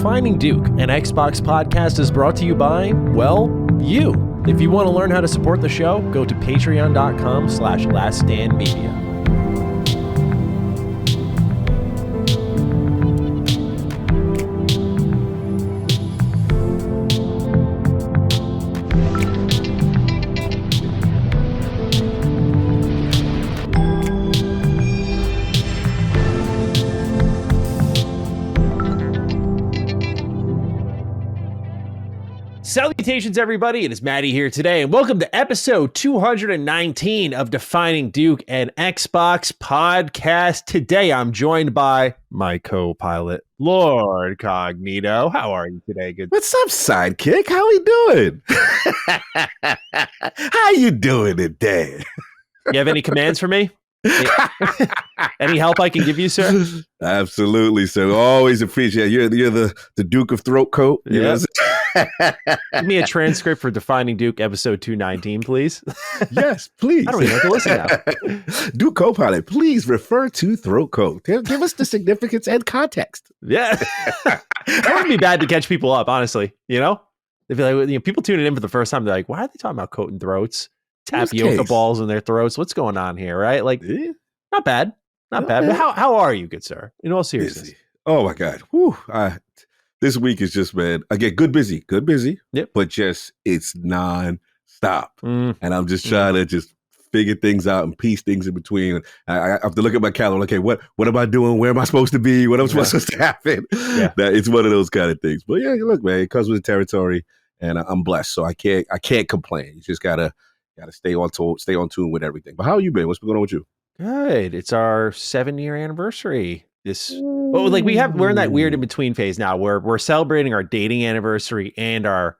Defining Duke, an Xbox podcast, is brought to you by, well, you. If you want to learn how to support the show, go to patreon.com/laststandmedia. Salutations, everybody. It is Maddie here today, and welcome to episode 219 of Defining Duke, an Xbox podcast. Today, I'm joined by my co-pilot, Lord Cognito. How are you today? Good. What's up, sidekick? How we doing? How you doing today? You have any commands for me? Any help I can give you, sir? Absolutely, sir. Always appreciate it. You're the Duke of Throat Coat. You know? Give me a transcript for Defining Duke episode 219, please. Yes, please. I don't even have to listen now. Duke Co-Pilot, please refer to Throat Coat. Give us the significance and context. Yeah. That wouldn't be bad to catch people up, honestly. You know? They'd be like, people tuning in for the first time, they're like, why are they talking about coat and throats? Tapioca balls in their throats. What's going on here, right? Like, not bad. Not bad. But how are you, good sir? In all seriousness. Busy. Oh, my God. Whew. This week has just been, again, good busy. Yep. But just, it's non-stop. And I'm just trying to just figure things out and piece things in between. I have to look at my calendar. Okay, what am I doing? Where am I supposed to be? What am I supposed to happen? Yeah. It's one of those kind of things. But yeah, look, man, it comes with the territory, and I'm blessed. So I can't complain. You just gotta stay on tune with everything. But how you been? What's been going on with you? Good. It's our 7-year anniversary. We're in that weird in between phase now where we're celebrating our dating anniversary and our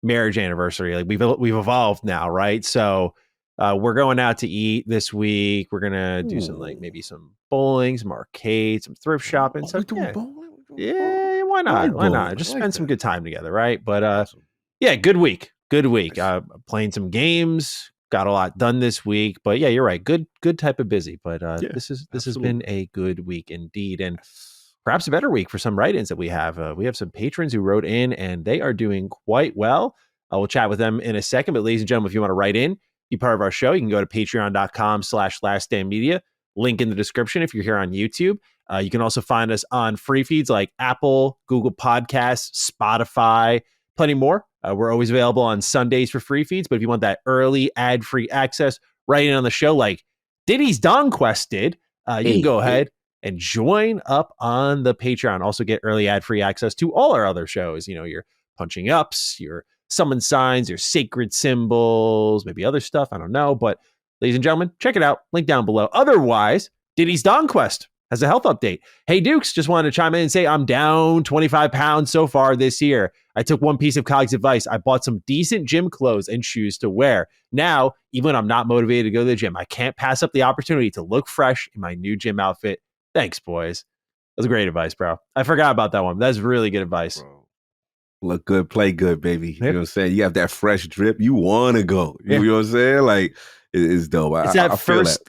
marriage anniversary. Like we've evolved now, right? So we're going out to eat this week. We're gonna do some maybe some bowling, some arcades, some thrift shopping. So yeah, why not? Why not? Just spend some good time together, right? But awesome. Yeah, good week. Playing some games. Got a lot done this week, but yeah, you're right. Good type of busy. But this has been a good week indeed, and perhaps a better week for some write-ins that we have. We have some patrons who wrote in, and they are doing quite well. We'll chat with them in a second. But ladies and gentlemen, if you want to write in, be part of our show, you can go to patreon.com/laststandmedia. Link in the description if you're here on YouTube. You can also find us on free feeds like Apple, Google Podcasts, Spotify, plenty more. We're always available on Sundays for free feeds, but if you want that early ad-free access right in on the show like Diddy's Dawn Quest did, you can go ahead and join up on the Patreon. Also get early ad-free access to all our other shows. You know, your Punching Ups, your Summon Signs, your Sacred Symbols, maybe other stuff. I don't know. But ladies and gentlemen, check it out. Link down below. Otherwise, Diddy's Dawn Quest has a health update. Hey, Dukes, just wanted to chime in and say I'm down 25 pounds so far this year. I took one piece of Cog's advice. I bought some decent gym clothes and shoes to wear. Now, even when I'm not motivated to go to the gym, I can't pass up the opportunity to look fresh in my new gym outfit. Thanks, boys. That's great advice, bro. I forgot about that one. That's really good advice. Bro. Look good, play good, baby. Yep. You know what I'm saying? You have that fresh drip. You want to go. You know what I'm saying? Like, it's dope.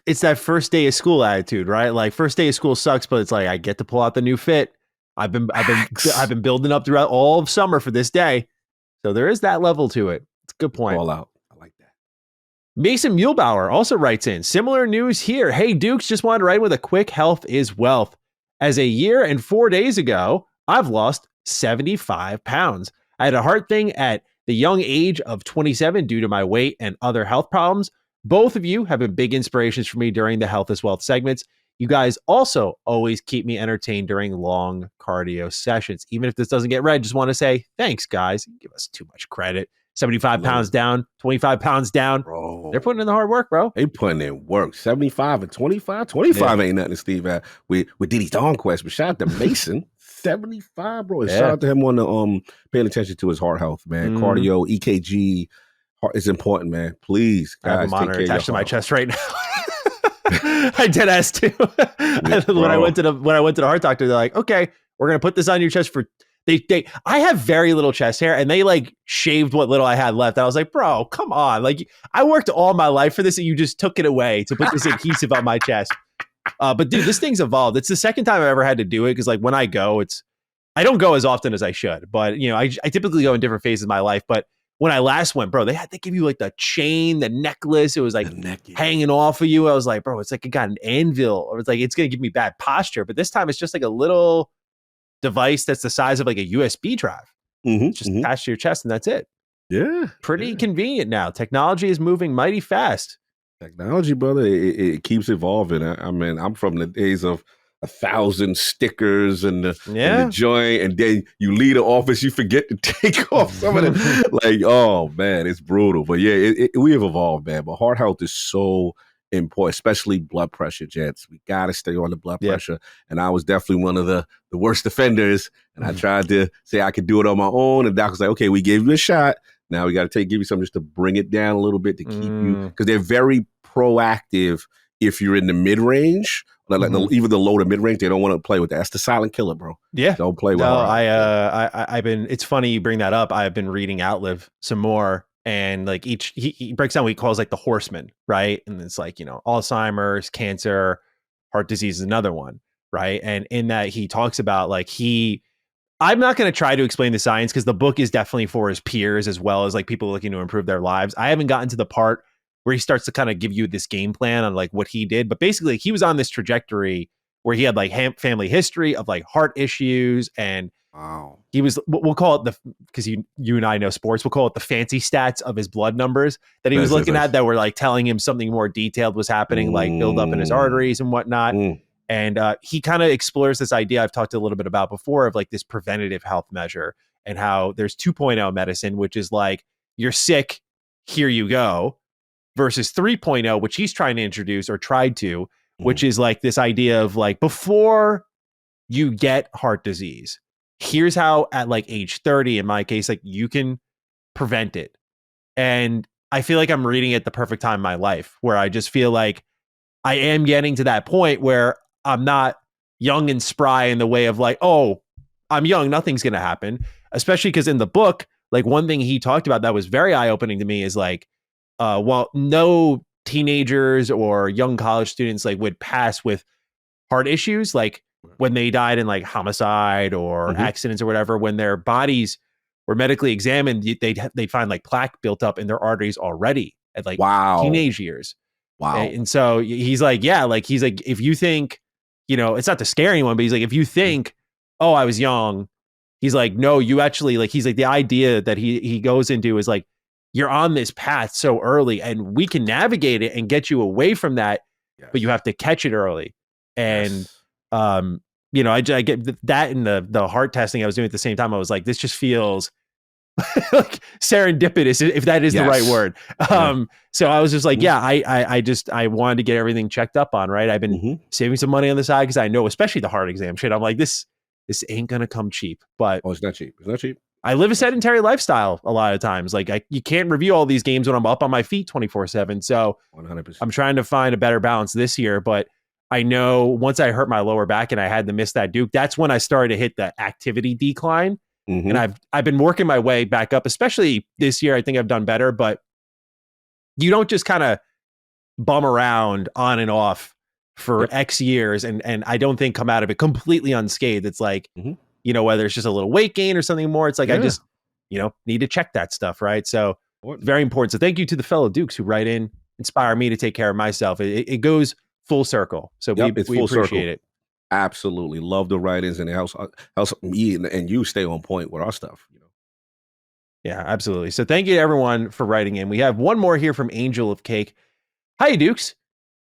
It's that first day of school attitude, right? Like first day of school sucks, but it's like I get to pull out the new fit. I've been building up throughout all of summer for this day. So there is that level to it. It's a good point. All out. I like that. Mason Muehlbauer also writes in similar news here. Hey, Dukes, just wanted to write with a quick health is wealth. As a year and 4 days ago, I've lost 75 pounds. I had a heart thing at the young age of 27 due to my weight and other health problems. Both of you have been big inspirations for me during the health is wealth segments. You guys also always keep me entertained during long cardio sessions. Even if this doesn't get read, just want to say thanks, guys. You give us too much credit. 75 pounds down, 25 pounds down. Bro. They're putting in the hard work, bro. They putting in work. 75 and 25? 25 ain't nothing to Steve with Diddy's Dawn Quest. But shout out to Mason. 75, bro. And shout out to him on the paying attention to his heart health, man. Cardio, EKG. Heart is important, man. Please, guys, I have a monitor attached to my chest right now. I did ask too. When I went to the heart doctor, they're like, okay, we're gonna put this on your chest for I have very little chest hair, and they like shaved what little I had left. I was like, bro, come on. Like I worked all my life for this and you just took it away to put this adhesive on my chest. But dude, this thing's evolved. It's the second time I've ever had to do it. Cause like when I go, it's I don't go as often as I should, but you know, I typically go in different phases of my life. But when I last went, bro, they give you like the chain, the necklace. It was like hanging off of you. I was like, bro, it's like it got an anvil, or it's like it's gonna give me bad posture. But this time, it's just like a little device that's the size of like a USB drive. Just attached to your chest, and that's it. Yeah, pretty convenient now. Technology is moving mighty fast. Technology, brother, it keeps evolving. I mean, I'm from the days of 1,000 stickers and the joint, and then you leave the office, you forget to take off some of it. Like, oh man, it's brutal. But yeah, we have evolved, man. But heart health is so important, especially blood pressure, gents. We gotta stay on the blood pressure. And I was definitely one of the worst offenders. And I tried to say I could do it on my own. And the doctor's like, okay, we gave you a shot. Now we got to give you something just to bring it down a little bit to keep you, because they're very proactive. If you're in the mid range, like even the low to mid range, they don't want to play with that. That's the silent killer, bro. Yeah, don't play with. No, I've been. It's funny you bring that up. I've been reading Outlive some more, and like he breaks down what he calls like the horsemen, right? And it's like, you know, Alzheimer's, cancer, heart disease is another one, right? And in that he talks about like I'm not going to try to explain the science because the book is definitely for his peers as well as like people looking to improve their lives. I haven't gotten to the part where he starts to kind of give you this game plan on like what he did. But basically he was on this trajectory where he had like family history of like heart issues. And he was, we'll call it because you and I know sports, we'll call it the fancy stats of his blood numbers that he was looking at that were like telling him something more detailed was happening, like build up in his arteries and whatnot. And he kind of explores this idea I've talked a little bit about before of like this preventative health measure and how there's 2.0 medicine, which is like, you're sick, here you go, versus 3.0, which he's trying to introduce or tried to, which is like this idea of like, before you get heart disease, here's how at like age 30, in my case, like you can prevent it. And I feel like I'm reading at the perfect time in my life where I just feel like I am getting to that point where I'm not young and spry in the way of like, oh, I'm young, nothing's going to happen. Especially because in the book, like one thing he talked about that was very eye-opening to me is like, while no teenagers or young college students like would pass with heart issues, like when they died in like homicide or accidents or whatever, when their bodies were medically examined, they'd find like plaque built up in their arteries already at like teenage years. Wow. And so he's like, if you think, you know, it's not to scare anyone, but he's like, if you think, oh, I was young, he's like, no, you actually, like, he's like, the idea that he goes into is like, you're on this path so early and we can navigate it and get you away from that, but you have to catch it early. And, you know, I get that in the heart testing I was doing at the same time. I was like, this just feels like serendipitous, if that is the right word. So I was just like, I wanted to get everything checked up on, right? I've been saving some money on the side because I know, especially the heart exam shit, I'm like, this ain't gonna come cheap. But it's not cheap. It's not cheap. I live a sedentary lifestyle a lot of times. Like you can't review all these games when I'm up on my feet 24/7. So 100%. I'm trying to find a better balance this year. But I know once I hurt my lower back and I had to miss that Duke, that's when I started to hit the activity decline. And I've been working my way back up, especially this year. I think I've done better, but you don't just kind of bum around on and off for X years. And I don't think come out of it completely unscathed. It's like, you know, whether it's just a little weight gain or something more, it's like, I just, you know, need to check that stuff. Right. So very important. So thank you to the fellow Dukes who write in, inspire me to take care of myself. It goes full circle. So we appreciate it. Absolutely. Love the write-ins, and it helps me and you stay on point with our stuff, you know. Yeah, absolutely. So thank you to everyone for writing in. We have one more here from Angel of Cake. Hi, Dukes.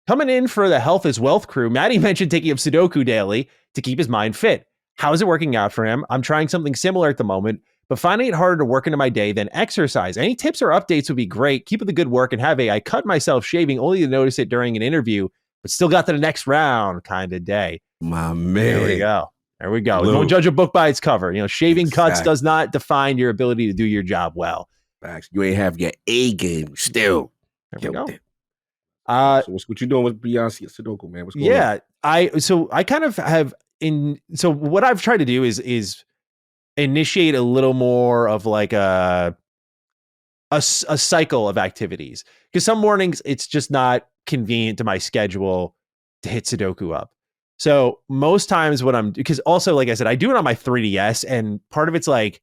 Coming in for the Health is Wealth crew. Maddie mentioned taking up Sudoku daily to keep his mind fit. How is it working out for him? I'm trying something similar at the moment, but finding it harder to work into my day than exercise. Any tips or updates would be great. Keep up the good work, and I cut myself shaving only to notice it during an interview, but still got to the next round kind of day. My man. There we go. Don't judge a book by its cover. You know, shaving cuts does not define your ability to do your job well. Facts. You ain't have your A game still. There we go. So what you doing with Beyonce Sudoku, man? What's going on? I kind of have so what I've tried to do is initiate a little more of like a cycle of activities, because some mornings it's just not convenient to my schedule to hit Sudoku up. So most times because also, like I said, I do it on my 3DS, and part of it's like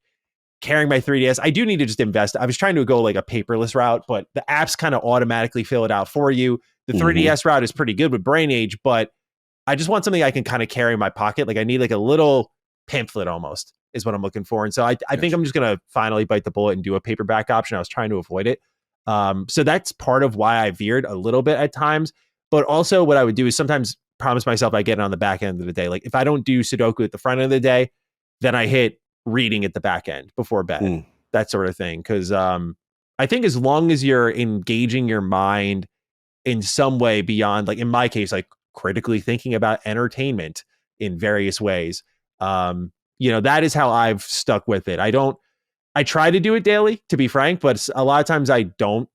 carrying my 3DS. I do need to just invest. I was trying to go like a paperless route, but the apps kind of automatically fill it out for you. The 3DS route is pretty good with Brain Age, but I just want something I can kind of carry in my pocket. Like I need like a little pamphlet almost is what I'm looking for. And so I think I'm just going to finally bite the bullet and do a paperback option. I was trying to avoid it. So that's part of why I veered a little bit at times. But also what I would do is sometimes promise myself I get it on the back end of the day. Like if I don't do Sudoku at the front end of the day, then I hit reading at the back end before bed, that sort of thing. Because I think as long as you're engaging your mind in some way beyond, like in my case, like critically thinking about entertainment in various ways, that is how I've stuck with it. I try to do it daily, to be frank, but a lot of times I don't,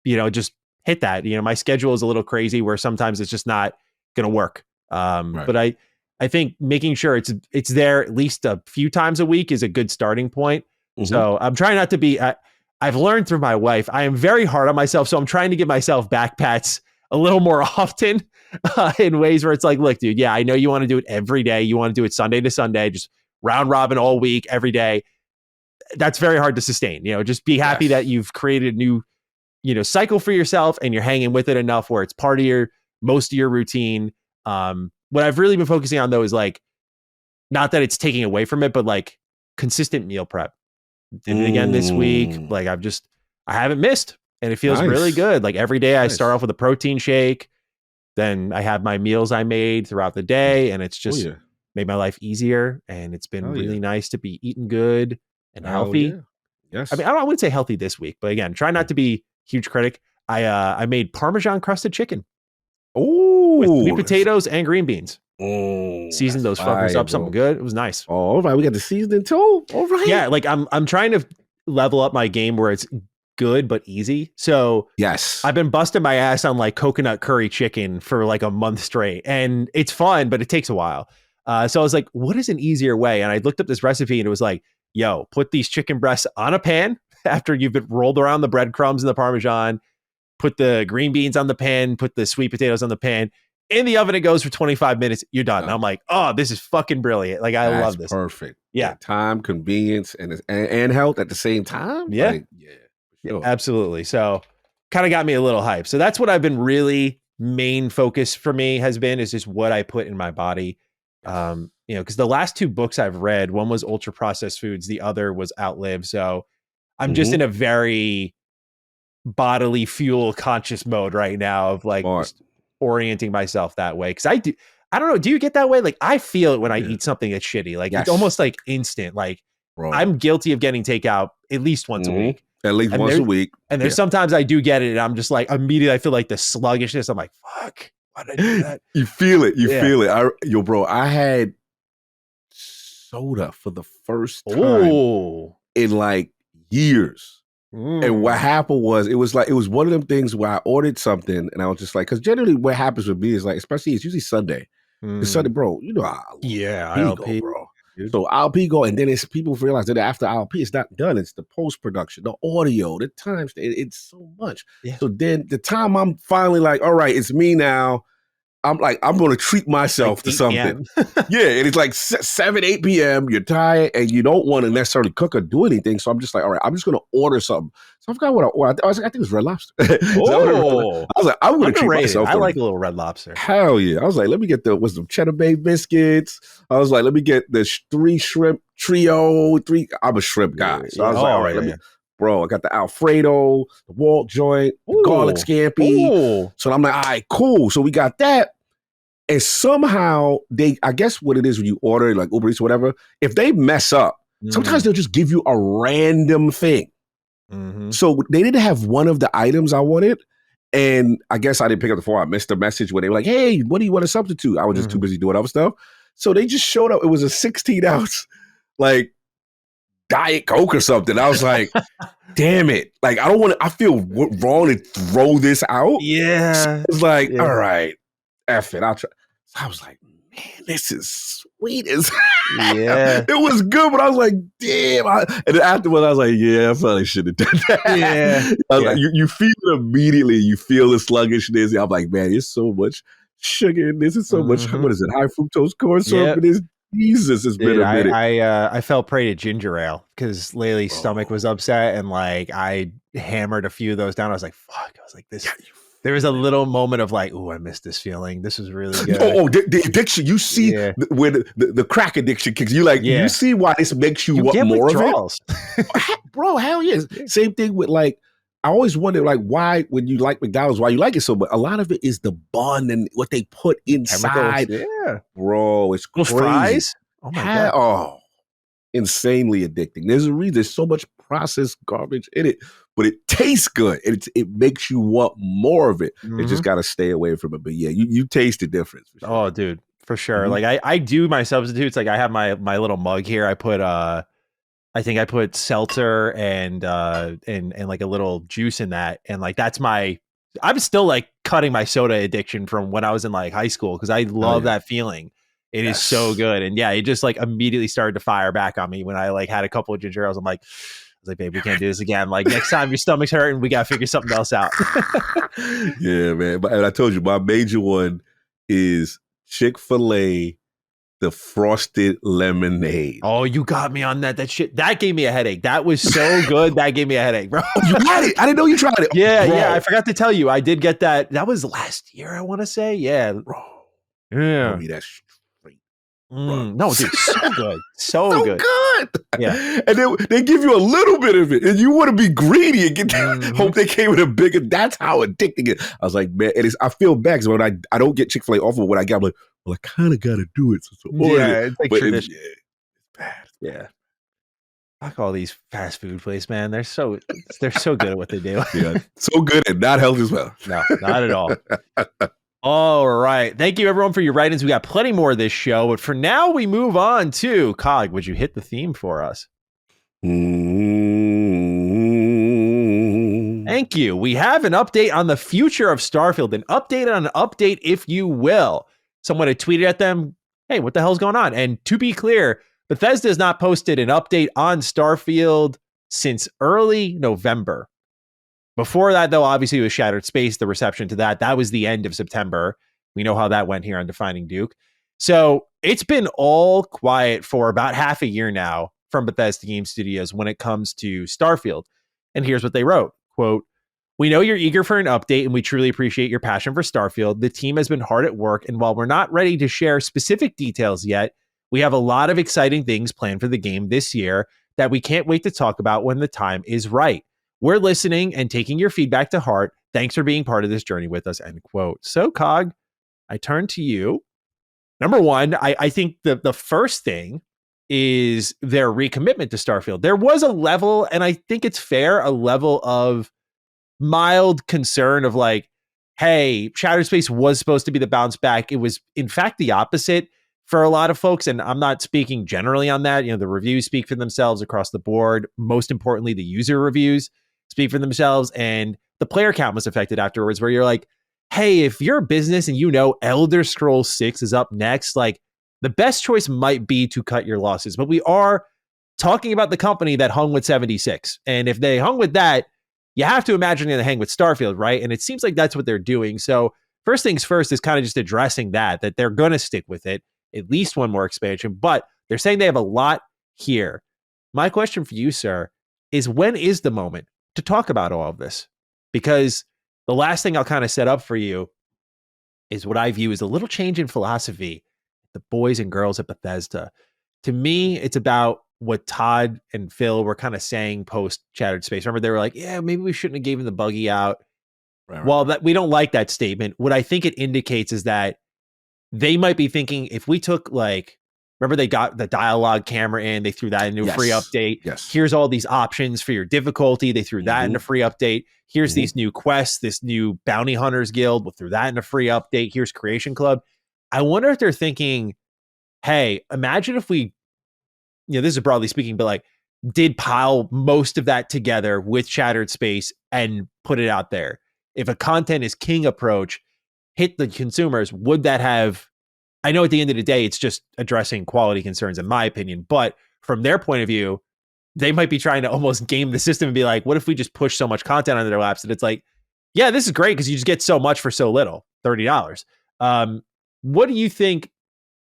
just hit that. My schedule is a little crazy where sometimes it's just not going to work. Right. But I think making sure it's there at least a few times a week is a good starting point. So I'm trying not to be, I've learned through my wife, I am very hard on myself. So I'm trying to give myself back pats a little more often in ways where it's like, look, dude, yeah, I know you want to do it every day. You want to do it Sunday to Sunday, just round robin all week, every day. That's very hard to sustain. Just be happy that you've created a new, cycle for yourself and you're hanging with it enough where it's part of most of your routine. What I've really been focusing on though is like, not that it's taking away from it, but like consistent meal prep. Did it again this week. Like I haven't missed and it feels really good. Like every day I start off with a protein shake. Then I have my meals I made throughout the day and it's just made my life easier. And it's been really nice to be eating good and healthy. Yeah. Yes. I mean, I wouldn't say healthy this week, but again, try not to be huge critic. I made Parmesan crusted chicken. With sweet potatoes and green beans. Seasoned those fuckers up, something good. It was nice. Oh, all right. We got the seasoning too. All right. Yeah, like I'm trying to level up my game where it's good but easy. So yes, I've been busting my ass on like coconut curry chicken for like a month straight, and it's fun, but it takes a while. So I was like, what is an easier way? And I looked up this recipe, and it was like, yo, put these chicken breasts on a pan after you've been rolled around the breadcrumbs and the Parmesan. Put the green beans on the pan, put the sweet potatoes on the pan. In the oven, it goes for 25 minutes. You're done. And I'm like, oh, this is fucking brilliant. Like, I love this. Perfect. Yeah. Time, convenience, and health at the same time. Yeah. Like, sure. Absolutely. So kind of got me a little hype. So that's what I've been really main focus for me has been is just what I put in my body. Because the last two books I've read, one was Ultra Processed Foods. The other was Outlive. So I'm just in a very bodily fuel conscious mode right now of like just orienting myself that way. Cause I don't know. Do you get that way? Like I feel it when I eat something that's shitty. Like it's almost like instant. Like I'm guilty of getting takeout at least once a week. At least once a week. And there's sometimes I do get it and I'm just like immediately I feel like the sluggishness. I'm like, fuck, why did I do that? You feel it. You feel it. I had soda for the first time in like years. And what happened was, it was one of them things where I ordered something and I was just like, because generally what happens with me is like, especially it's usually Sunday. It's Sunday, bro. You know how I'll go, bro. So I'll go, and then it's people realize that after LP, it's not done. It's the post production, the audio, the time. It's so much. Yeah. So then the time I'm finally like, all right, it's me now. I'm like, I'm going to treat myself to something. Yeah. And it's like 7, 8 p.m. You're tired and you don't want to necessarily cook or do anything. So I'm just like, all right, I'm just going to order something. So I forgot what I ordered. I think it was Red Lobster. I was like, I'm going to treat myself. I like a little Red Lobster. Hell yeah. I was like, let me get some Cheddar Bay biscuits. I was like, let me get the 3 shrimp trio. I'm a shrimp guy. So I was like, all right, bro, I got the Alfredo, the Walt joint, the garlic scampi. So I'm like, all right, cool. So we got that. And somehow I guess what it is when you order like Uber Eats or whatever, if they mess up, sometimes they'll just give you a random thing. So they didn't have one of the items I wanted. And I guess I didn't pick up the phone. I missed the message where they were like, hey, what do you want to substitute? I was just too busy doing other stuff. So they just showed up. It was a 16-ounce, like, Diet Coke or something. I was like, damn it. Like, I feel wrong to throw this out. Yeah. So it's like, all right, F it. I'll try. So I was like, man, this is sweet as yeah. It was good, but I was like, damn. And then afterwards, I was like, yeah, I probably should have done that. Yeah. I was like, you feel it immediately. You feel the sluggishness. I'm like, man, there's so much sugar in this. It's so much. What is it? High fructose corn syrup in this. Jesus, it's been a minute. I fell prey to ginger ale because Laylee's stomach was upset, and like I hammered a few of those down. I was like, "Fuck!" I was like, "This." There was a little moment of like, "Oh, I miss this feeling. This was really good." The addiction. You see where the crack addiction kicks. You like you see why this makes you want more withdrawals. Of it, bro. Hell yes. Same thing with like. I always wonder, like, why when you like McDonald's, why you like it so much. A lot of it is the bun and what they put inside. Yeah, bro, it's crazy. Fries. Oh my god. Oh, insanely addicting. There's a reason. There's so much processed garbage in it, but it tastes good. It makes you want more of it. You just got to stay away from it. But yeah, you taste the difference. For sure. Oh, dude, for sure. Like I do my substitutes. Like I have my little mug here. I put I think I put seltzer and like a little juice in that. And like, I'm still like cutting my soda addiction from when I was in like high school. Cause I love that feeling. It is so good. And yeah, it just like immediately started to fire back on me when I like had a couple of ginger ales. I was like, babe, we can't do this again. Like next time your stomach's hurting, we got to figure something else out. Yeah, man. But I told you my major one is Chick-fil-A, the frosted lemonade. Oh, you got me on that. That shit, that gave me a headache. That was so good. That gave me a headache, bro. You had it. I didn't know you tried it. Yeah, bro. Yeah. I forgot to tell you. I did get that. That was last year, I want to say. Yeah. Bro. Yeah. Tell me that straight. No, dude, so good. So good. Yeah. And they give you a little bit of it, and you want to be greedy and get hope they came with a bigger. That's how addicting it. I was like, man, I feel bad because when I don't get Chick-fil-A off of what I got, I'm like, well, I kind of got to do it. So it's like tradition. It's bad. Yeah. Fuck all these fast food places, man. They're so good at what they do. Yeah, so good and not healthy as well. No, not at all. All right. Thank you, everyone, for your write-ins. We got plenty more of this show, but for now, we move on to Cog. Would you hit the theme for us? Thank you. We have an update on the future of Starfield, an update on an update, if you will. Someone had tweeted at them, hey, what the hell's going on? And to be clear, Bethesda has not posted an update on Starfield since early November. Before that, though, obviously it was Shattered Space, the reception to that was the end of September. We know how that went here on Defining Duke. So it's been all quiet for about half a year now from Bethesda Game Studios when it comes to Starfield. And here's what they wrote, quote, "We know you're eager for an update and we truly appreciate your passion for Starfield. The team has been hard at work, and while we're not ready to share specific details yet, we have a lot of exciting things planned for the game this year that we can't wait to talk about when the time is right. We're listening and taking your feedback to heart. Thanks for being part of this journey with us," end quote. So, Cog, I turn to you. Number one, I think the first thing is their recommitment to Starfield. There was a level, and I think it's fair, a level of mild concern of like, hey, Shattered Space was supposed to be the bounce back. It was, in fact, the opposite for a lot of folks. And I'm not speaking generally on that. You know, the reviews speak for themselves across the board. Most importantly, the user reviews speak for themselves. And the player count was affected afterwards, where you're like, hey, if you're a business and you know Elder Scrolls 6 is up next, like the best choice might be to cut your losses. But we are talking about the company that hung with 76. And if they hung with that, you have to imagine they're going to hang with Starfield, right? And it seems like that's what they're doing. So first things first is kind of just addressing that they're going to stick with it, at least one more expansion. But they're saying they have a lot here. My question for you, sir, is when is the moment to talk about all of this? Because the last thing I'll kind of set up for you is what I view as a little change in philosophy. The boys and girls at Bethesda. To me, it's about what Todd and Phil were kind of saying post Shattered Space. Remember, they were like, yeah, maybe we shouldn't have given the buggy out. Right. Well, that we don't like that statement. What I think it indicates is that they might be thinking, if we took like, remember they got the dialogue camera in, they threw that into a free update. Yes. Here's all these options for your difficulty. They threw that in a free update. Here's these new quests, this new Bounty Hunters Guild. We'll throw that in a free update. Here's Creation Club. I wonder if they're thinking, hey, imagine if we, you know, this is broadly speaking, but like did pile most of that together with Shattered Space and put it out there. If a content is king approach hit the consumers, would that have, I know at the end of the day, it's just addressing quality concerns in my opinion, but from their point of view, they might be trying to almost game the system and be like, what if we just push so much content on their laps that it's like, yeah, this is great because you just get so much for so little, $30. What do you think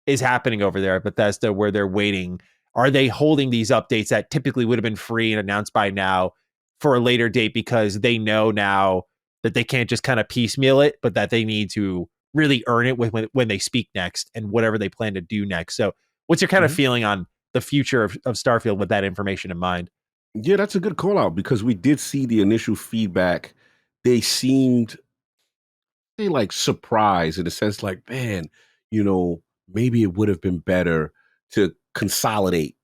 is happening over there at Bethesda where they're waiting? Are they holding these updates that typically would have been free and announced by now for a later date because they know now that they can't just kind of piecemeal it, but that they need to really earn it when they speak next and whatever they plan to do next? So what's your kind of feeling on the future of Starfield with that information in mind? Yeah, that's a good call out because we did see the initial feedback. They seemed like surprised in a sense, like, man, maybe it would have been better to consolidate,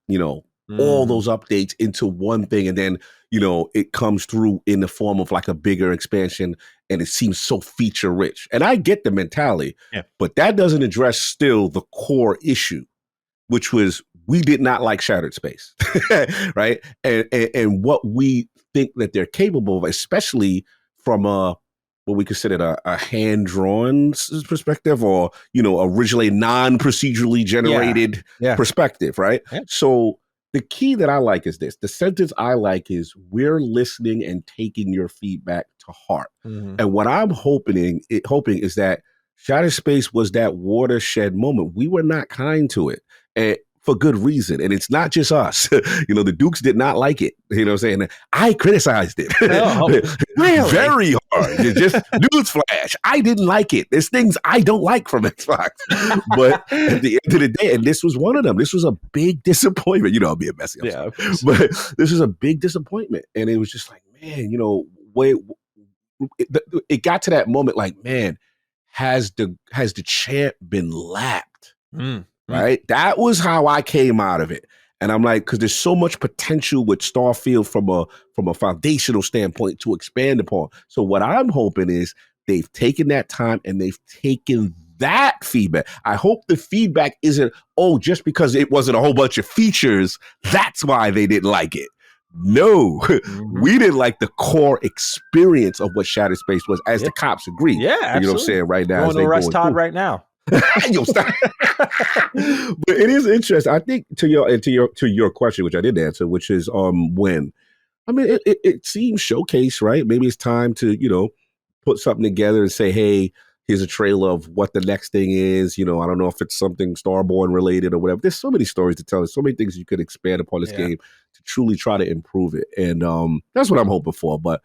all those updates into one thing. And then, it comes through in the form of like a bigger expansion and it seems so feature rich. And I get the mentality, but that doesn't address still the core issue, which was we did not like Shattered Space, right? And what we think that they're capable of, especially from what we consider a hand-drawn perspective or, originally non-procedurally generated perspective, right? Yeah. So the key that I like is this. The sentence I like is we're listening and taking your feedback to heart. And what I'm hoping is that Shattered Space was that watershed moment. We were not kind to it. And for good reason. And it's not just us. The Dukes did not like it. You know what I'm saying? I criticized it. Really? Very hard. Just newsflash. I didn't like it. There's things I don't like from Xbox. But at the end of the day, and this was one of them, this was a big disappointment. I'll be a messy. But this was a big disappointment. And it was just like, man, it got to that moment like, man, has the champ been lapped? Right? That was how I came out of it. And I'm like, because there's so much potential with Starfield from a foundational standpoint to expand upon. So what I'm hoping is they've taken that time and they've taken that feedback. I hope the feedback isn't, just because it wasn't a whole bunch of features, that's why they didn't like it. No, we didn't like the core experience of what Shattered Space was, as the cops agree. Yeah, absolutely. You know what I'm saying? Right now. Going to arrest Todd right now. Yo, stop. But it is interesting. I think to your question, which I did answer, which is when. I mean, it seems showcase, right? Maybe it's time to put something together and say, hey, here's a trailer of what the next thing is. I don't know if it's something Starborn related or whatever. There's so many stories to tell. There's so many things you could expand upon this game to truly try to improve it, and that's what I'm hoping for. But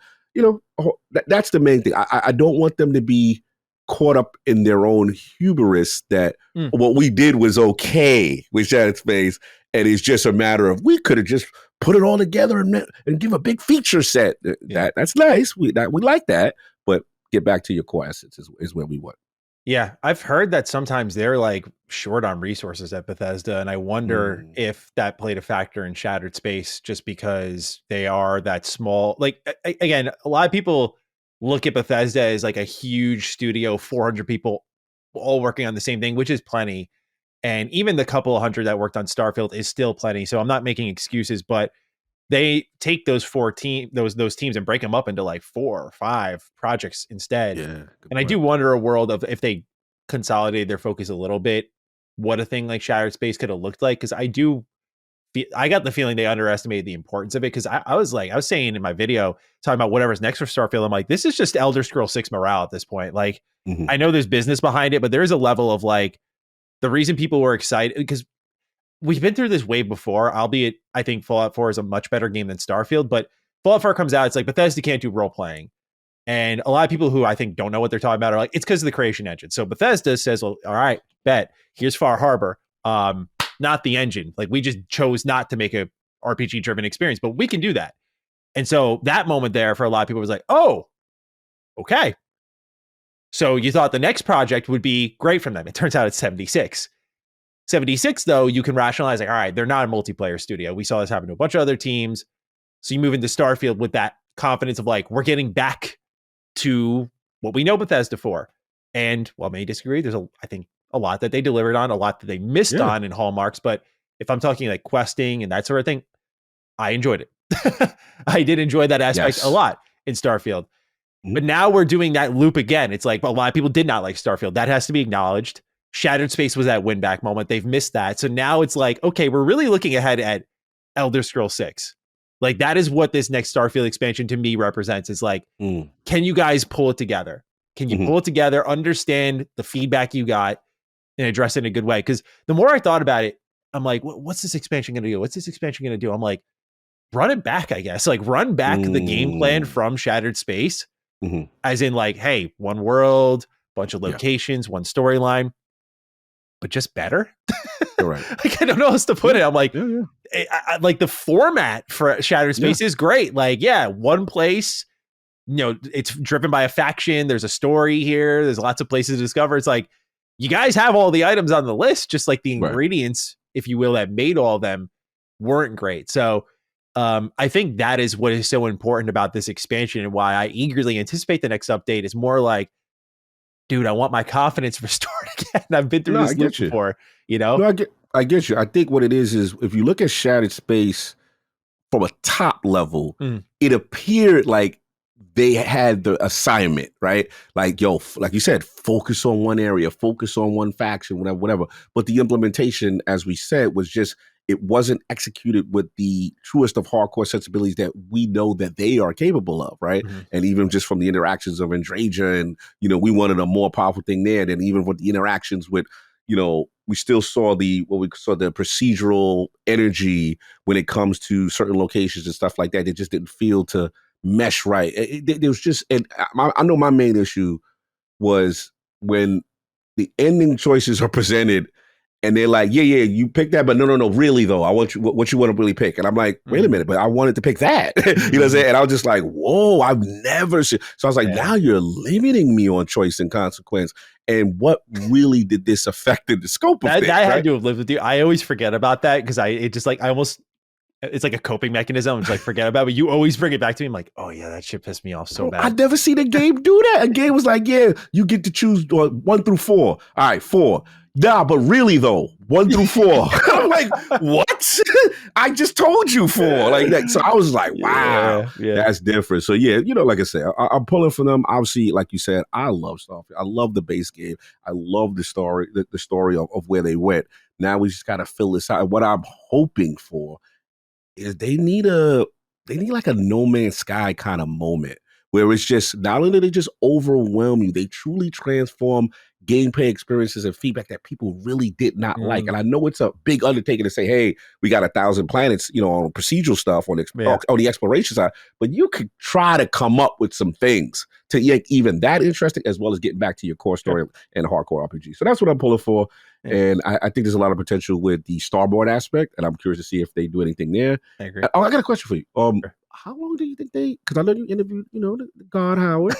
that's the main thing. I don't want them to be caught up in their own hubris that what we did was okay with Shattered Space, and it's just a matter of we could have just put it all together and give a big feature set. That's nice. We like that, but get back to your core assets is where we want. Yeah, I've heard that sometimes they're like short on resources at Bethesda, and I wonder if that played a factor in Shattered Space, just because they are that small. Like again, a lot of people look at Bethesda as like a huge studio, 400 people all working on the same thing, which is plenty. And even the couple of hundred that worked on Starfield is still plenty. So I'm not making excuses, but they take those those teams and break them up into like 4 or 5 projects instead. Yeah, and point. I do wonder a world of if they consolidated their focus a little bit, what a thing like Shattered Space could have looked like. Because I got the feeling they underestimated the importance of it, because I was saying in my video talking about whatever's next for Starfield, I'm like, this is just Elder Scrolls 6 morale at this point. Like, I know there's business behind it, but there is a level of like, the reason people were excited, because we've been through this wave before, albeit I think Fallout 4 is a much better game than Starfield, but Fallout 4 comes out, it's like Bethesda can't do role playing. And a lot of people who I think don't know what they're talking about are like, it's because of the creation engine. So Bethesda says, well, all right, bet, here's Far Harbor. Not the engine. Like, we just chose not to make a RPG driven experience, but we can do that. And so that moment there for a lot of people was like, oh, okay. So you thought the next project would be great from them. It turns out it's 76. 76, though, you can rationalize like, all right, they're not a multiplayer studio. We saw this happen to a bunch of other teams. So you move into Starfield with that confidence of like, we're getting back to what we know Bethesda for. And while I may disagree, there's I think a lot that they delivered on, a lot that they missed on in hallmarks. But if I'm talking like questing and that sort of thing, I enjoyed it. I did enjoy that aspect a lot in Starfield. But now we're doing that loop again. It's like, well, a lot of people did not like Starfield. That has to be acknowledged. Shattered Space was that win back moment. They've missed that. So now it's like, okay, we're really looking ahead at Elder Scrolls 6. Like, that is what this next Starfield expansion to me represents. Is like, can you guys pull it together? Can you pull it together, understand the feedback you got, and address it in a good way? Because the more I thought about it, I'm like, what's this expansion going to do? What's this expansion going to do? I'm like, run it back, I guess. Like, run back the game plan from Shattered Space, as in, like, hey, one world, bunch of locations, one storyline, but just better. Right. Like, I don't know how else to put it. I'm like, I, like, the format for Shattered Space is great. Like, one place, you know, it's driven by a faction. There's a story here. There's lots of places to discover. It's like, you guys have all the items on the list, just like the ingredients, if you will, that made all of them weren't great. So I think that is what is so important about this expansion, and why I eagerly anticipate the next update. Is more like, dude, I want my confidence restored again. I've been through this loop before, you know? No, I get you. I think what it is if you look at Shattered Space from a top level, it appeared like they had the assignment, right? Like, yo, like you said, focus on one area, focus on one faction, whatever. But the implementation, as we said, was just, it wasn't executed with the truest of hardcore sensibilities that we know that they are capable of, right? And even just from the interactions of Andraja, and, you know, we wanted a more powerful thing there than even with the interactions with, you know, we still saw the procedural energy when it comes to certain locations and stuff like that. It just didn't feel to mesh right. There was just, and I know my main issue was when the ending choices are presented and they're like, yeah, you pick that, but no, really though, I want you, what you want to really pick. And I'm like, wait a minute, but I wanted to pick that. You know what I'm saying? And I was just like, whoa, I've never seen. So I was like, now you're limiting me on choice and consequence. And what really did this affect in the scope of things? I had to have lived with you. I always forget about that because it's like a coping mechanism. It's like, forget about it. But you always bring it back to me. I'm like, oh yeah, that shit pissed me off so bad. I've never seen a game do that. A game was like, yeah, you get to choose 1 through 4. All right, 4. Nah, but really though, 1 through 4. I'm like, what? I just told you 4. Like that. So I was like, wow, that's different. So yeah, you know, like I said, I'm pulling for them. Obviously, like you said, I love Starfield. I love the base game. I love the story, the story of where they went. Now we just gotta fill this out. And what I'm hoping for is they need like a No Man's Sky kind of moment where it's just, not only do they just overwhelm you, they truly transform gameplay experiences and feedback that people really did not like. And I know it's a big undertaking to say, hey, we got 1,000 planets, you know, on procedural stuff on the exploration side, but you could try to come up with some things to make even that interesting, as well as getting back to your core story and hardcore RPG. So that's what I'm pulling for. And I think there's a lot of potential with the Starboard aspect, and I'm curious to see if they do anything there. I agree. I got a question for you. How long do you think because I know you interviewed, you know, the God Howard,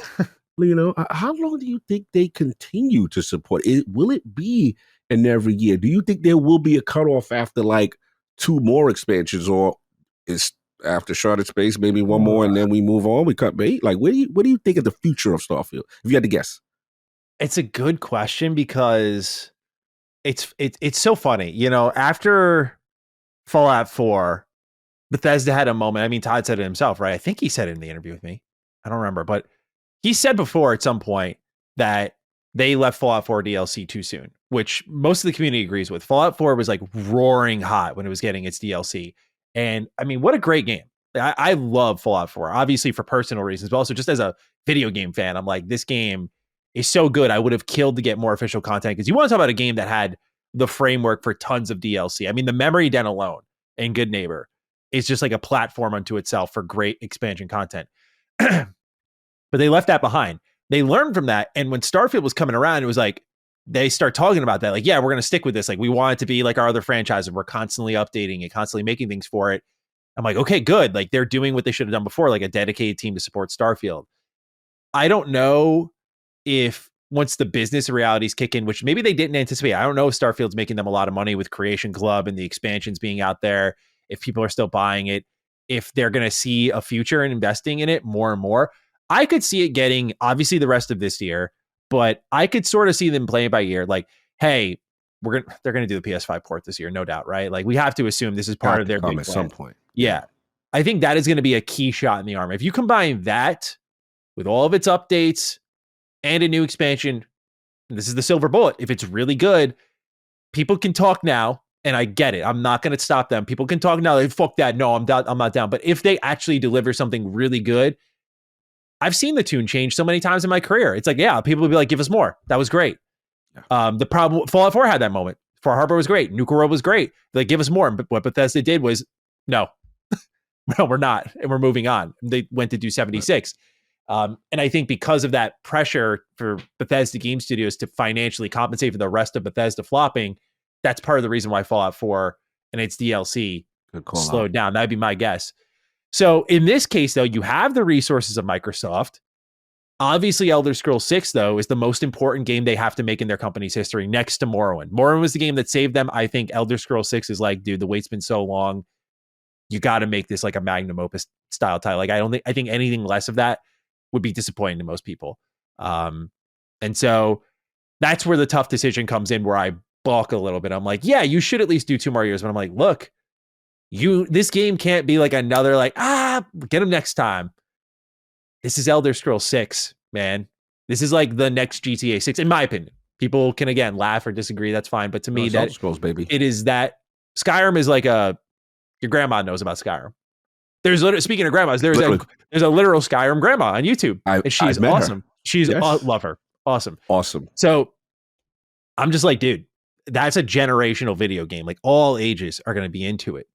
you know, how long do you think they continue to support it? Will it be an every year? Do you think there will be a cutoff after like 2 more expansions, or is after Shattered Space maybe 1 more and then we move on, we cut bait? Like, what do you think of the future of Starfield, if you had to guess? It's a good question, because it's so funny, you know, after Fallout 4, Bethesda had a moment. I mean, Todd said it himself, right? I think he said it in the interview with me. I don't remember, but he said before at some point that they left Fallout 4 DLC too soon, which most of the community agrees with. Fallout 4 was like roaring hot when it was getting its DLC. And I mean, what a great game. I love Fallout 4, obviously for personal reasons, but also just as a video game fan. I'm like, this game is so good. I would have killed to get more official content, because you want to talk about a game that had the framework for tons of DLC. I mean, the Memory Den alone and Good Neighbor is just like a platform unto itself for great expansion content. But they left that behind. They learned from that. And when Starfield was coming around, it was like, they start talking about that. Like, yeah, we're going to stick with this. Like, we want it to be like our other franchises. We're constantly updating it, constantly making things for it. I'm like, okay, good. Like, they're doing what they should have done before, like a dedicated team to support Starfield. I don't know if once the business realities kick in, which maybe they didn't anticipate. I don't know if Starfield's making them a lot of money with Creation Club and the expansions being out there, if people are still buying it, if they're going to see a future in investing in it more and more. I could see it getting, obviously, the rest of this year, but I could sort of see them playing by ear. Like, hey, they're going to do the PS5 port this year, no doubt, right? Like, we have to assume this is part of their big plan at some point. Yeah. I think that is going to be a key shot in the arm. If you combine that with all of its updates and a new expansion, this is the silver bullet. If it's really good, people can talk now. And I get it. I'm not going to stop them. People can talk now. Like, fuck that. No, I'm not down. But if they actually deliver something really good, I've seen the tune change so many times in my career. It's like, yeah, people would be like, give us more. That was great. The problem, Fallout 4 had that moment. Far Harbor was great. Nuka World was great. Like, give us more. But what Bethesda did was, no, no, we're not. And we're moving on. They went to do 76. And I think because of that pressure for Bethesda game studios to financially compensate for the rest of Bethesda flopping, that's part of the reason why Fallout 4 and its DLC slowed down. That'd be my guess. So in this case, though, you have the resources of Microsoft. Obviously, Elder Scrolls 6, though, is the most important game they have to make in their company's history next to Morrowind. Morrowind was the game that saved them. I think Elder Scrolls 6 is like, dude, the wait's been so long. You got to make this like a magnum opus style title. Like, I think anything less of that would be disappointing to most people. And so that's where the tough decision comes in, where I balk a little bit. I'm like, yeah, you should at least do 2 more years. But I'm like, look, this game can't be like another, like, get them next time. This is Elder Scrolls 6, man. This is like the next GTA 6, in my opinion. People can, again, laugh or disagree. That's fine. But to me, that Elder Scrolls, baby. It is that Skyrim is like your grandma knows about Skyrim. There's literally, speaking of grandmas, there's a literal Skyrim grandma on YouTube. And she's awesome. Her. She's love her. Awesome. Awesome. So I'm just like, dude, that's a generational video game. Like, all ages are going to be into it.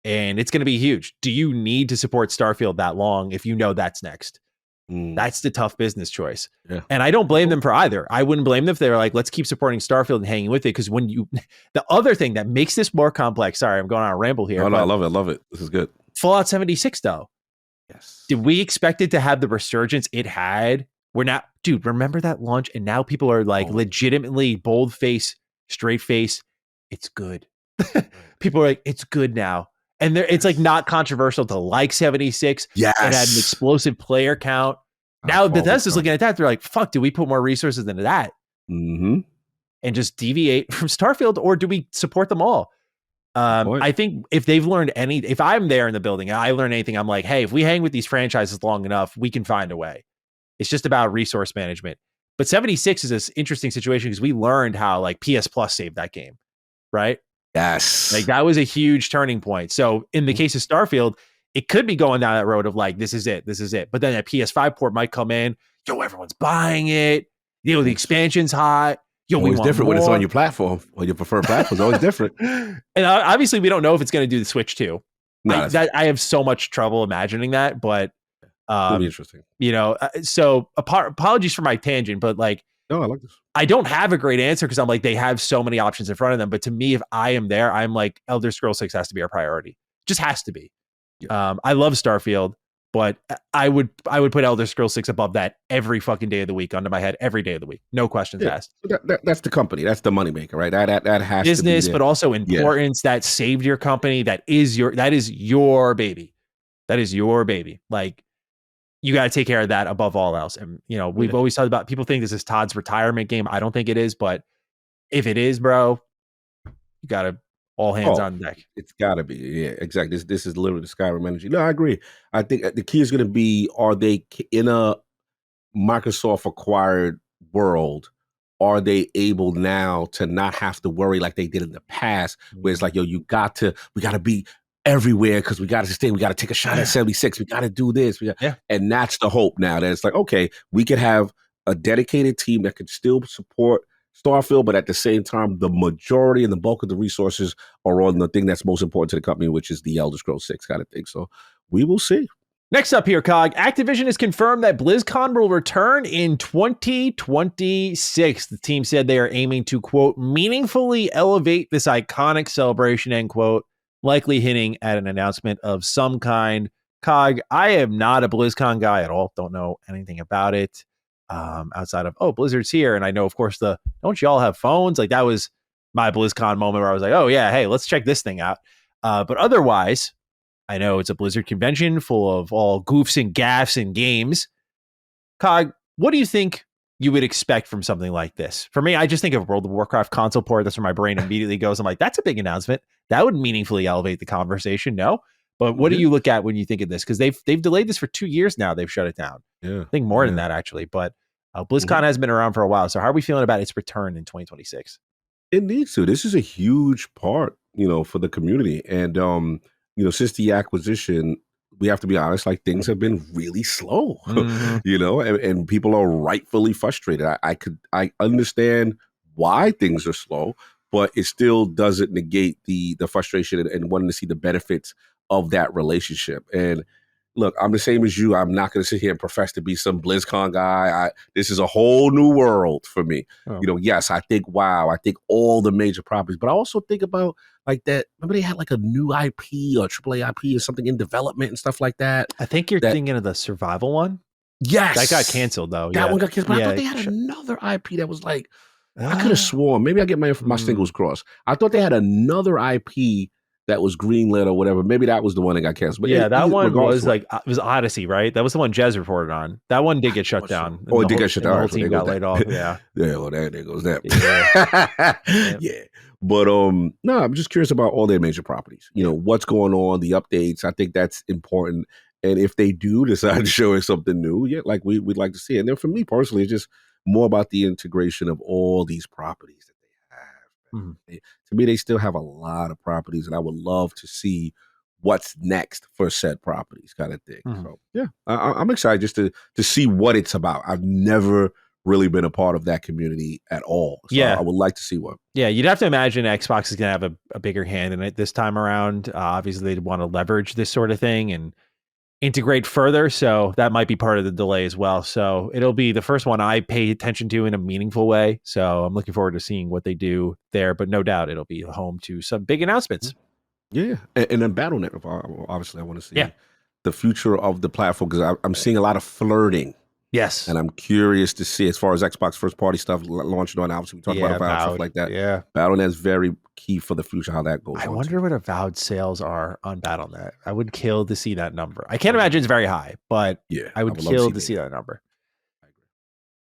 And it's going to be huge. Do you need to support Starfield that long if you know that's next? That's the tough business choice. Yeah. And I don't blame them for either. I wouldn't blame them if they were like, let's keep supporting Starfield and hanging with it. Because the other thing that makes this more complex, sorry, I'm going on a ramble here. No, I love it. I love it. This is good. Fallout 76, though. Yes. Did we expect it to have the resurgence it had? We're not, dude, remember that launch? And now people are like legitimately bold face, straight face. It's good. People are like, it's good now. And it's like not controversial to like 76. Yes. It had an explosive player count. Now Bethesda's looking at that. They're like, fuck, do we put more resources into that? Mm-hmm. And just deviate from Starfield, or do we support them all? I think if they've learned if I'm there in the building and I learn anything, I'm like, hey, if we hang with these franchises long enough, we can find a way. It's just about resource management. But 76 is this interesting situation because we learned how like PS Plus saved that game, right? Yes. Like, that was a huge turning point. So in the case of Starfield, it could be going down that road of like, this is it. But then a PS5 port might come in. Yo, everyone's buying it. The expansion's hot. Yo, always different more. When it's on your platform or your preferred platform. It's always different. And obviously, we don't know if it's going to do the Switch too. No, I have so much trouble imagining that, but it'll be interesting. So apologies for my tangent, but like, no, I like this. I don't have a great answer because I'm like, they have so many options in front of them. But to me, if I am there, I'm like, Elder Scrolls 6 has to be our priority. Just has to be. Yeah. I love Starfield, but I would put Elder Scrolls 6 above that every fucking day of the week, under my head, every day of the week. No questions asked. That's the company. That's the moneymaker, right? That has business, to be but also importance. That saved your company. That is your baby. That is your baby. Like, you got to take care of that above all else. And, we've always talked about, people think this is Todd's retirement game. I don't think it is, but if it is, bro, you got to all hands on deck. It's got to be. Yeah, exactly. This is literally the Skyrim energy. No, I agree. I think the key is going to be, are they in a Microsoft acquired world? Are they able now to not have to worry like they did in the past, where it's like, yo, we got to be everywhere because we got to stay. We got to take a shot at 76. We got to do this. And that's the hope now, that it's like, okay, we could have a dedicated team that could still support Starfield, but at the same time, the majority and the bulk of the resources are on the thing that's most important to the company, which is the Elder Scrolls 6 kind of thing. So we will see. Next up here, Cog, Activision has confirmed that BlizzCon will return in 2026. The team said they are aiming to, quote, meaningfully elevate this iconic celebration, end quote, likely hinting at an announcement of some kind. Cog, I am not a BlizzCon guy at all. Don't know anything about it outside of, Blizzard's here. And I know, of course, don't you all have phones? Like, that was my BlizzCon moment where I was like, oh, yeah, hey, let's check this thing out. But otherwise, I know it's a Blizzard convention full of all goofs and gaffs and games. Cog, what do you think you would expect from something like this? For me, I just think of World of Warcraft console port. That's where my brain immediately goes. I'm like, that's a big announcement. That would meaningfully elevate the conversation. No, but what do you look at when you think of this? Because they've delayed this for 2 years now. They've shut it down. Yeah, I think more than that actually. But BlizzCon has been around for a while. So how are we feeling about its return in 2026? It needs to. This is a huge part, for the community. And since the acquisition, we have to be honest, like things have been really slow, Mm-hmm. and people are rightfully frustrated. I understand why things are slow, but it still doesn't negate the frustration and wanting to see the benefits of that relationship. And look, I'm the same as you. I'm not going to sit here and profess to be some BlizzCon guy. This is a whole new world for me. Oh. Yes, I think WoW. I think all the major properties, but I also think about like that. Remember they had like a new IP or AAA IP or something in development and stuff like that. I think you're thinking of the survival one. Yes, that got canceled though. That one got canceled. But I thought they had another IP that was like I could have sworn. Maybe I get my singles crossed. I thought they had another IP that was greenlit or whatever. Maybe that was the one that got canceled. But that one was like it was Odyssey, right? That was the one Jez reported on. That one did get shut down. Oh, it did get shut down. The whole team got laid off. Yeah. Yeah. Well, there goes that. Yeah. But no, I'm just curious about all their major properties. What's going on, the updates. I think that's important. And if they do decide to show us something new, like we'd like to see it. And then for me personally, it's just more about the integration of all these properties that they have. Mm-hmm. To me, they still have a lot of properties, and I would love to see what's next for said properties, kind of thing. Mm-hmm. So yeah, I'm excited just to see what it's about. I've never really been a part of that community at all. So I would like to see what. Yeah, you'd have to imagine Xbox is going to have a bigger hand in it this time around. Obviously, they'd want to leverage this sort of thing and integrate further, so that might be part of the delay as well. So it'll be the first one I pay attention to in a meaningful way. So I'm looking forward to seeing what they do there, but no doubt it'll be home to some big announcements. Yeah, and then Battle.net, obviously I want to see the future of the platform, because I'm seeing a lot of flirting. Yes. And I'm curious to see, as far as Xbox first party stuff launching on, obviously we talk about Avowed, stuff like that. Yeah. Battle.net is very key for the future, how that goes. I wonder what Avowed sales are on Battle.net. I would kill to see that number. I can't imagine it's very high, but I would kill to see that number. I agree.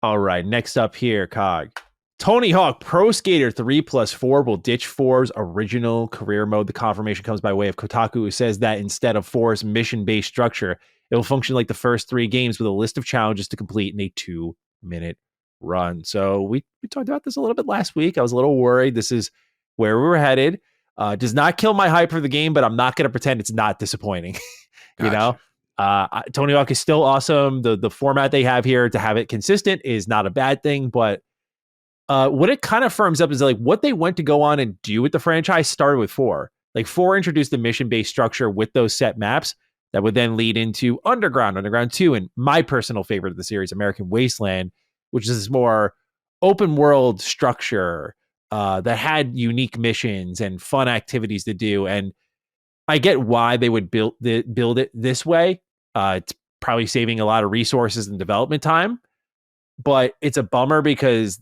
All right. Next up here, Cog. Tony Hawk Pro Skater 3+4 will ditch 4's original career mode. The confirmation comes by way of Kotaku, who says that instead of 4's mission-based structure, it will function like the first 3 games with a list of challenges to complete in a 2-minute run. So we talked about this a little bit last week. I was a little worried. This is where we were headed. Does not kill my hype for the game, but I'm not going to pretend it's not disappointing. Gotcha. Tony Hawk is still awesome. The format they have here, to have it consistent, is not a bad thing, but what it kind of firms up is like what they went to go on and do with the franchise started with 4. Like 4 introduced the mission-based structure with those set maps that would then lead into Underground 2, and my personal favorite of the series, American Wasteland, which is this more open world structure that had unique missions and fun activities to do. And I get why they would build it this way. It's probably saving a lot of resources and development time, but it's a bummer because,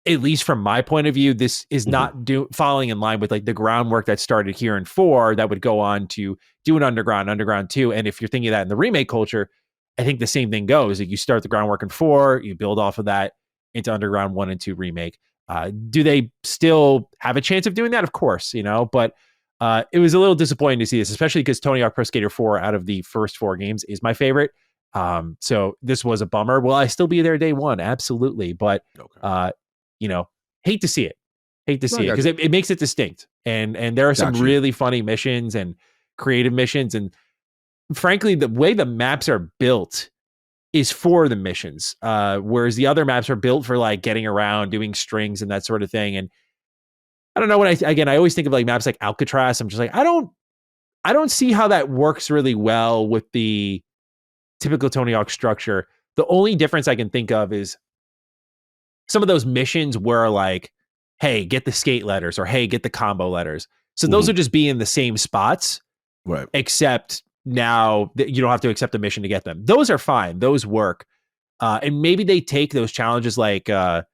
at least from my point of view, this is not falling in line with like the groundwork that started here in 4 that would go on to do an Underground 2. And if you're thinking of that in the remake culture, I think the same thing goes. Like you start the groundwork in 4, you build off of that into Underground 1 and 2 remake. Do they still have a chance of doing that? Of course, but it was a little disappointing to see this, especially because Tony Hawk Pro Skater 4 out of the first 4 games is my favorite. So this was a bummer. Will I still be there day one? Absolutely. But, hate to see it because it makes it distinct. And there are some really funny missions and creative missions. And frankly, the way the maps are built is for the missions. Whereas the other maps are built for like getting around, doing strings and that sort of thing. And I don't know, I always think of like maps like Alcatraz. I'm just like, I don't see how that works really well with the typical Tony Hawk structure. The only difference I can think of is some of those missions were like, hey, get the skate letters, or hey, get the combo letters. So those would just be in the same spots, right? Except now that you don't have to accept a mission to get them. Those are fine. Those work. And maybe they take those challenges like, I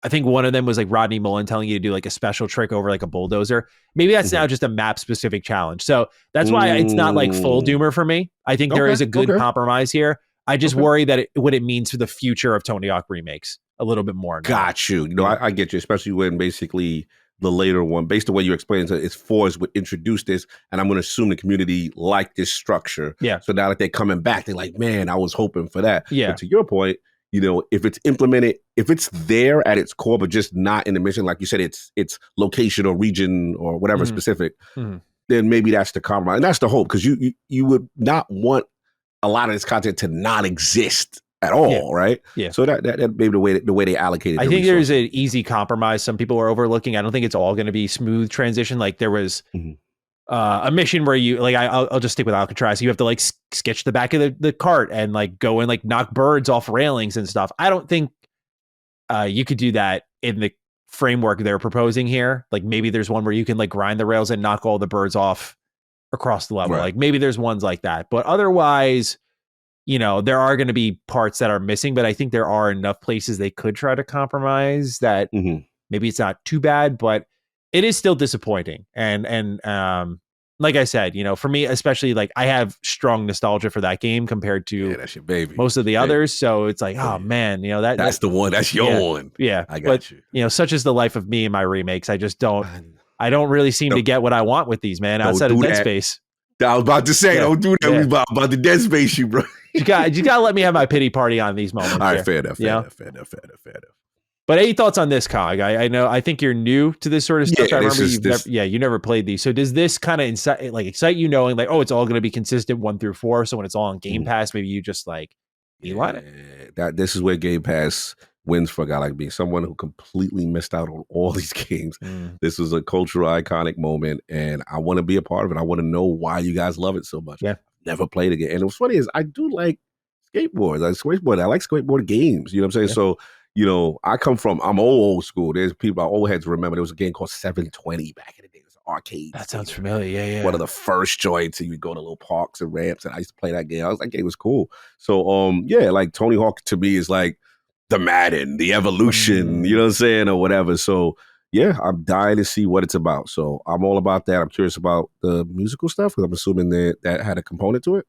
think one of them was like Rodney Mullen telling you to do like a special trick over like a bulldozer. Maybe that's now just a map specific challenge. So that's why it's not like full doomer for me. I think there is a good compromise here. I just worry that what it means for the future of Tony Hawk remakes a little bit more. Got you. I get you, especially when basically the later one, based on what you explained, it's 4s would introduce this, and I'm going to assume the community liked this structure. Yeah. So now that they're coming back, they're like, man, I was hoping for that. Yeah. But to your point, if it's implemented, if it's there at its core, but just not in the mission, like you said, it's location or region or whatever specific. then maybe that's the compromise. And that's the hope, because you would not want a lot of this content to not exist at all, right? Yeah. So that maybe the way they allocated. I think there's an easy compromise some people are overlooking. I don't think it's all going to be smooth transition. Like there was a mission where you like I'll just stick with Alcatraz. You have to like sketch the back of the cart and like go and like knock birds off railings and stuff. I don't think you could do that in the framework they're proposing here. Like maybe there's one where you can like grind the rails and knock all the birds off across the level. Right. Like maybe there's ones like that, but otherwise, you know, there are going to be parts that are missing, but I think there are enough places they could try to compromise that maybe it's not too bad, but it is still disappointing. And like I said, you know, for me, especially like I have strong nostalgia for that game compared to that's your baby. Most of the others. So it's like, oh man, you know, that's the one. That's your one. Yeah. I got you. You know, such is the life of me and my remakes. I just don't really seem to get what I want with these, man, outside of Dead Space. I was about to say, don't do that. We about the Dead Space, bro. You got to let me have my pity party on these moments. All right, fair enough. But any thoughts on this, Cog? I think you're new to this sort of stuff. I remember you never played these. So does this kind of excite you, knowing like, oh, it's all going to be consistent 1 through 4. So when it's all on Game Pass, maybe you just like you want it. This is where Game Pass wins for a guy like me, someone who completely missed out on all these games. This was a cultural iconic moment, and I want to be a part of it. I want to know why you guys love it so much. Yeah, never played it again. And what's funny is I do like skateboards. I like skateboard games. You know what I'm saying? Yeah. So, you know, I'm old school. There's people, old heads remember there was a game called 720 back in the day. It was an arcade. That sounds familiar. Yeah. One of the first joints, and you would go to little parks and ramps, and I used to play that game. That game was cool. So, like Tony Hawk to me is like the Madden, the evolution, you know what I'm saying, or whatever. So, yeah, I'm dying to see what it's about. So I'm all about that. I'm curious about the musical stuff, because I'm assuming that had a component to it.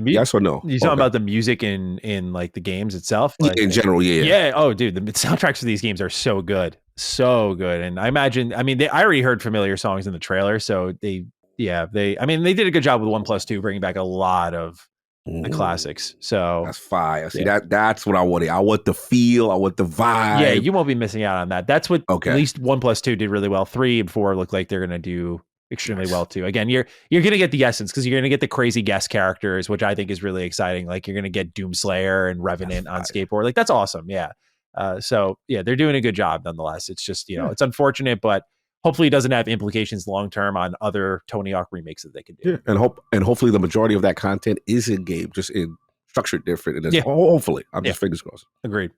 Yes or no? You talking about the music in like the games itself? Like, in general, yeah. Yeah. Oh, dude, the soundtracks of these games are so good. And I imagine, I already heard familiar songs in the trailer. So they did a good job with 1+2, bringing back a lot of the classics. So that's fire. See, that's what I wanted. I want the feel. I want the vibe. Yeah, you won't be missing out on that. That's what at least 1+2 did really well. 3 and 4 look like they're going to do extremely well too. Again, you're going to get the essence, because you're going to get the crazy guest characters, which I think is really exciting. Like you're going to get Doomslayer and Revenant on skateboard. Like that's awesome. Yeah. They're doing a good job nonetheless. It's just, it's unfortunate, but hopefully it doesn't have implications long-term on other Tony Hawk remakes that they can do. Yeah. And hopefully the majority of that content is in game, just in structured different. And hopefully, I'm just fingers crossed. Agreed.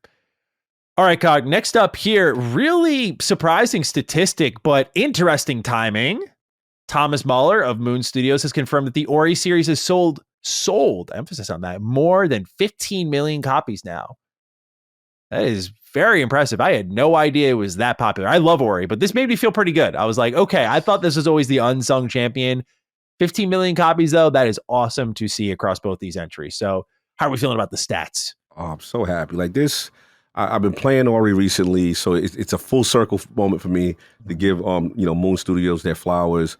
All right, Cog. Next up here, really surprising statistic, but interesting timing. Thomas Mahler of Moon Studios has confirmed that the Ori series has sold, emphasis on that, more than 15 million copies now. That is very impressive. I had no idea it was that popular. I love Ori, but this made me feel pretty good. I was like, okay, I thought this was always the unsung champion. 15 million copies, though, that is awesome to see across both these entries. So how are we feeling about the stats? Oh, I'm so happy. Like this, I've been playing Ori recently, so it's a full circle moment for me to give Moon Studios their flowers.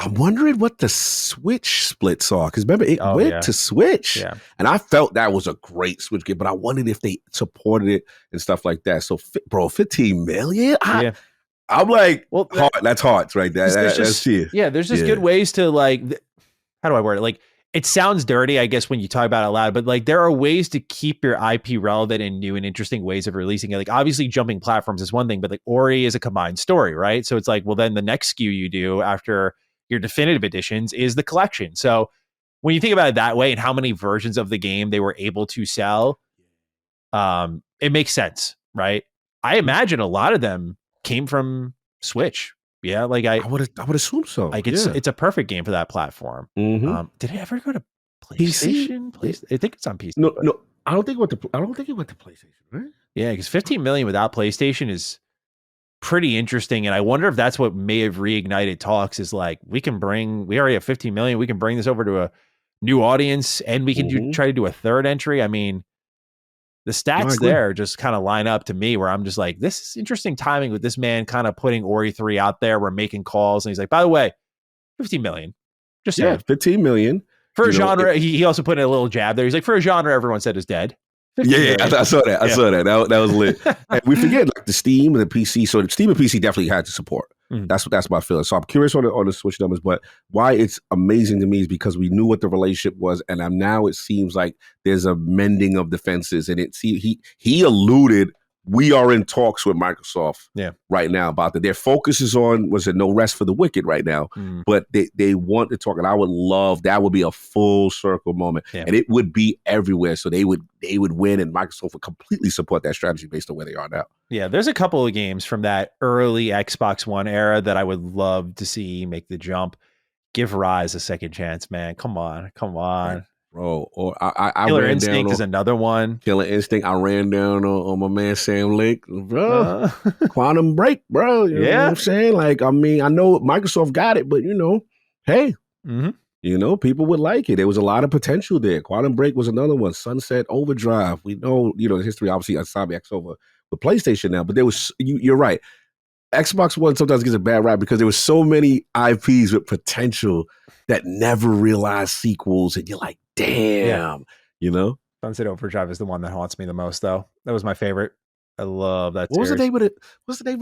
I'm wondering what the Switch splits are, because remember it went to Switch, and I felt that was a great Switch game, but I wondered if they supported it and stuff like that. So, bro, 15 million? I'm like, that's hearts right there. That's cheers. Yeah, there's just good ways to like. How do I word it? Like, it sounds dirty, I guess, when you talk about it out loud, but like there are ways to keep your IP relevant and new and interesting ways of releasing it. Like obviously jumping platforms is one thing, but like Ori is a combined story, right? So it's like, well, then the next SKU you do after your definitive editions is the collection. So when you think about it that way and how many versions of the game they were able to sell, it makes sense, right? I imagine a lot of them came from Switch. Yeah, like I would assume so. Like it's a perfect game for that platform. Did it ever go to PlayStation? I think it's on PC. No, I don't think it went to PlayStation, right? Yeah, because 15 million without PlayStation is pretty interesting, and I wonder if that's what may have reignited talks. Is like we already have 15 million. We can bring this over to a new audience, and we can try to do a third entry. I mean, the stats there just kind of line up to me where I'm just like, this is interesting timing with this man kind of putting Ori 3 out there. We're making calls, and he's like, by the way, 15 million. Just 15 million for a genre. He also put in a little jab there. He's like, for a genre everyone said is dead. Yeah, I saw that. I saw that. That was lit. And we forget like the Steam and the PC. So the Steam and PC definitely had to support. That's my feeling. So I'm curious on the Switch numbers, but why it's amazing to me is because we knew what the relationship was, and now it seems like there's a mending of defenses, and he alluded. We are in talks with Microsoft right now about that. Their focus is on, no rest for the wicked right now, but they want to talk, and I would love, that would be a full circle moment, and it would be everywhere. So they would win, and Microsoft would completely support that strategy based on where they are now. Yeah, there's a couple of games from that early Xbox One era that I would love to see make the jump. Give Rise a second chance, man. Come on. Right. Bro, or I Killer ran Instinct down is another one. Killer Instinct. I ran down on my man Sam Lake, bro. Quantum Break, bro. You know what I'm saying? Like, I mean, I know Microsoft got it, but hey, people would like it. There was a lot of potential there. Quantum Break was another one. Sunset Overdrive. We know, the history obviously Insomniac's over the PlayStation now, but there was. You're right. Xbox One sometimes gets a bad rap because there was so many IPs with potential that never realized sequels, and you're like, damn, Sunset Overdrive is the one that haunts me the most, though. That was my favorite. I love that. What's the name of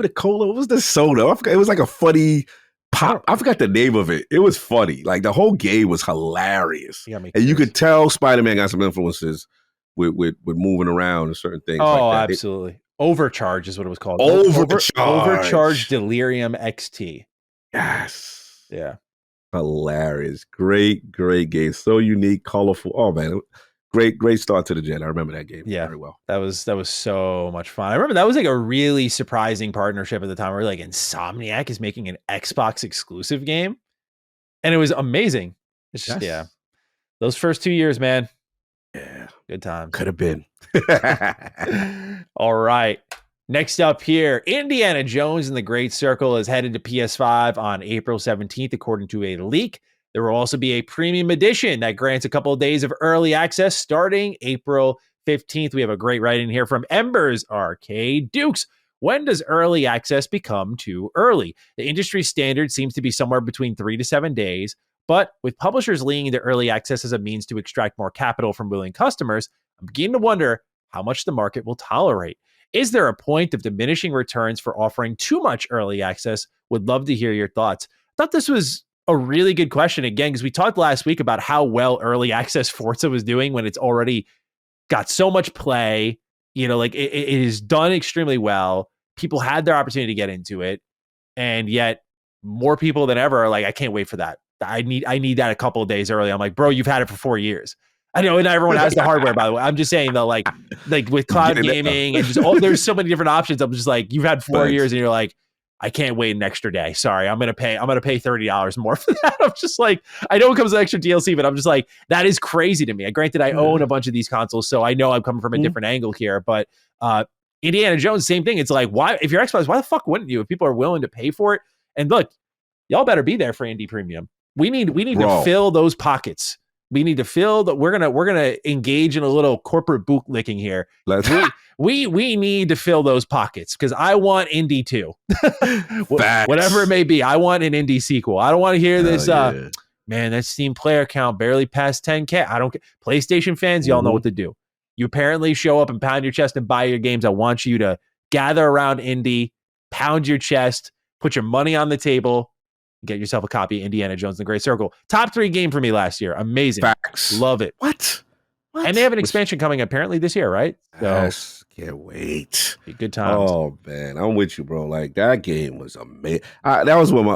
the cola? What was the soda? I forgot. It was like a funny pop. I forgot the name of it. It was funny. Like, the whole game was hilarious, and you could tell Spider-Man got some influences with moving around and certain things. Oh, like that. Absolutely. Overcharge is what it was called. Overcharge Delirium XT. Yes. Yeah. Hilarious. Great game. So unique, colorful. Oh man. Great start to the gen. I remember that game very well. That was so much fun. I remember that was like a really surprising partnership at the time where like Insomniac is making an Xbox exclusive game. And it was amazing. It's just, those first 2 years, man. Yeah. Good times. Could have been. All right. Next up here, Indiana Jones and the Great Circle is headed to PS5 on April 17th, according to a leak. There will also be a premium edition that grants a couple of days of early access starting April 15th. We have a great write-in here from Embers Arcade Dukes. When does early access become too early? The industry standard seems to be somewhere between 3 to 7 days, but with publishers leaning to early access as a means to extract more capital from willing customers, I'm beginning to wonder how much the market will tolerate. Is there a point of diminishing returns for offering too much early access? Would love to hear your thoughts. I thought this was a really good question, again, because we talked last week about how well early access Forza was doing when it's already got so much play. Like it is done extremely well. People had their opportunity to get into it, and yet more people than ever are like, I can't wait for that. I need that a couple of days early. I'm like, bro, you've had it for 4 years. I know not everyone has the hardware, by the way. I'm just saying though, like with cloud gaming and just there's so many different options. I'm just like, you've had 4 years and you're like, I can't wait an extra day. Sorry, I'm gonna pay $30 more for that. I'm just like, I know it comes with extra DLC, but I'm just like, that is crazy to me. Granted, I own a bunch of these consoles, so I know I'm coming from a different angle here. But Indiana Jones, same thing. It's like, why, if you're Xbox, why the fuck wouldn't you? If people are willing to pay for it, and look, y'all better be there for Indie Premium. We need to fill those pockets. We need to fill that. We're gonna engage in a little corporate bootlicking here. We need to fill those pockets because I want indie too. Whatever it may be, I want an indie sequel. I don't want to hear this. Man, that Steam player count barely passed 10K. I don't care. PlayStation fans, y'all know what to do. You apparently show up and pound your chest and buy your games. I want you to gather around indie, pound your chest, put your money on the table. Get yourself a copy of Indiana Jones and the Great Circle. Top 3 game for me last year. Amazing. Facts. Love it. What? And they have an expansion coming apparently this year, right? Yes. Can't wait. Be good times. Oh man, I'm with you, bro. Like that game was amazing. That was one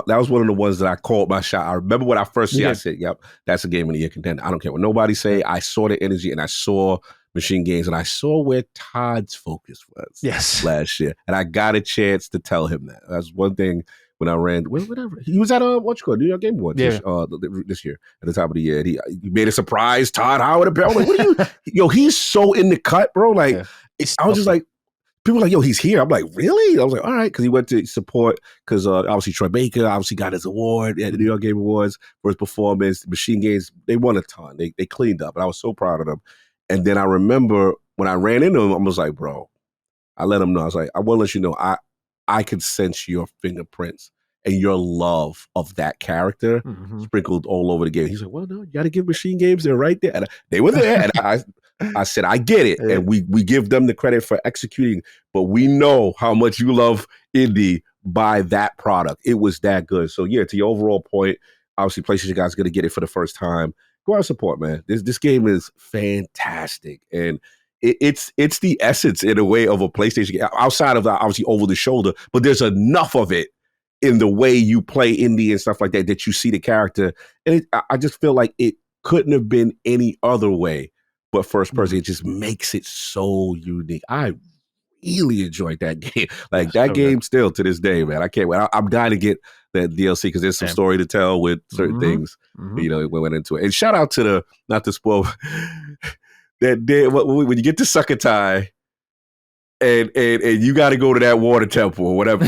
of the ones that I called my shot. I remember when I first see it, I said, "Yep, that's a game of the year contender." I don't care what nobody say. I saw the energy and I saw Machine Games and I saw where Todd's focus was last year, and I got a chance to tell him that. That's one thing. When I ran, whatever, he was at New York Game Awards this year at the top of the year. He made a surprise Todd Howard appear. I'm like, what are you? Yo, he's so in the cut, bro. Like, I was just like, people were like, yo, he's here. I'm like, really? I was like, all right, because he went to support because obviously Troy Baker obviously got his award at the New York Game Awards for his performance. Machine Games, they won a ton. They cleaned up, and I was so proud of them. And then I remember when I ran into him, I was like, bro, I let him know. I was like, I want to let you know, I could sense your fingerprints and your love of that character sprinkled all over the game. He's like, well, no, you got to give Machine Games, they're right there. And they were there. And I said, I get it. And we give them the credit for executing, but we know how much you love indie buy that product. It was that good. So yeah, to your overall point, obviously PlayStation guys going to get it for the first time. Go out and support, man. This game is fantastic, and it's the essence in a way of a PlayStation game, outside of obviously over the shoulder, but there's enough of it in the way you play indie and stuff like that, that you see the character. And I just feel like it couldn't have been any other way but first person. It just makes it so unique. I really enjoyed that game. Like that game good. Still to this day, man. I can't wait. I'm dying to get that DLC because there's some story to tell with certain things. You know, we went into it. And shout out to the, not to spoil, that day when you get to Sukhothai and you got to go to that water temple or whatever,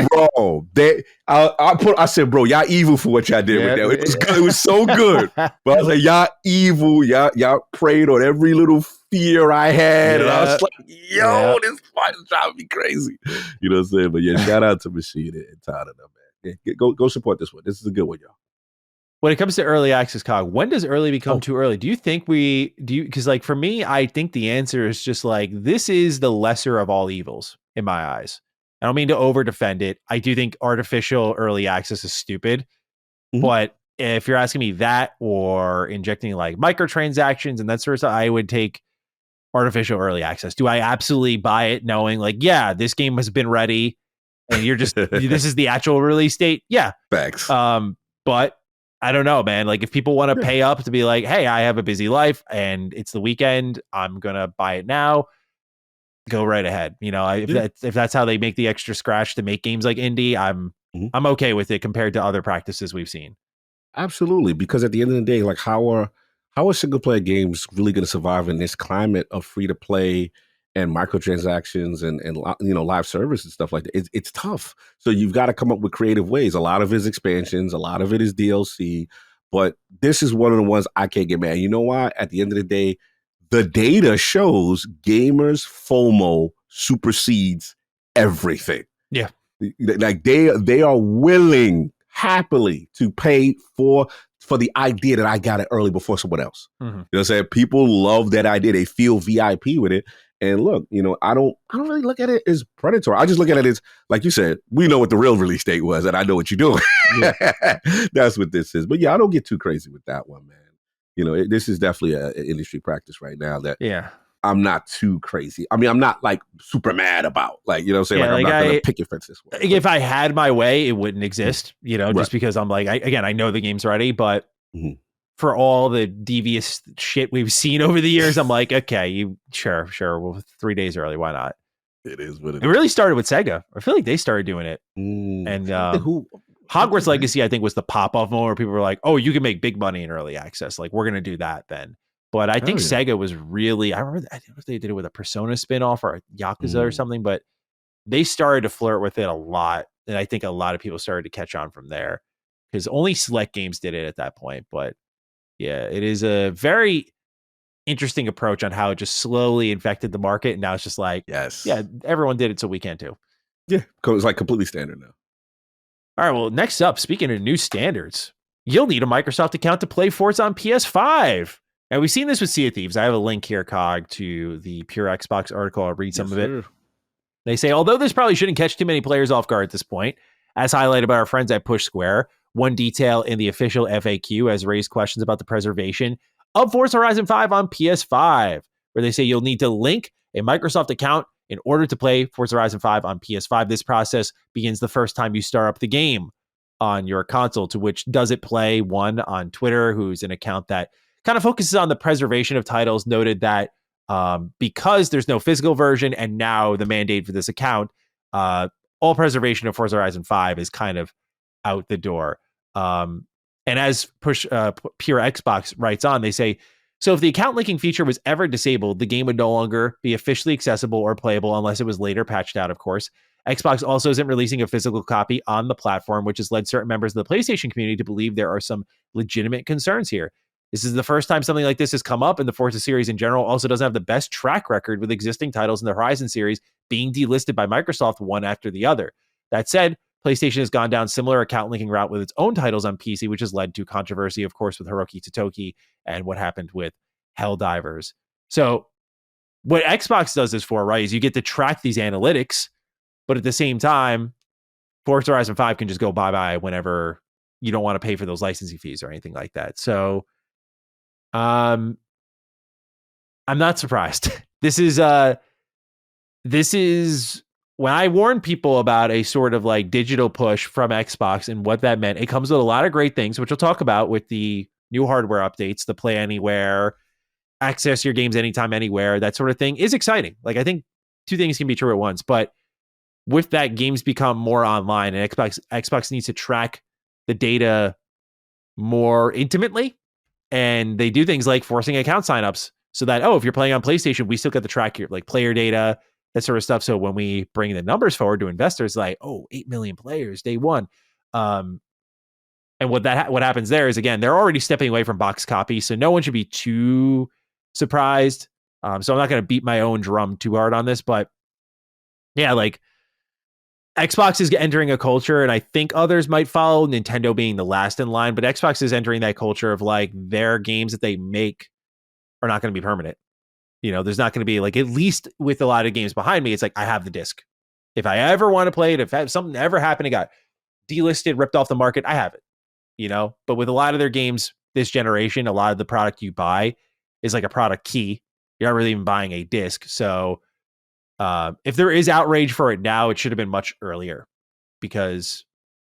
bro. I said, bro, y'all evil for what y'all did with that. It was good. It was so good. But I was like, y'all evil. Y'all preyed on every little fear I had, and I was like, yo, this fight is driving me crazy. You know what I'm saying? But yeah, shout out to Machine and Todd and them, man. Yeah, go support this one. This is a good one, y'all. When it comes to early access, Cog, when does early become too early? Do you think because like for me, I think the answer is just like, this is the lesser of all evils in my eyes. I don't mean to over defend it. I do think artificial early access is stupid, but if you're asking me that or injecting like microtransactions and that sort of stuff, I would take artificial early access. Do I absolutely buy it knowing like, yeah, this game has been ready and you're just, this is the actual release date? Yeah. Facts. But I don't know, man. Like if people want to pay up to be like, hey, I have a busy life and it's the weekend, I'm going to buy it now. Go right ahead. You know, if that's how they make the extra scratch to make games like indie, I'm okay with it compared to other practices we've seen. Absolutely. Because at the end of the day, like how are single player games really going to survive in this climate of free to play and microtransactions and you know, live service and stuff like that? It's tough. So you've got to come up with creative ways. A lot of it is expansions, a lot of it is DLC, but this is one of the ones I can't get mad. You know why? At the end of the day, the data shows gamers FOMO supersedes everything. Yeah. Like they are willing happily to pay for the idea that I got it early before someone else. You know what I'm saying? People love that idea. They feel VIP with it. And look, you know, I don't really look at it as predatory. I just look at it as, like you said, we know what the real release date was, and I know what you're doing. Yeah. That's what this is. But yeah, I don't get too crazy with that one, man. You know, this is definitely an industry practice right now that I'm not too crazy. I mean, I'm not like super mad about, like, you know what I'm saying? Like I'm not going to pick your fence this way. If I had my way, it wouldn't exist, you know, just because I'm like, I know the game's ready, but for all the devious shit we've seen over the years, I'm like, okay, sure. Well, 3 days early. Why not? It is what it is. It really started with Sega. I feel like they started doing it. And Hogwarts Legacy, I think, was the pop-off moment where people were like, oh, you can make big money in early access. Like, we're going to do that then. But I think Sega was really, I remember they did it with a Persona spinoff or a Yakuza or something, but they started to flirt with it a lot. And I think a lot of people started to catch on from there because only select games did it at that point. But yeah, it is a very interesting approach on how it just slowly infected the market. And now it's just like, yeah, everyone did it, so we can too. Yeah, it's like completely standard now. All right, well, next up, speaking of new standards, you'll need a Microsoft account to play Forza on PS5. Now, we've seen this with Sea of Thieves. I have a link here, Cog, to the Pure Xbox article. I'll read some of it. They say, although this probably shouldn't catch too many players off guard at this point, as highlighted by our friends at Push Square, one detail in the official FAQ has raised questions about the preservation of Forza Horizon 5 on PS5, where they say you'll need to link a Microsoft account in order to play Forza Horizon 5 on PS5. This process begins the first time you start up the game on your console, to which Does It Play one on Twitter, who's an account that kind of focuses on the preservation of titles, noted that because there's no physical version and now the mandate for this account, all preservation of Forza Horizon 5 is kind of out the door. And as Pure Xbox writes on, they say, so if the account linking feature was ever disabled, the game would no longer be officially accessible or playable unless it was later patched out, of course. Xbox also isn't releasing a physical copy on the platform, which has led certain members of the PlayStation community to believe there are some legitimate concerns here. This is the first time something like this has come up, and the Forza series in general also doesn't have the best track record with existing titles in the Horizon series being delisted by Microsoft one after the other. That said, PlayStation has gone down similar account linking route with its own titles on PC, which has led to controversy, of course, with Hiroki Totoki and what happened with Helldivers. So what Xbox does this for, right, is you get to track these analytics, but at the same time, Forza Horizon 5 can just go bye-bye whenever you don't want to pay for those licensing fees or anything like that. So I'm not surprised. This is when I warned people about a sort of like digital push from Xbox and what that meant. It comes with a lot of great things, which we'll talk about with the new hardware updates, the play anywhere, access your games anytime, anywhere, that sort of thing is exciting. Like, I think two things can be true at once, but with that, games become more online, and Xbox needs to track the data more intimately. And they do things like forcing account signups so that, if you're playing on PlayStation, we still get to track your like player data, that sort of stuff. So when we bring the numbers forward to investors, like, 8 million players day one. And what happens there is, again, they're already stepping away from box copy. So no one should be too surprised. So I'm not going to beat my own drum too hard on this, but yeah, like Xbox is entering a culture, and I think others might follow, Nintendo being the last in line, but Xbox is entering that culture of like their games that they make are not going to be permanent. There's not going to be like, at least with a lot of games behind me, it's like I have the disc. If I ever want to play it, if something ever happened, it got delisted, ripped off the market, I have it. But with a lot of their games this generation, a lot of the product you buy is like a product key. You're not really even buying a disc. So if there is outrage for it now, it should have been much earlier, because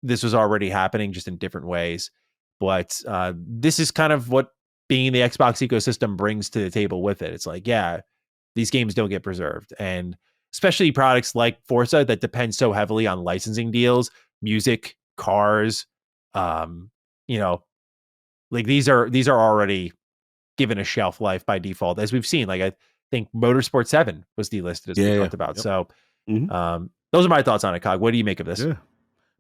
this was already happening, just in different ways. But this is kind of what being in the Xbox ecosystem brings to the table with it. It's like, yeah, these games don't get preserved. And especially products like Forza that depend so heavily on licensing deals, music, cars, like these are already given a shelf life by default, as we've seen. Like, I think Motorsport 7 was delisted, as we talked about. Yep. So those are my thoughts on it, Cog. What do you make of this? Yeah,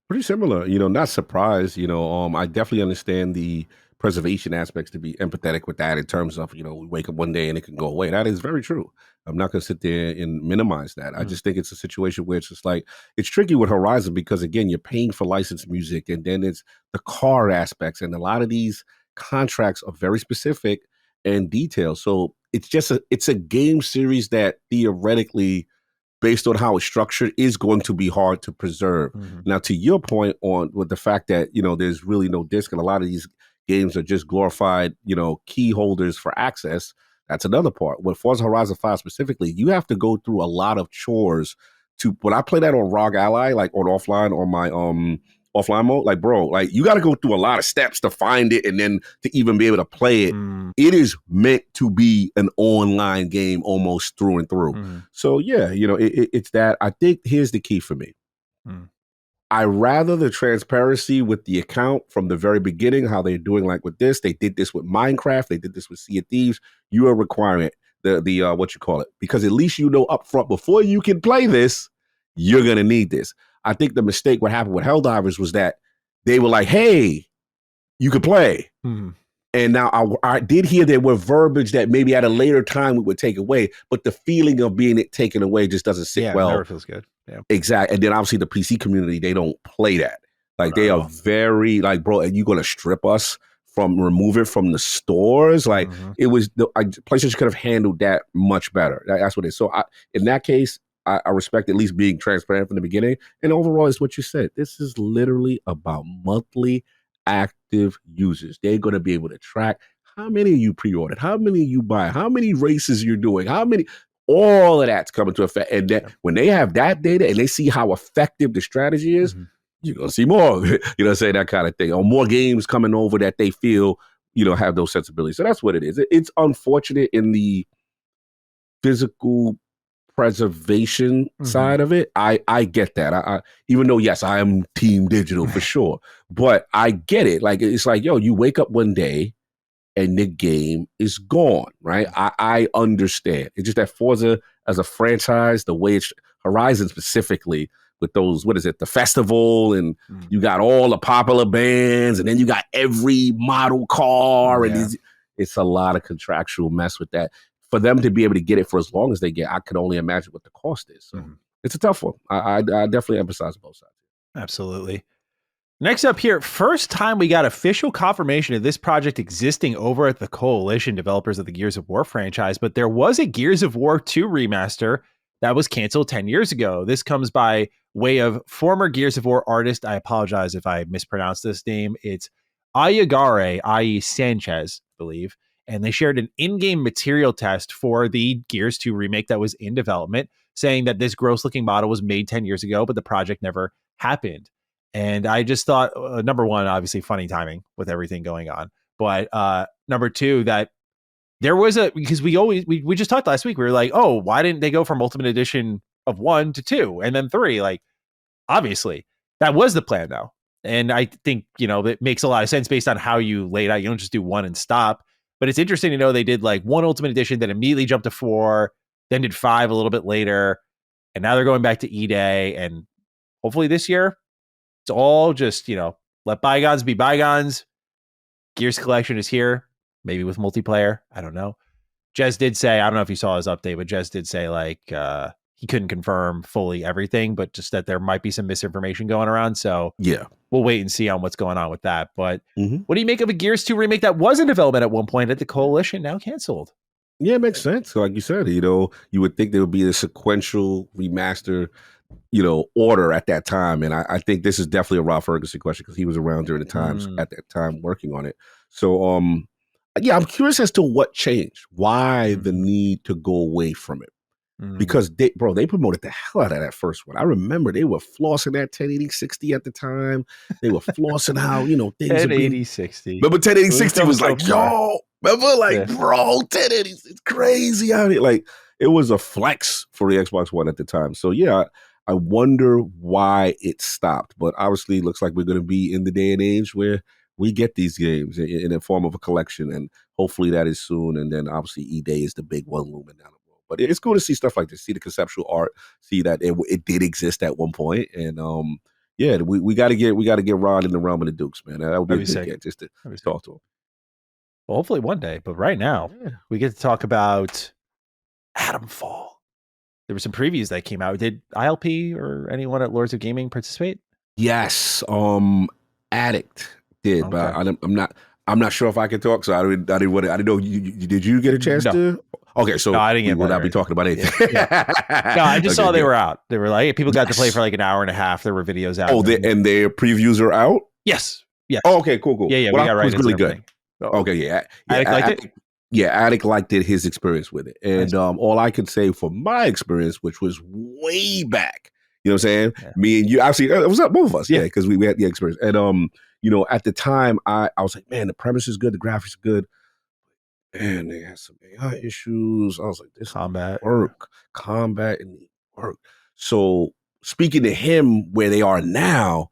pretty similar. Not surprised. I definitely understand the preservation aspects, to be empathetic with that, in terms of, we wake up one day and it can go away. That is very true. I'm not going to sit there and minimize that. I just think it's a situation where it's just like, it's tricky with Horizon, because again, you're paying for licensed music, and then it's the car aspects, and a lot of these contracts are very specific and detailed. So it's a game series that theoretically, based on how it's structured, is going to be hard to preserve. Now, to your point on with the fact that, there's really no disc, and a lot of these games are just glorified, key holders for access. That's another part. With Forza Horizon 5 specifically, you have to go through a lot of chores when I play that on ROG Ally, like on offline, or my offline mode, like, bro, like, you got to go through a lot of steps to find it, and then to even be able to play it. It is meant to be an online game almost through and through. So yeah, it's that. I think here's the key for me. I rather the transparency with the account from the very beginning, how they're doing, like with this. They did this with Minecraft. They did this with Sea of Thieves. You are requiring it, the what you call it, because at least up front, before you can play this, you're going to need this. I think the mistake, what happened with Helldivers, was that they were like, hey, you could play. And now I did hear there were verbiage that maybe at a later time we would take away, but the feeling of being it taken away just doesn't sit well. It never feels good. Yeah. Exactly. And then obviously the PC community, they don't play that. Like, they are very like, bro, and you going to strip us remove it from the stores? Like, it was, PlayStation could have handled that much better. That's what it is. So in that case, I respect at least being transparent from the beginning. And overall, it's what you said. This is literally about monthly active users. They're going to be able to track how many you pre-ordered, how many you buy, how many races you're doing, all of that's coming to effect. And that when they have that data and they see how effective the strategy is, you're going to see more, say that kind of thing, or more games coming over that they feel, have those sensibilities. So that's what it is. It's unfortunate in the physical preservation side of it. I get that. I even though, yes, I am team digital for sure, but I get it. Like, it's like, yo, you wake up one day and the game is gone, right? I understand. It's just that Forza as a franchise, the way it's Horizon specifically, with those, what is it, the festival, and you got all the popular bands, and then you got every model car, and it's a lot of contractual mess with that. For them to be able to get it for as long as they get, I could only imagine what the cost is. So it's a tough one. I definitely emphasize both sides. Absolutely. Next up here, first time we got official confirmation of this project existing over at the Coalition, developers of the Gears of War franchise, but there was a Gears of War 2 remaster that was canceled 10 years ago. This comes by way of former Gears of War artist. I apologize if I mispronounced this name. It's Ayagare, i.e. Sanchez, I believe. And they shared an in-game material test for the Gears 2 remake that was in development, saying that this gross-looking model was made 10 years ago, but the project never happened. And I just thought, number one, obviously funny timing with everything going on. But number two, that there was because we just talked last week. We were like, oh, why didn't they go from Ultimate Edition of 1 to 2 and then 3? Like, obviously, that was the plan, though. And I think, it makes a lot of sense based on how you laid out. You don't just do 1 and stop. But it's interesting to know they did like 1 Ultimate Edition, then immediately jumped to 4, then did 5 a little bit later. And now they're going back to E-Day. And hopefully this year, it's all just, let bygones be bygones. Gears Collection is here, maybe with multiplayer. I don't know. Jez did say, I don't know if you saw his update, but Jez did say like he couldn't confirm fully everything, but just that there might be some misinformation going around. So yeah, we'll wait and see on what's going on with that. But what do you make of a Gears 2 remake that was in development at one point at the Coalition, now canceled? Yeah, it makes sense. Like you said, you would think there would be a sequential remaster, order at that time. And I think this is definitely a Rob Ferguson question because he was around during the times at that time working on it. So, yeah, I'm curious as to what changed. Why the need to go away from it? Because they promoted the hell out of that first one. I remember they were flossing that 1080-60 at the time. They were flossing how, things 1080-60. Remember 1080-60 was like, yo, remember like, bro, 1080, it's crazy out here. Like, it was a flex for the Xbox One at the time. So yeah, I wonder why it stopped. But obviously it looks like we're going to be in the day and age where we get these games in the form of a collection, and hopefully that is soon. And then obviously E-Day is the big one looming down the road. But it's cool to see stuff like this, see the conceptual art, see that it did exist at one point. And yeah, we got to get Rod in the realm of the Dukes, man. That would be a good get just to talk to him. Well, hopefully one day. But right now, we get to talk about Atomfall. There were some previews that came out. Did ILP or anyone at Lords of Gaming participate? Yes, Addict did, okay. But I'm not sure if I can talk, so I didn't know. Did you get a chance to? Okay, so no, I didn't get. We'll not be talking about anything. Yeah. No, I just saw they were out. They were like, people got to play for like an hour and a half. There were videos out. Oh, and their previews are out. Yes. Oh, okay, cool. Yeah. Well, we got right. It was really good. Okay, yeah. Addict liked it. Yeah, Addict liked it. His experience with it, and all I can say for my experience, which was way back. You know what I'm saying? Yeah. Me and you, obviously, it was both of us. Yeah, because we had the experience, and at the time, I was like, man, the premise is good, the graphics are good. And they had some AI issues. I was like, this combat and work. So speaking to him where they are now,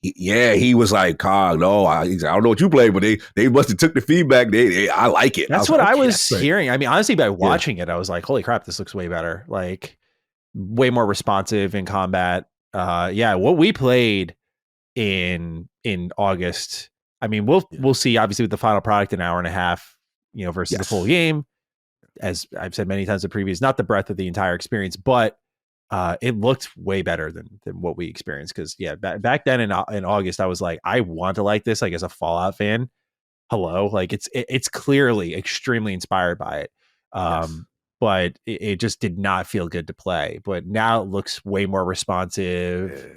he was like, no, I don't know what you play, but they must have took the feedback. I like it. That's what I was hearing. I mean, honestly, by watching it, I was like, holy crap, this looks way better. Like way more responsive in combat. What we played in August. I mean, we'll see obviously with the final product an hour and a half. Versus the full game, as I've said many times in previews, not the breadth of the entire experience, but it looked way better than what we experienced. Because back then in August, I was like, I want to like this, like as a Fallout fan. Hello, like it's clearly extremely inspired by it, but it just did not feel good to play. But now it looks way more responsive.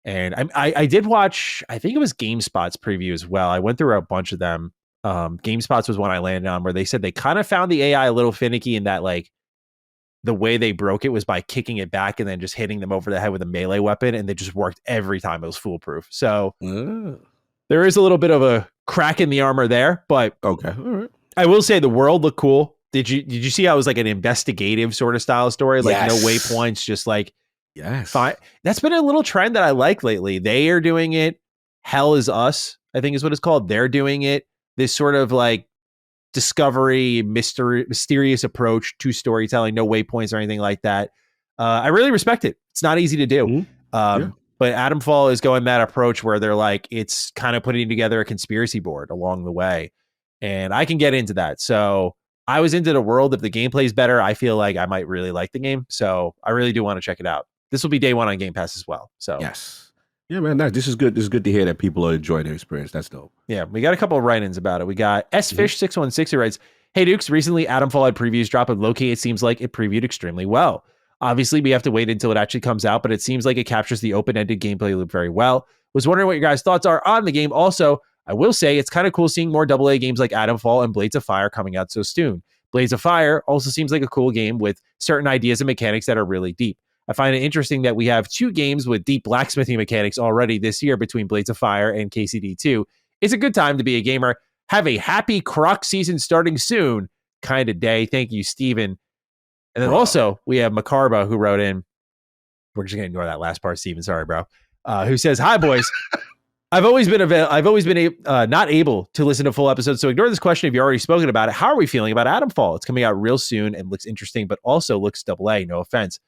And I did watch, I think it was GameSpot's preview as well. I went through a bunch of them. GameSpot's was one I landed on where they said they kind of found the AI a little finicky in that like the way they broke it was by kicking it back and then just hitting them over the head with a melee weapon, and they just worked every time. It was foolproof. So there is a little bit of a crack in the armor there, but okay, all right. I will say the world looked cool. Did you see how it was like an investigative sort of style story? Like no waypoints, just like fine. That's been a little trend that I like lately. They are doing it. Hell is Us, I think is what it's called. They're doing it. This sort of like discovery, mysterious approach to storytelling, no waypoints or anything like that. I really respect it. It's not easy to do. But Atomfall is going that approach where they're like, it's kind of putting together a conspiracy board along the way. And I can get into that. So I was into the world. If the gameplay is better, I feel like I might really like the game. So I really do want to check it out. This will be day one on Game Pass as well. So yeah, man, this is good. This is good to hear that people are enjoying their experience. That's dope. Yeah, we got a couple of write-ins about it. We got SFish616 who writes, hey, Dukes, recently Atomfall had previews drop, and low-key it seems like it previewed extremely well. Obviously, we have to wait until it actually comes out, but it seems like it captures the open-ended gameplay loop very well. Was wondering what your guys' thoughts are on the game. Also, I will say it's kind of cool seeing more AA games like Atomfall and Blades of Fire coming out so soon. Blades of Fire also seems like a cool game with certain ideas and mechanics that are really deep. I find it interesting that we have 2 games with deep blacksmithing mechanics already this year between Blades of Fire and KCD2. It's a good time to be a gamer. Have a happy Croc season starting soon kind of day. Thank you, Steven. And then also, we have Macarba, who wrote in, we're just going to ignore that last part, Steven, sorry, bro, who says, hi, boys. I've always been not able to listen to full episodes, so ignore this question if you've already spoken about it. How are we feeling about Atomfall? It's coming out real soon and looks interesting, but also looks AA, no offense.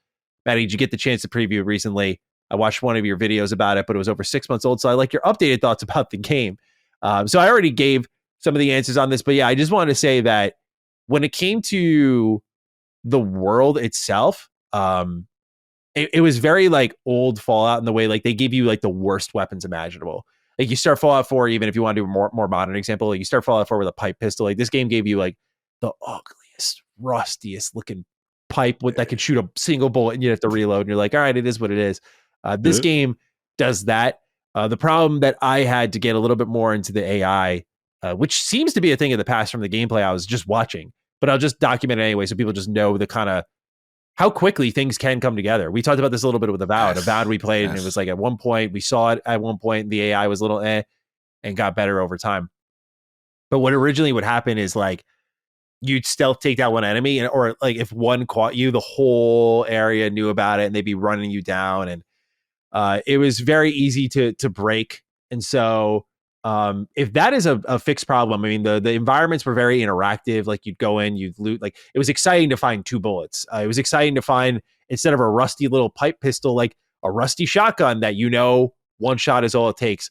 Maddie, did you get the chance to preview it recently? I watched one of your videos about it, but it was over 6 months old, so I like your updated thoughts about the game. So I already gave some of the answers on this, but yeah, I just wanted to say that when it came to the world itself, it was very like old Fallout in the way like they give you like the worst weapons imaginable. Like you start Fallout 4, even if you want to do a more modern example, like you start Fallout 4 with a pipe pistol. Like this game gave you like the ugliest, rustiest looking pipe that can shoot a single bullet and you have to reload. And you're like, all right, it is what it is. This game does that. The problem that I had to get a little bit more into the AI, which seems to be a thing of the past from the gameplay I was just watching, but I'll just document it anyway so people just know the kind of how quickly things can come together. We talked about this a little bit with Avowed. Avowed we played, and it was like at one point, we saw it at one point, the AI was a little and got better over time. But what originally would happen is like, you'd stealth take down one enemy, or like if one caught you, the whole area knew about it, and they'd be running you down. And it was very easy to break. And so if that is a fixed problem, I mean, the environments were very interactive. Like you'd go in, you'd loot. Like it was exciting to find 2 bullets. It was exciting to find, instead of a rusty little pipe pistol, like a rusty shotgun that one shot is all it takes.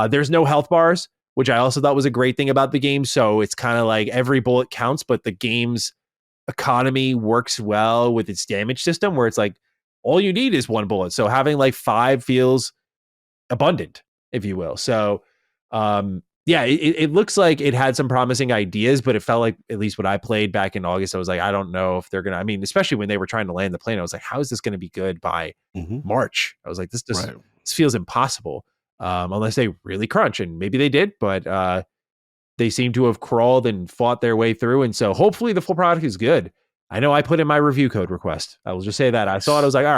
There's no health bars, which I also thought was a great thing about the game. So it's kind of like every bullet counts, but the game's economy works well with its damage system, where it's like all you need is 1 bullet. So having like 5 feels abundant, if you will. So it looks like it had some promising ideas, but it felt like, at least what I played back in August, I was like, I don't know if they're going to, I mean, especially when they were trying to land the plane, I was like, how is this going to be good by March? I was like, this feels impossible, unless they really crunch, and maybe they did, but they seem to have crawled and fought their way through. And so hopefully the full product is good. I know I put in my review code request. I will just say that. I saw it. I was like, all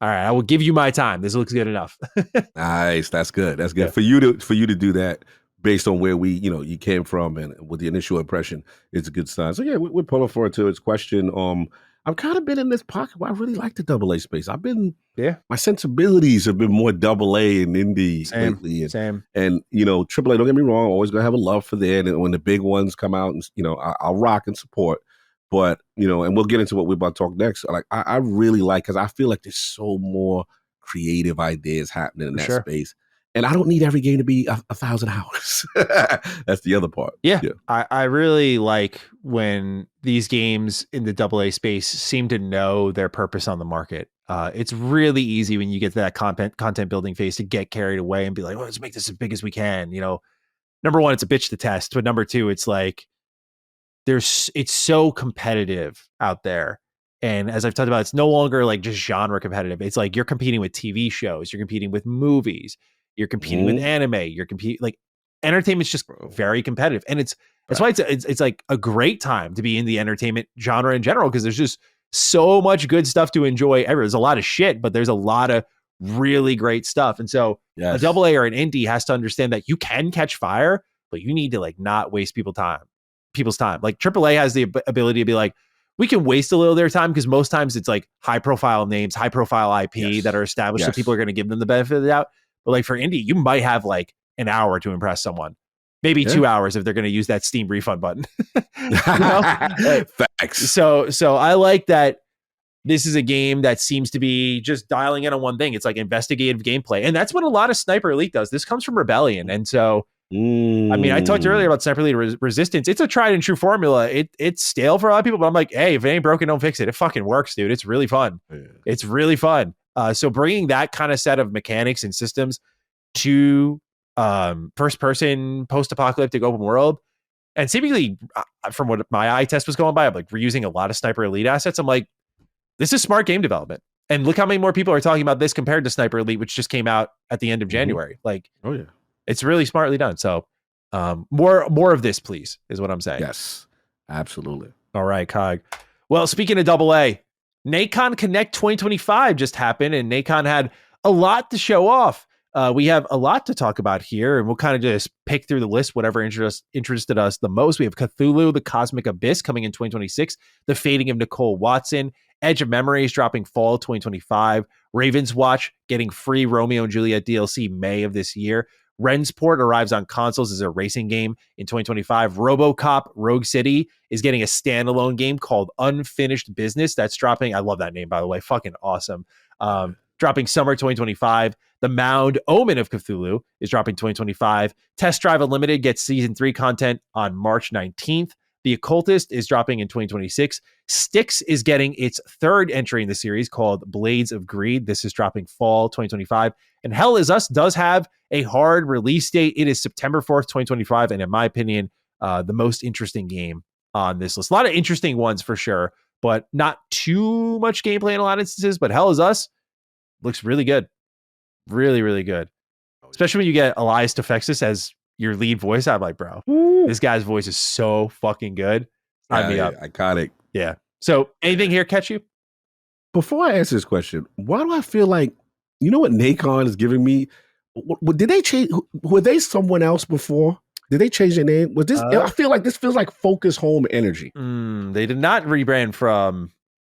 right, I will give you my time. This looks good enough. Nice. That's good. That's good. Yeah. For you to do that based on where you came from and with the initial impression, it's a good sign. So yeah, we're pulling forward to its question. I've kind of been in this pocket where I really like the AA space. My sensibilities have been more AA and indie lately. Same. And AAA, don't get me wrong, always gonna have a love for that. And when the big ones come out, and I'll rock and support. But and we'll get into what we're about to talk next. Like I really like, because I feel like there's so more creative ideas happening in that space, and I don't need every game to be 1,000 hours. That's the other part. Yeah. I really like when these games in the AA space seem to know their purpose on the market. It's really easy when you get to that content building phase to get carried away and be like, oh, let's make this as big as we can. Number one, it's a bitch to test, but number two, it's like, it's so competitive out there. And as I've talked about, it's no longer like just genre competitive. It's like you're competing with TV shows, you're competing with movies, you're competing with anime, you're competing, like, entertainment's just very competitive. And that's why it's like a great time to be in the entertainment genre in general, because there's just so much good stuff to enjoy. There's a lot of shit, but there's a lot of really great stuff. And so a AA or an indie has to understand that you can catch fire, but you need to like not waste people's time. Like AAA has the ability to be like, we can waste a little of their time, because most times it's like high profile names, high profile IP that are established, so people are going to give them the benefit of the doubt. But like for indie, you might have like an hour to impress someone, maybe 2 hours if they're going to use that Steam refund button. Facts. So I like that this is a game that seems to be just dialing in on one thing. It's like investigative gameplay, and that's what a lot of Sniper Elite does. This comes from Rebellion, and so I mean, I talked earlier about Sniper Elite Resistance. It's a tried and true formula. It's stale for a lot of people, but I'm like, hey, if it ain't broken, don't fix it. It fucking works, dude. It's really fun. It's really fun. So bringing that kind of set of mechanics and systems to first-person post-apocalyptic open world, and seemingly from what my eye test was going by, I'm like, we're using a lot of Sniper Elite assets. I'm like, this is smart game development. And look how many more people are talking about this compared to Sniper Elite, which just came out at the end of January. Like, oh yeah, it's really smartly done. So more of this, please, is what I'm saying. Yes, absolutely. All right, Cog. Well, speaking of AA, Nacon Connect 2025 just happened, and Nacon had a lot to show off. We have a lot to talk about here, and we'll kind of just pick through the list, whatever interested us the most. We have Cthulhu, the Cosmic Abyss coming in 2026, The Fading of Nicole Watson, Edge of Memories dropping fall 2025, Raven's Watch getting free Romeo and Juliet DLC May of this year, Rensport arrives on consoles as a racing game in 2025. RoboCop Rogue City is getting a standalone game called Unfinished Business. That's dropping. I love that name, by the way. Fucking awesome. Dropping summer 2025. The Mound Omen of Cthulhu is dropping 2025. Test Drive Unlimited gets season 3 content on March 19th. The Occultist is dropping in 2026. Styx is getting its third entry in the series called Blades of Greed. This is dropping fall 2025. And Hell Is Us does have a hard release date. It is September 4th, 2025. And in my opinion, the most interesting game on this list. A lot of interesting ones for sure, but not too much gameplay in a lot of instances. But Hell Is Us looks really good. Really, really good. Especially when you get Elias Tefexis as your lead voice. I'm like, bro, this guy's voice is so fucking good. Sign me up. Iconic. Yeah. So anything here catch you? Before I answer this question, why do I feel like, you know what Nacon is giving me? Did they change? Were they someone else before? Did they change their name? Was this? I feel like this feels like Focus Home Energy. They did not rebrand from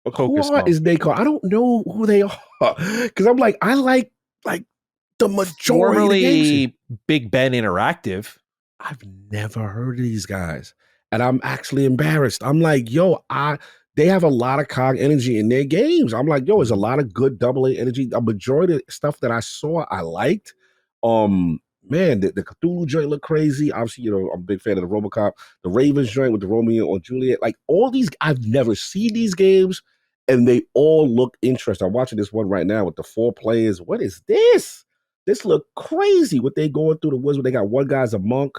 Focus Home. Who is Nacon? I don't know who they are. Because I'm like, I like the majority formerly of the games. Big Ben Interactive. I've never heard of these guys. And I'm actually embarrassed. I'm like, yo, they have a lot of cog energy in their games. I'm like, yo, there's a lot of good AA energy. A majority of stuff that I saw, I liked. Man, the Cthulhu joint looked crazy. Obviously, you know, I'm a big fan of the RoboCop. The Ravens joint with the Romeo and Juliet. Like all these, I've never seen these games, and they all look interesting. I'm watching this one right now with the 4 players. What is this? This look crazy. What they going through the woods. Where they got one guy's a monk.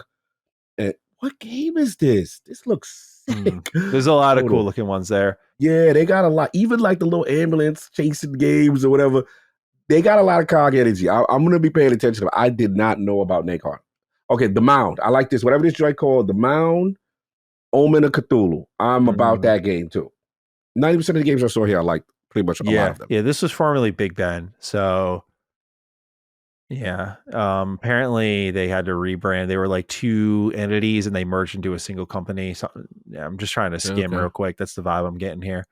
And what game is this? This looks sick. There's a lot of cool looking ones there. Yeah, they got a lot. Even like the little ambulance chasing games or whatever. They got a lot of cog energy. I'm going to be paying attention to it. I did not know about Nacon. Okay, The Mound. I like this. Whatever this joint called, The Mound, Omen of Cthulhu. I'm about that game too. 90% of the games I saw here, I like pretty much a lot of them. Yeah, this was formerly Big Ben. So, yeah. Apparently, they had to rebrand. They were like 2 entities and they merged into a single company. So, yeah, I'm just trying to skim real quick. That's the vibe I'm getting here.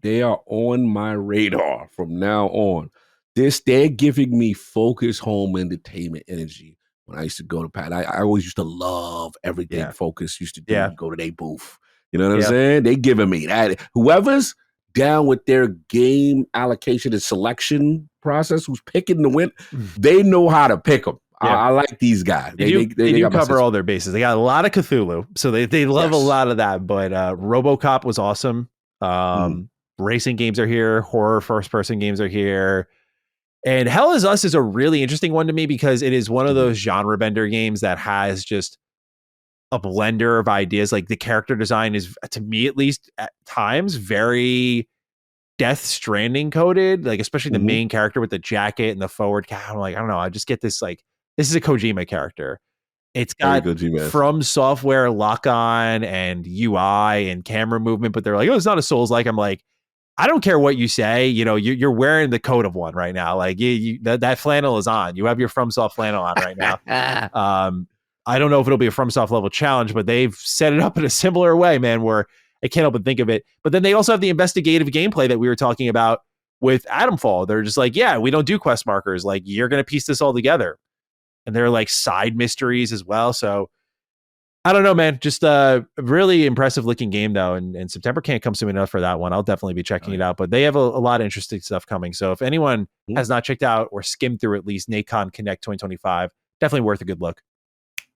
They are on my radar from now on. They're giving me Focus Home Entertainment energy. When I used to go to Pat, I always used to love everything Focus used to do. Go to their booth. You know what I'm saying? They giving me that. Whoever's down with their game allocation and selection process, who's picking the win, they know how to pick them. I like these guys. They do cover all their bases. They got a lot of Cthulhu, so they love a lot of that. But RoboCop was awesome. Racing games are here. Horror first-person games are here. And Hell Is Us is a really interesting one to me because it is one of those genre bender games that has just a blender of ideas. Like the character design is, to me at least, at times very Death Stranding coded. Like especially the main character with the jacket and the forward cap. I'm like, I don't know. I just get this like this is a Kojima character. It's got From Software lock-on and UI and camera movement, but they're like, oh, it's not a Souls-like. I'm like, I don't care what you say. You know, you're wearing the coat of one right now. Like that flannel is on. You have your FromSoft flannel on right now. I don't know if it'll be a FromSoft level challenge, but they've set it up in a similar way, man, where I can't help but think of it. But then they also have the investigative gameplay that we were talking about with Atomfall. They're just like, yeah, we don't do quest markers. Like you're going to piece this all together. And they're like side mysteries as well. So I don't know, man. Just a really impressive looking game though. And September can't come soon enough for that one. I'll definitely be checking it out, but they have a lot of interesting stuff coming. So if anyone has not checked out or skimmed through at least Nacon Connect 2025, definitely worth a good look.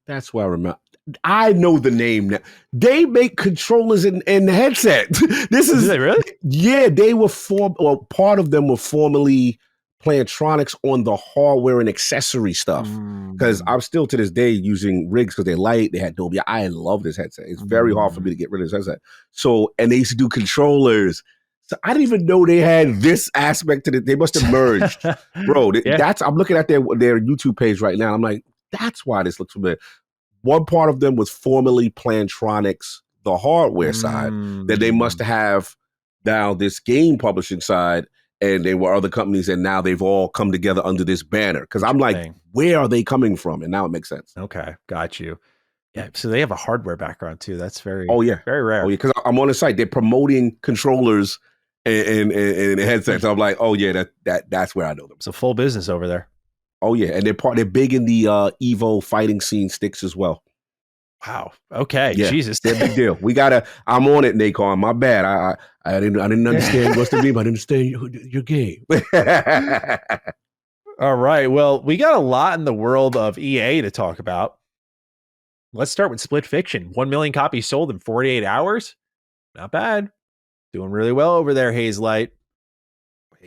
That's why I remember. I know the name now. They make controllers and headset. This is they really? Yeah, they were part of them were formerly Plantronics on the hardware and accessory stuff. Because I'm still to this day using rigs because they're light. They had Dolby. I love this headset. It's very hard for me to get rid of this headset. So, and they used to do controllers. So I didn't even know they had this aspect to it. They must have merged, bro. I'm looking at their YouTube page right now. I'm like, that's why this looks familiar. One part of them was formerly Plantronics, the hardware side, that they must have now this game publishing side, and they were other companies, and now they've all come together under this banner. Because I'm like, where are they coming from? And now it makes sense. Okay, got you. Yeah, so they have a hardware background too. That's very very rare. Oh yeah, because I'm on the site. They're promoting controllers and headsets. I'm like, oh yeah, that's where I know them. It's a full business over there. Oh yeah, and they're big in the Evo fighting scene sticks as well. Wow. Okay. Yeah, Jesus, they're a big deal. I'm on it, Nacon. My bad. I didn't understand what's the name. I didn't understand your game. All right. Well, we got a lot in the world of EA to talk about. Let's start with Split Fiction. 1 million copies sold in 48 hours. Not bad. Doing really well over there, Hazelight.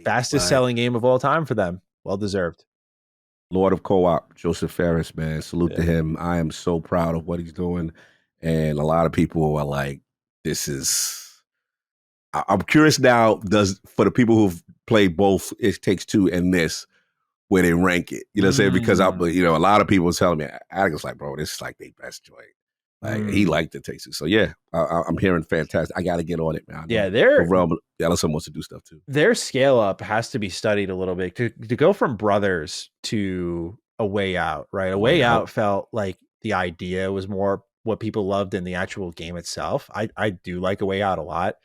Fastest selling game of all time for them. Well deserved. Lord of Co-op, Joseph Ferris, man. Salute to him. I am so proud of what he's doing. And a lot of people are like, I'm curious now, for the people who've played both It Takes Two and this, where they rank it. You know what I'm saying? Because a lot of people was telling me, Alex was like, bro, this is like their best joint. Like he liked It Takes Two. So yeah, I'm hearing fantastic. I got to get on it, man. Yeah, Ellison wants to do stuff too. Their scale up has to be studied a little bit to go from Brothers to A Way Out, right? A Way Out felt like the idea was more what people loved than the actual game itself. I do like A Way Out a lot.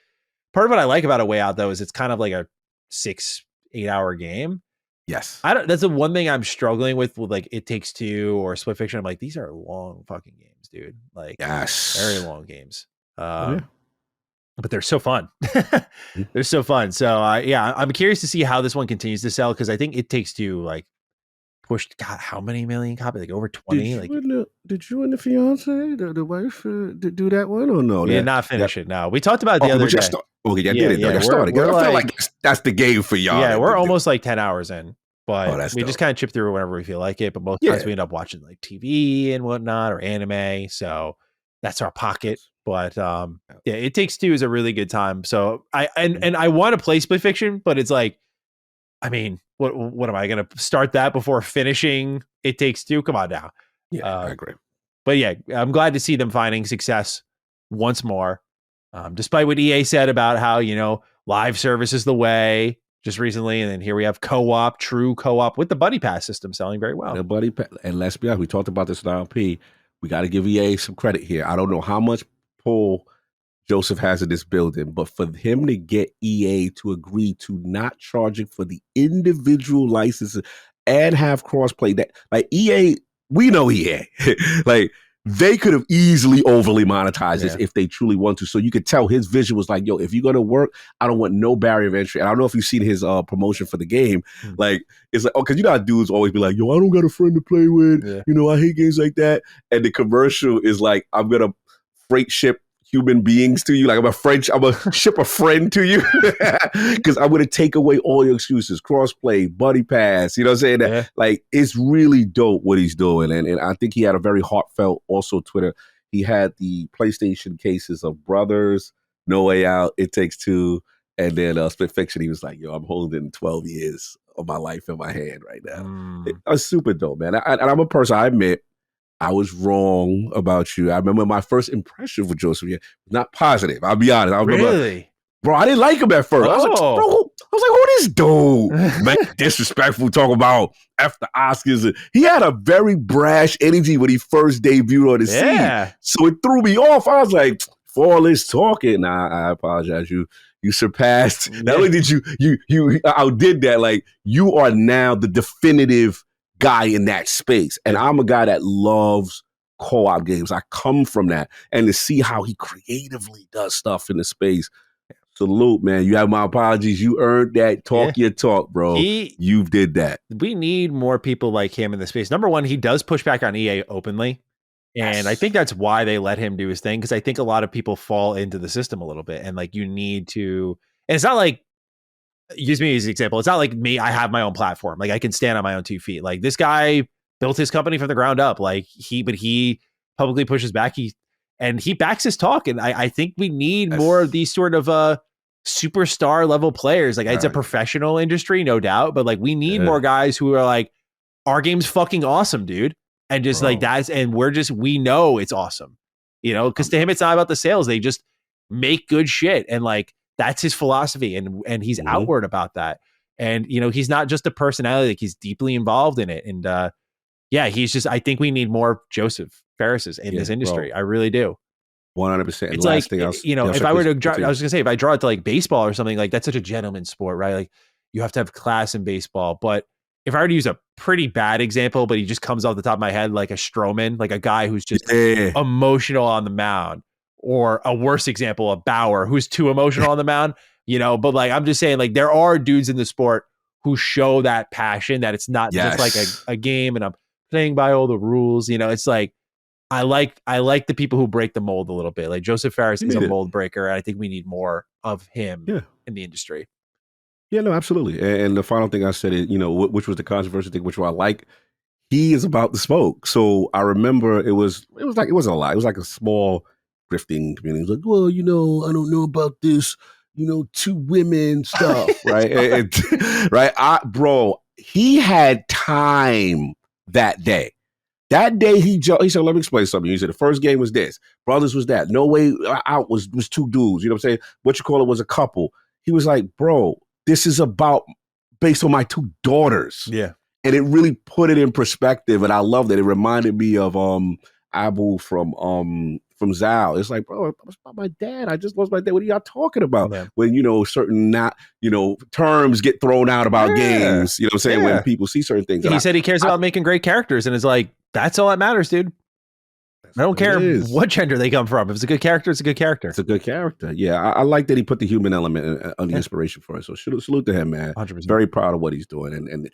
Part of what I like about A Way Out though is it's kind of like a 6-8 hour game. Yes. That's the one thing I'm struggling with like It Takes Two or Split Fiction. I'm like, these are long fucking games, dude. Like, very long games. But they're so fun. They're so fun. So I'm curious to see how this one continues to sell, because I think It Takes Two like pushed how many million copies? Like over 20. Did you and the fiance, the wife, do that one or no? We did not finish it. No, we talked about it the other day. Did it. I started. I feel like that's the game for y'all. Yeah, we're almost like 10 hours in. But we just kind of chip through whenever we feel like it. But most times we end up watching like TV and whatnot or anime. So that's our pocket. But It Takes Two is a really good time. So I want to play Split Fiction, but it's like, I mean, what am I going to start that before finishing It Takes Two? Come on now. Yeah, I agree. But yeah, I'm glad to see them finding success once more. Despite what EA said about how, live service is the way just recently. And then here we have co-op, true co-op with the Buddy Pass system selling very well. The Buddy Pass, and let's be honest, we talked about this in RP. We got to give EA some credit here. I don't know how much pull Joseph has in this building, but for him to get EA to agree to not charging for the individual licenses and have crossplay, that like EA, we know EA, like they could have easily overly monetized this if they truly want to. So you could tell his vision was like, yo, if you're going to work, I don't want no barrier of entry. And I don't know if you've seen his promotion for the game. Like, it's like, because how dudes always be like, yo, I don't got a friend to play with. Yeah. I hate games like that. And the commercial is like, I'm going to freight ship human beings to you. Like, I'm going to ship a friend to you because I'm going to take away all your excuses. Crossplay, Buddy Pass, you know what I'm saying? Yeah. Like, it's really dope what he's doing. And I think he had a very heartfelt also Twitter. He had the PlayStation cases of Brothers, No Way Out, It Takes Two, and then Split Fiction. He was like, yo, I'm holding 12 years of my life in my hand right now. It was super dope, man. And I'm a person, I admit, I was wrong about you. I remember my first impression with Joseph. Not positive. I'll be honest. I remember, really? Bro, I didn't like him at first. I was like, who this dude? Man, disrespectful, talking about after Oscars. He had a very brash energy when he first debuted on the scene. So it threw me off. I was like, for all this talking, I apologize. You surpassed. Not only did you outdid that, like, you are now the definitive guy in that space. And I'm a guy that loves co-op games. I come from that. And to see how he creatively does stuff in the space, salute, man. You have my apologies. You earned that. Talk your talk, bro. You did that. We need more people like him in the space. Number one, he does push back on EA openly. And I think that's why they let him do his thing, because I think a lot of people fall into the system a little bit. And like, you need to, and it's not like, use me as an example. It's not like me. I have my own platform. Like, I can stand on my own 2 feet. Like, this guy built his company from the ground up. Like, but he publicly pushes back. He backs his talk. And I think we need more of these sort of superstar level players. Like it's a professional industry, no doubt, but like we need more guys who are like, our game's fucking awesome, dude. And just like and we know it's awesome, you know, because to him, it's not about the sales. They just make good shit. And like, that's his philosophy. And he's outward about that. And, you know, he's not just a personality, like he's deeply involved in it. And he's just, I think we need more Joseph Ferrises in this industry. Bro. I really do. 100%. It's like, you know, if I were to draw, I was going to say, if I draw it to like baseball or something, like that's such a gentleman's sport, right? Like you have to have class in baseball. But if I were to use a pretty bad example, but he just comes off the top of my head, like a Stroman, like a guy who's just emotional on the mound, or a worse example, a Bauer, who's too emotional on the mound, you know, but like, I'm just saying, like, there are dudes in the sport who show that passion, that it's not just like a game and I'm playing by all the rules. You know, it's like, I like the people who break the mold a little bit. Like Joseph Ferris is a mold breaker. And I think we need more of him in the industry. Yeah, no, absolutely. And the final thing I said is, you know, which was the controversial thing, which I like, he is about the smoke. So I remember it wasn't a lot. It was like a small grifting community. It was like, well, you know, I don't know about this, you know, 2 women stuff, right? Bro, he had time that day. That day he said, let me explain something. He said the first game was this, Brothers was that, No Way Out was 2 dudes. You know what I'm saying? What you call it was a couple. He was like, bro, this is based on my 2 daughters. Yeah. And it really put it in perspective. And I love that. It reminded me of Abu from Zal. It's like, bro, it's about my dad. I just lost my dad. What are y'all talking about? Yeah. When, you know, certain terms get thrown out about games, you know what I'm saying? When people see certain things. He said he cares about making great characters, and it's like, that's all that matters, dude. I don't care what gender they come from. If it's a good character, it's a good character. It's a good character. Yeah, I like that he put the human element on the inspiration for it. So salute to him, man. 100%. Very proud of what he's doing, and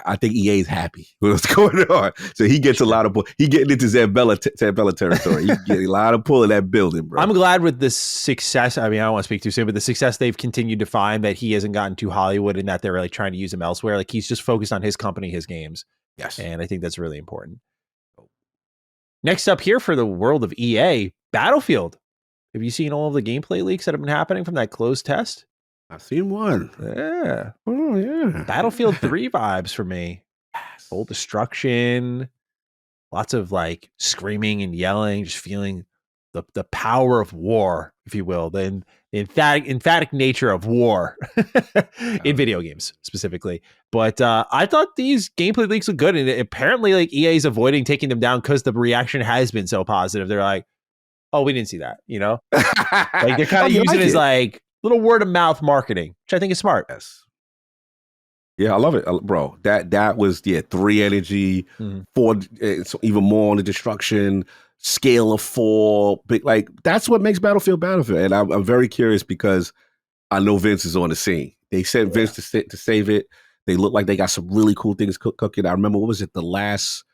I think EA's happy with what's going on. So he gets a lot of pull. He getting into Zambella territory. He's getting a lot of pull in that building, bro. I'm glad with the success. I mean, I don't want to speak too soon, but the success they've continued to find, that he hasn't gotten to Hollywood and that they're really trying to use him elsewhere. Like he's just focused on his company, his games. Yes, and I think that's really important. Next up here for the world of EA, Battlefield. Have you seen all of the gameplay leaks that have been happening from that closed test? I've seen one. Yeah. Oh, yeah. Battlefield 3 vibes for me. Full destruction. Lots of like screaming and yelling, just feeling the power of war, if you will. The emphatic nature of war in video games specifically. But I thought these gameplay leaks look good, and apparently like EA is avoiding taking them down because the reaction has been so positive. They're like, oh, we didn't see that, you know? Like they're kind of using it as like little word of mouth marketing, which I think is smart. Yes. Yeah, I love it, bro. That was 3 energy, 4, so even more on the destruction, scale of 4, big, like that's what makes Battlefield. And I'm very curious because I know Vince is on the scene. They sent Vince to save it. They look like they got some really cool things cooking. I remember, what was it? The last,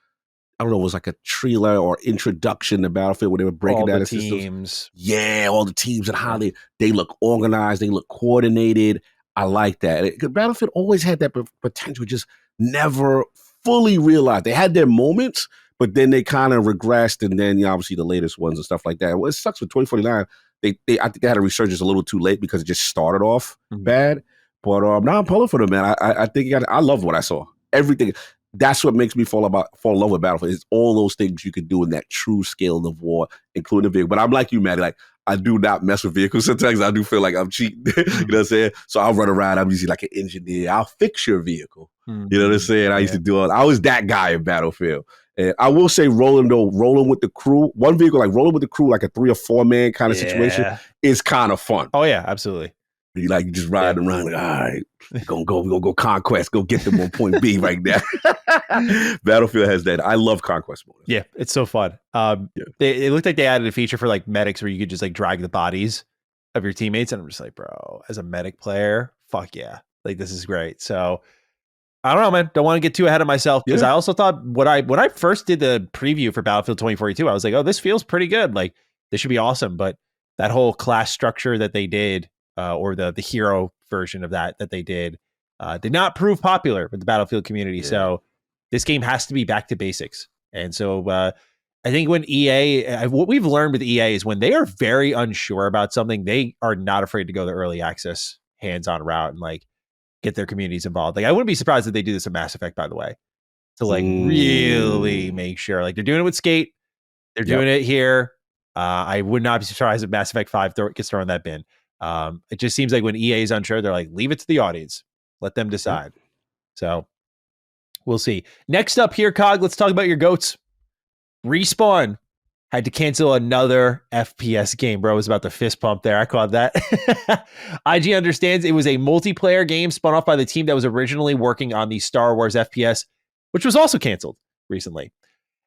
I don't know, it was like a trailer or introduction to Battlefield where they were breaking down the teams. Yeah, all the teams and how they look organized, they look coordinated. I like that. Battlefield always had that potential, just never fully realized. They had their moments, but then they kind of regressed, and then obviously the latest ones and stuff like that. Well, it sucks with 2049. I think they had a resurgence a little too late because it just started off bad. But now I'm pulling for them, man. I think I love what I saw. Everything. That's what makes me fall in love with Battlefield. It's all those things you can do in that true scale of war, including the vehicle. But I'm like you, Maddie. Like, I do not mess with vehicles. Sometimes I do feel like I'm cheating. You know what I'm saying? So I'll run around. I'm usually like an engineer. I'll fix your vehicle. You know what I'm saying? I used to do it. I was that guy in Battlefield. And I will say rolling with the crew, one vehicle, like rolling with the crew, like a 3 or 4 man kind of situation is kind of fun. Oh yeah, absolutely. You just riding around like, all right, we're gonna go conquest, go get them on point B right now. Battlefield has that. I love conquest mode. Yeah, it's so fun. It looked like they added a feature for like medics where you could just like drag the bodies of your teammates, and I'm just like, bro, as a medic player, fuck yeah, like this is great. So I don't know, man. Don't want to get too ahead of myself because I also thought when I first did the preview for Battlefield 2042, I was like, oh, this feels pretty good. Like this should be awesome. But that whole class structure that they did, or the hero version of that they did not prove popular with the Battlefield community. So this game has to be back to basics. And so I think when EA, what we've learned with EA is when they are very unsure about something, they are not afraid to go the early access hands-on route and like get their communities involved. Like I wouldn't be surprised if they do this in Mass Effect, by the way, to like really make sure. Like they're doing it with Skate, they're doing it here. I would not be surprised if Mass Effect 5 gets thrown in that bin. It just seems like when EA is unsure, they're like, leave it to the audience, let them decide. So we'll see. Next up here, Cog, let's talk about your goats. Respawn had to cancel another FPS game, bro. I was about to fist pump there. I caught that. IG understands it was a multiplayer game spun off by the team that was originally working on the Star Wars FPS, which was also canceled recently.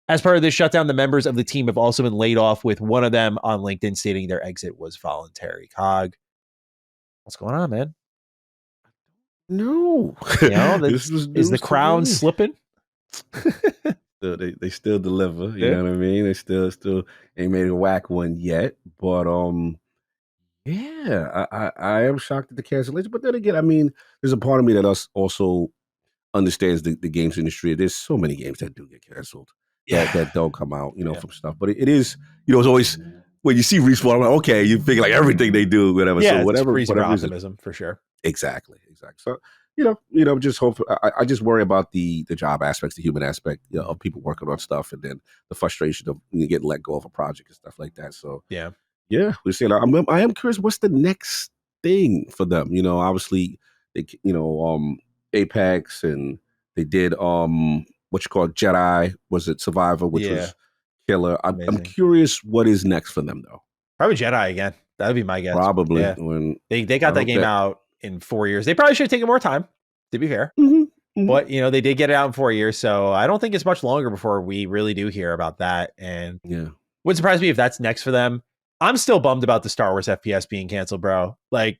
As part of this shutdown, the members of the team have also been laid off, with one of them on LinkedIn stating their exit was voluntary. Cog, what's going on, man? No. You know, is the crown slipping? They still deliver, you know what I mean? They still ain't made a whack one yet. But I am shocked at the cancellation. But then again, I mean, there's a part of me that also understands the games industry. There's so many games that do get canceled. That don't come out, from stuff. But it is, it's always when you see Respawn, I'm like, okay, you figure like everything they do, whatever. Yeah, so whatever optimism for sure. Exactly. So just hope. I just worry about the job aspects, the human aspect, of people working on stuff, and then the frustration of getting let go of a project and stuff like that. So we're seeing. I am curious, what's the next thing for them? Obviously, they, Apex, and they did what you call Jedi. Was it Survivor, which was killer? I'm curious what is next for them though. Probably Jedi again. That would be my guess. Probably when they got that game out in 4 years. They probably should have taken more time, to be fair. But they did get it out in 4 years, so I don't think it's much longer before we really do hear about that. And wouldn't surprise me if that's next for them. I'm still bummed about the Star Wars FPS being canceled, bro. Like,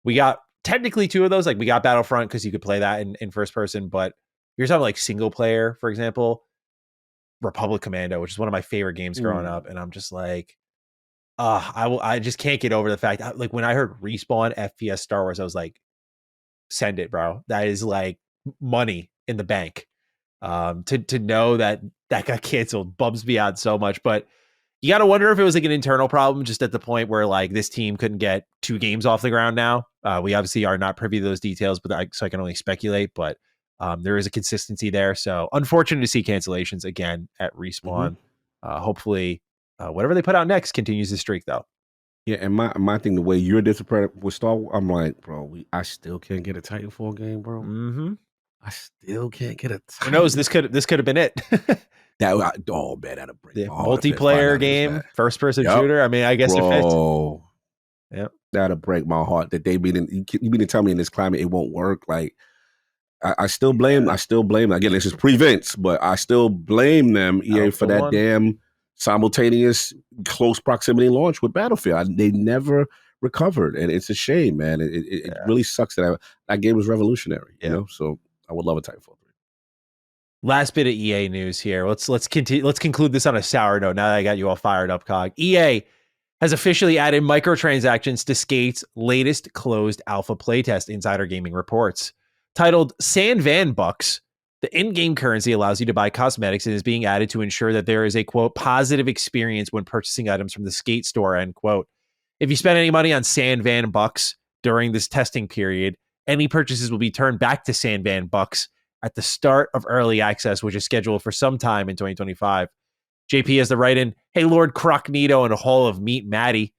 we got technically 2 of those. Like, we got Battlefront because you could play that in first person, but you're talking like single player, for example, Republic Commando, which is one of my favorite games growing up, and I'm just like, I just can't get over the fact that, like, when I heard Respawn FPS Star Wars, I was like, send it, bro. That is like money in the bank. To know that got canceled bums me out so much. But you got to wonder if it was like an internal problem, just at the point where like this team couldn't get 2 games off the ground now. We obviously are not privy to those details, but so I can only speculate. But there is a consistency there. So unfortunate to see cancellations again at Respawn. Hopefully whatever they put out next continues the streak, though. Yeah, and my thing, the way you're disappointed with Star Wars, I'm like, bro, I still can't get a Titanfall game, bro. I still can't get a Titanfall. Who knows? This could have been it. Man, that'd break my heart. Multiplayer game, first person shooter. I mean, I guess it fits. Yeah, that'll break my heart. That you mean to tell me in this climate it won't work? Like, I still blame. Again, this is pre-Vince, but I still blame them, EA, for that damn simultaneous close proximity launch with Battlefield. They never recovered, and it's a shame, man. It really sucks that game was revolutionary. So I would love a Titanfall 3. Last bit of EA news here. Let's continue. Let's conclude this on a sour note. Now that I got you all fired up, Cog. EA has officially added microtransactions to Skate's latest closed alpha playtest, Insider Gaming reports. Titled San Van Bucks, the in-game currency allows you to buy cosmetics and is being added to ensure that there is a, quote, positive experience when purchasing items from the Skate store, end quote. If you spend any money on San Van Bucks during this testing period, any purchases will be turned back to San Van Bucks at the start of early access, which is scheduled for some time in 2025. JP has the write-in, hey, Lord Crocnito and a Hall of Meat Matty.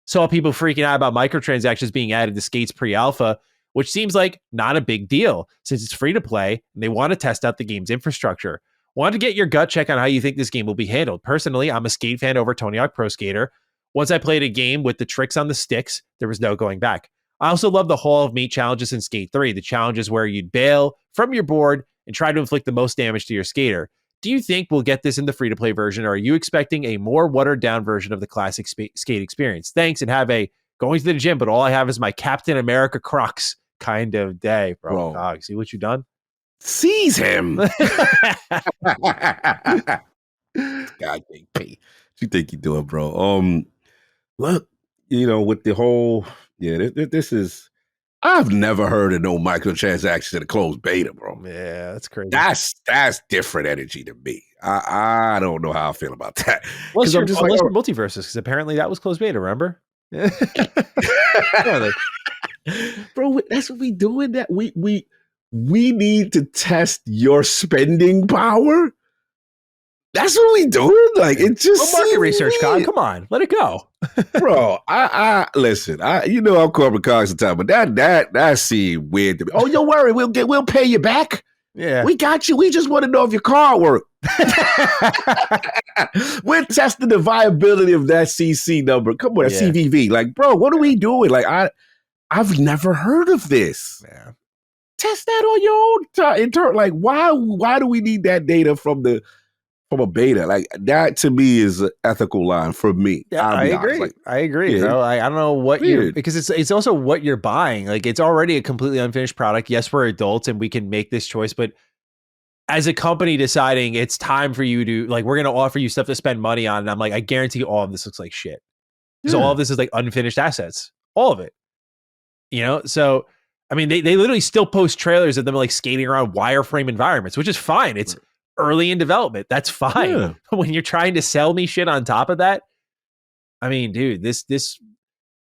Saw people freaking out about microtransactions being added to Skate's pre-alpha, which seems like not a big deal since it's free to play and they want to test out the game's infrastructure. Want to get your gut check on how you think this game will be handled. Personally, I'm a Skate fan over Tony Hawk Pro Skater. Once I played a game with the tricks on the sticks, there was no going back. I also love the Hall of Meat challenges in Skate 3. The challenges where you'd bail from your board and try to inflict the most damage to your skater. Do you think we'll get this in the free-to-play version, or are you expecting a more watered-down version of the classic Skate experience? Thanks, and have a going to the gym, but all I have is my Captain America Crocs kind of day, bro. Dog, see what you done? Seize him. God, JP. What you think you doing, bro? Look, with the whole, this is, I've never heard of no microtransactions in a closed beta, bro. Yeah, that's crazy. That's different energy to me. I don't know how I feel about that. Unless you're multiverses, because apparently that was closed beta, remember? Bro, that's what we doing. That we need to test your spending power. That's what we doing. Like, it just market research, Cog. Come on, let it go, bro. I listen. I'm corporate cogs the time, but that seemed weird to me. Oh, don't worry, we'll pay you back. Yeah, we got you. We just want to know if your car worked. We're testing the viability of that CC number. Come on, CVV. Like, bro, what are we doing? Like, I've never heard of this. Yeah. Test that on your own intern. Like, why do we need that data from a beta? Like, that to me is an ethical line for me. Yeah, I agree. Like, I agree, bro. I don't know what because it's also what you're buying. Like, it's already a completely unfinished product. Yes, we're adults and we can make this choice, but as a company deciding it's time for you to, like, we're going to offer you stuff to spend money on. And I'm like, I guarantee all of this looks like shit. Because all of this is like unfinished assets. All of it. So, I mean, they literally still post trailers of them like skating around wireframe environments, which is fine. It's early in development. That's fine. Yeah. When you're trying to sell me shit on top of that, I mean, dude, this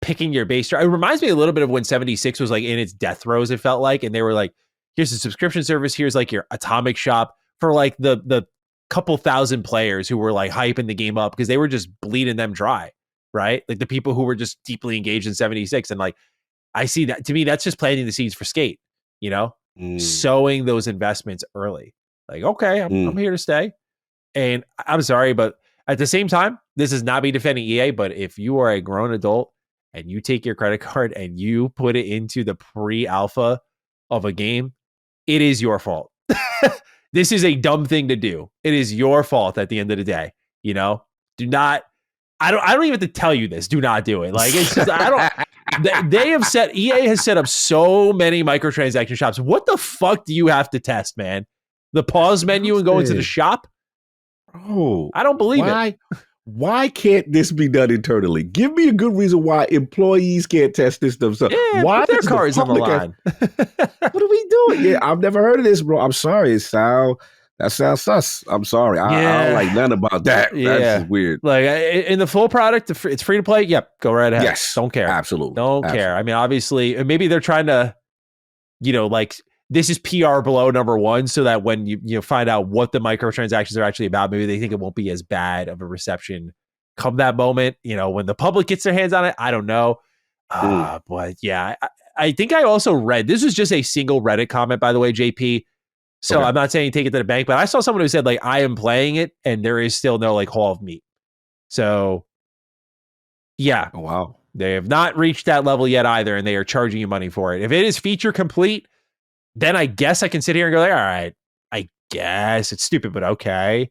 picking your base, it reminds me a little bit of when 76 was like in its death throes, it felt like, and they were like, here's a subscription service. Here's like your atomic shop for like the couple thousand players who were like hyping the game up because they were just bleeding them dry, right? Like the people who were just deeply engaged in 76. And like, I see that, to me, that's just planting the seeds for Skate, sowing those investments early. Like, okay, I'm here to stay. And I'm sorry, but at the same time, this is not me defending EA, but if you are a grown adult and you take your credit card and you put it into the pre-alpha of a game, it is your fault. This is a dumb thing to do. It is your fault at the end of the day. Do not, I don't even have to tell you this. Do not do it. Like, it's just, EA has set up so many microtransaction shops. What the fuck do you have to test, man? The pause menu and go into the shop? Oh, I don't believe it. Why can't this be done internally? Give me a good reason why employees can't test this themselves. Yeah, why their cars on the line? What are we doing? Yeah, I've never heard of this, bro. I'm sorry. That sounds sus. I'm sorry. I don't like none about that. Yeah. That's weird. Like, in the full product, it's free to play. Yep, go right ahead. Yes, don't care. Absolutely, don't care. I mean, obviously, maybe they're trying to, like, this is PR below number one, so that when you find out what the microtransactions are actually about, maybe they think it won't be as bad of a reception come that moment. When the public gets their hands on it, I don't know. But yeah, I think I also read, this was just a single Reddit comment, by the way, JP. So okay. I'm not saying take it to the bank, but I saw someone who said, like, I am playing it and there is still no like haul of meat. So yeah. Oh, wow. They have not reached that level yet either, and they are charging you money for it. If it is feature complete, then I guess I can sit here and go like, all right, I guess it's stupid, but okay.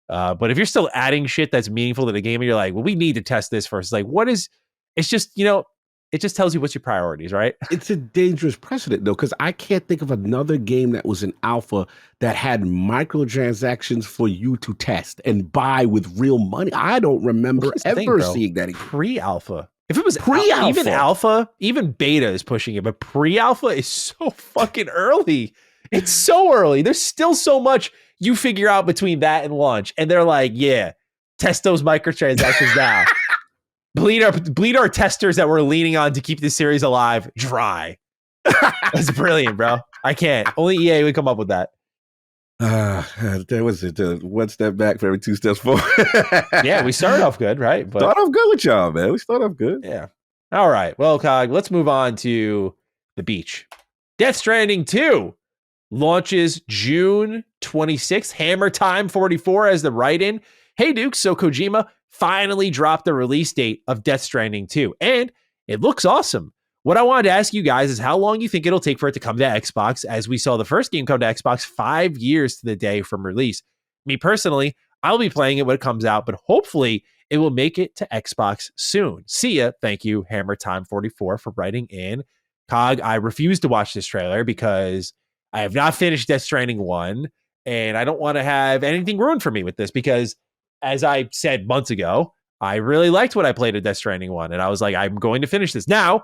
But if you're still adding shit that's meaningful to the game and you're like, well, we need to test this first. Like, it's just, it just tells you what's your priorities, right? It's a dangerous precedent, though, because I can't think of another game that was an alpha that had microtransactions for you to test and buy with real money. I don't remember ever seeing that. Pre-alpha. If it was pre-alpha, even alpha, even beta is pushing it, but pre-alpha is so fucking early. It's so early. There's still so much you figure out between that and launch. And they're like, yeah, test those microtransactions now. Bleed our testers that we're leaning on to keep this series alive dry. That's brilliant, bro. I can't. Only EA would come up with that. There was it. One step back for every two steps forward. Yeah, we started off good, right? Start off good with y'all, man. We start off good. Yeah. All right. Well, Cog, let's move on to the beach. Death Stranding 2 launches June 26th. Hammer Time 44 as the write-in. Hey, Duke, so Kojima finally dropped the release date of Death Stranding 2, and it looks awesome. What I wanted to ask you guys is how long you think it'll take for it to come to Xbox, as we saw the first game come to Xbox 5 years to the day from release. Me personally, I'll be playing it when it comes out, but hopefully it will make it to Xbox soon. See ya. Thank you, Hammer Time 44, for writing in. Cog, I refuse to watch this trailer because I have not finished Death Stranding 1, and I don't want to have anything ruined for me with this because, as I said months ago, I really liked what I played at Death Stranding 1, and I was like, I'm going to finish this. Now,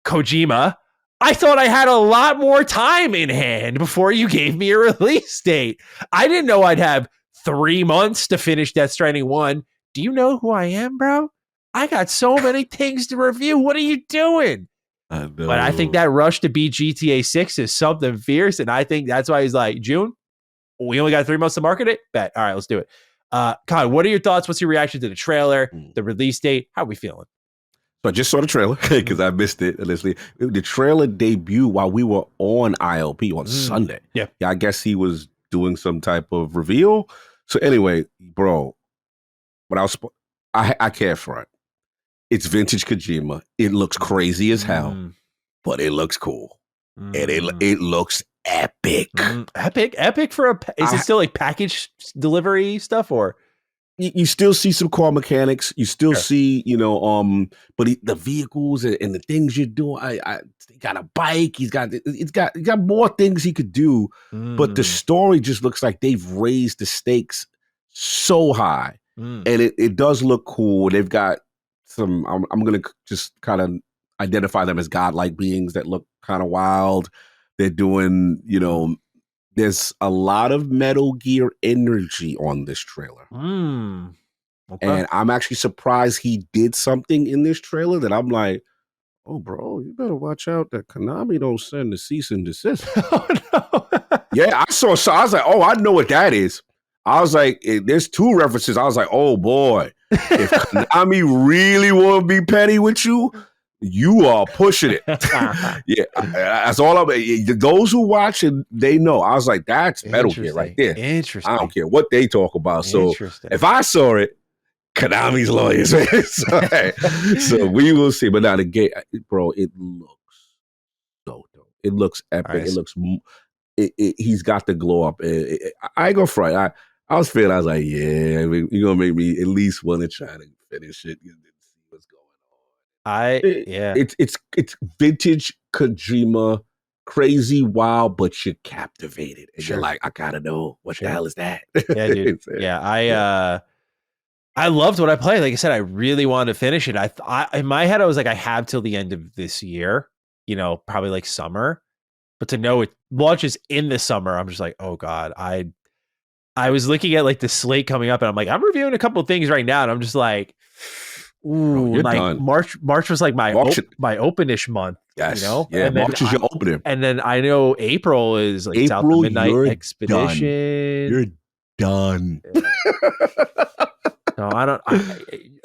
Kojima, I thought I had a lot more time in hand before you gave me a release date. I didn't know I'd have 3 months to finish Death Stranding 1. Do you know who I am, bro? I got so many things to review. What are you doing? I know. But I think that rush to beat GTA 6 is something fierce. And I think that's why he's like, June, we only got 3 months to market it. Bet. All right, let's do it. Kai, what are your thoughts? What's your reaction to the trailer, the release date? How are we feeling? So I just saw the trailer because I missed it, honestly. The trailer debuted while we were on ILP on Sunday. Yeah, I guess he was doing some type of reveal. So anyway, bro, I can't front. It's vintage Kojima. It looks crazy as hell, but it looks cool. And it looks epic. Epic for is it still like package delivery stuff, or? You still see some car mechanics. You still see, but the vehicles and the things you're doing. He got a bike. He's got more things he could do. But the story just looks like they've raised the stakes so high, and it does look cool. They've got some. I'm gonna just kind of identify them as godlike beings that look kind of wild. They're doing, there's a lot of Metal Gear energy on this trailer. Okay. And I'm actually surprised he did something in this trailer that I'm like, oh, bro, you better watch out that Konami don't send the cease and desist. Oh, no. Yeah, I was like, oh, I know what that is. I was like, there's 2 references. I was like, oh, boy, if Konami really want to be petty with you, you are pushing it. Yeah, that's all those who watch it, they know. I was like, that's Metal Gear right there. Interesting. I don't care what they talk about. So if I saw it, Konami's lawyers, man. So we will see. But now the game, bro, it looks so dope. It looks epic. Right. It looks. He's got the glow up. I ain't gonna front. I was feeling. I was like, yeah, you're gonna make me at least want to try to finish it. What's going on? It's vintage Kojima, crazy, wild, but you're captivated, and you're like, I gotta know what the hell is that? Yeah, dude. Yeah, I loved what I played. Like I said, I really wanted to finish it. I in my head, I was like, I have till the end of this year. Probably like summer. But to know it launches in the summer, I'm just like, oh god. I was looking at like the slate coming up, and I'm like, I'm reviewing a couple of things right now, and I'm just like, ooh, bro, like done. March was like my openish month. Yes, yeah. And March is your opener, and then I know April is like South Midnight Expedition. You're done. No, I don't.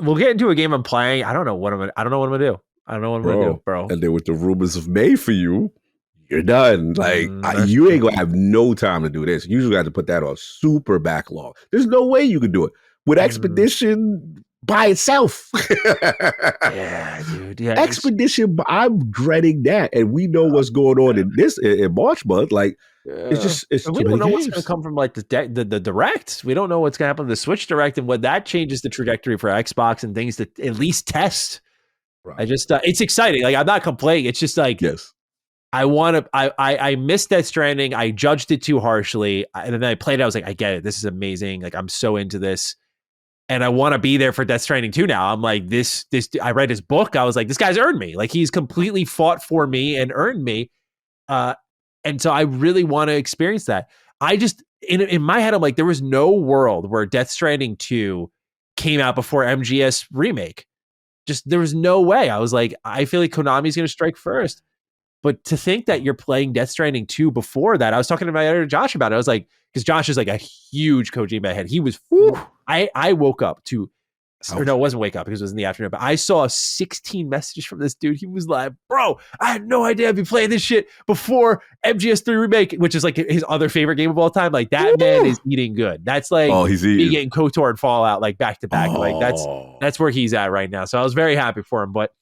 We'll get into a game I'm playing. I don't know what I'm gonna do. I don't know what I'm gonna do, bro. And then with the rumors of May for you, you're done. Like you ain't gonna have no time to do this. You usually have to put that on super backlog. There's no way you can do it with Expedition by itself. Yeah, dude. Yeah, Expedition. I'm dreading that, and we know what's going on in March month. Like. It's we don't know what's going to come from like the direct. We don't know what's going to happen to the Switch Direct and what that changes the trajectory for Xbox and things to at least test. Right. I just it's exciting. Like I'm not complaining. It's just like I want to. I missed Death Stranding. I judged it too harshly, and then I played it. I was like, I get it. This is amazing. Like I'm so into this, and I want to be there for Death Stranding 2 now. I'm like this. I read his book. I was like, this guy's earned me. Like he's completely fought for me and earned me. And so I really want to experience that. I just, in my head, I'm like, there was no world where Death Stranding 2 came out before MGS remake. Just, there was no way. I was like, I feel like Konami's going to strike first. But to think that you're playing Death Stranding 2 before that, I was talking to my editor, Josh, about it. I was like, because Josh is like a huge Kojima head. He was, I woke up to, or no, it wasn't wake up because it was in the afternoon, but I saw 16 messages from this dude. He was like, bro, I had no idea I'd be playing this shit before MGS3 Remake, which is like his other favorite game of all time. Like that man is eating good. That's like he's getting KOTOR and Fallout like back to back. Like that's where he's at right now. So I was very happy for him. But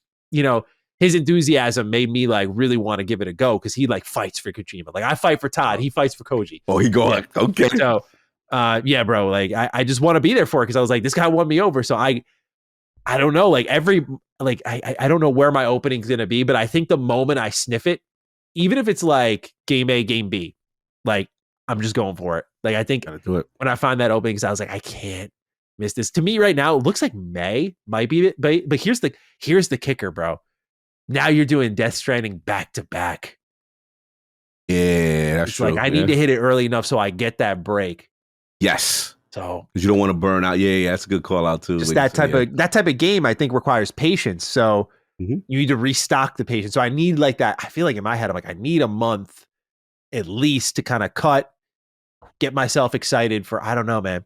his enthusiasm made me like really want to give it a go because he like fights for Kojima. Like I fight for Todd, he fights for Koji. He going okay. So yeah, bro. Like I just want to be there for it because I was like, this guy won me over. So I don't know. Like I don't know where my opening's gonna be, but I think the moment I sniff it, even if it's like game A, game B, like I'm just going for it. Like I think when I find that opening, because I was like, I can't miss this. To me, right now, it looks like May might be it, but here's the kicker, bro. Now you're doing Death Stranding back to back. Yeah, that's true. Like I need to hit it early enough so I get that break. Yes. So because you don't want to burn out. Yeah, that's a good call out too. Just that type of game, I think, requires patience. So you need to restock the patience. So I need like that. I feel like in my head, I'm like, I need a month at least to kind of get myself excited for. I don't know, man.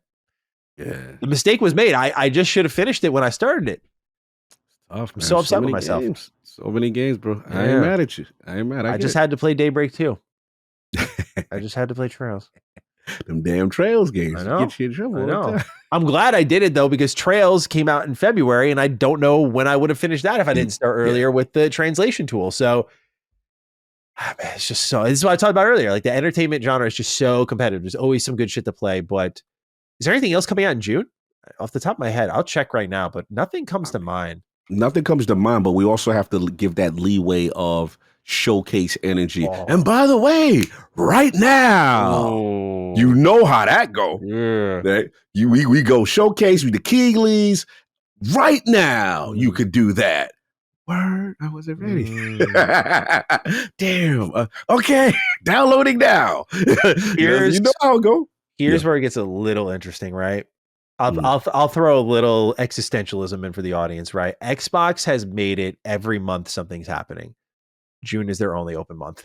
Yeah, the mistake was made. I just should have finished it when I started it. Tough, I'm so upset with myself. Games. So many games, bro. Yeah. I ain't mad at you. I ain't mad. I just had to play Daybreak too. I just had to play Trails. Them damn Trails games. I know. Get you in trouble. I know. I'm glad I did it though, because Trails came out in February, and I don't know when I would have finished that if I didn't start earlier with the translation tool. So it's just so. This is what I talked about earlier. Like the entertainment genre is just so competitive. There's always some good shit to play. But is there anything else coming out in June? Off the top of my head, I'll check right now, but nothing comes to mind. Nothing comes to mind, but we also have to give that leeway of showcase energy. Oh. And by the way, right now, you know how that go. Yeah. Right? We go showcase with the Keighley's. Right now, you could do that. Word, I wasn't ready. Damn. Okay, downloading now. You know how it go. Here's where it gets a little interesting, right? I'll throw a little existentialism in for the audience, right? Xbox has made it every month something's happening. June is their only open month.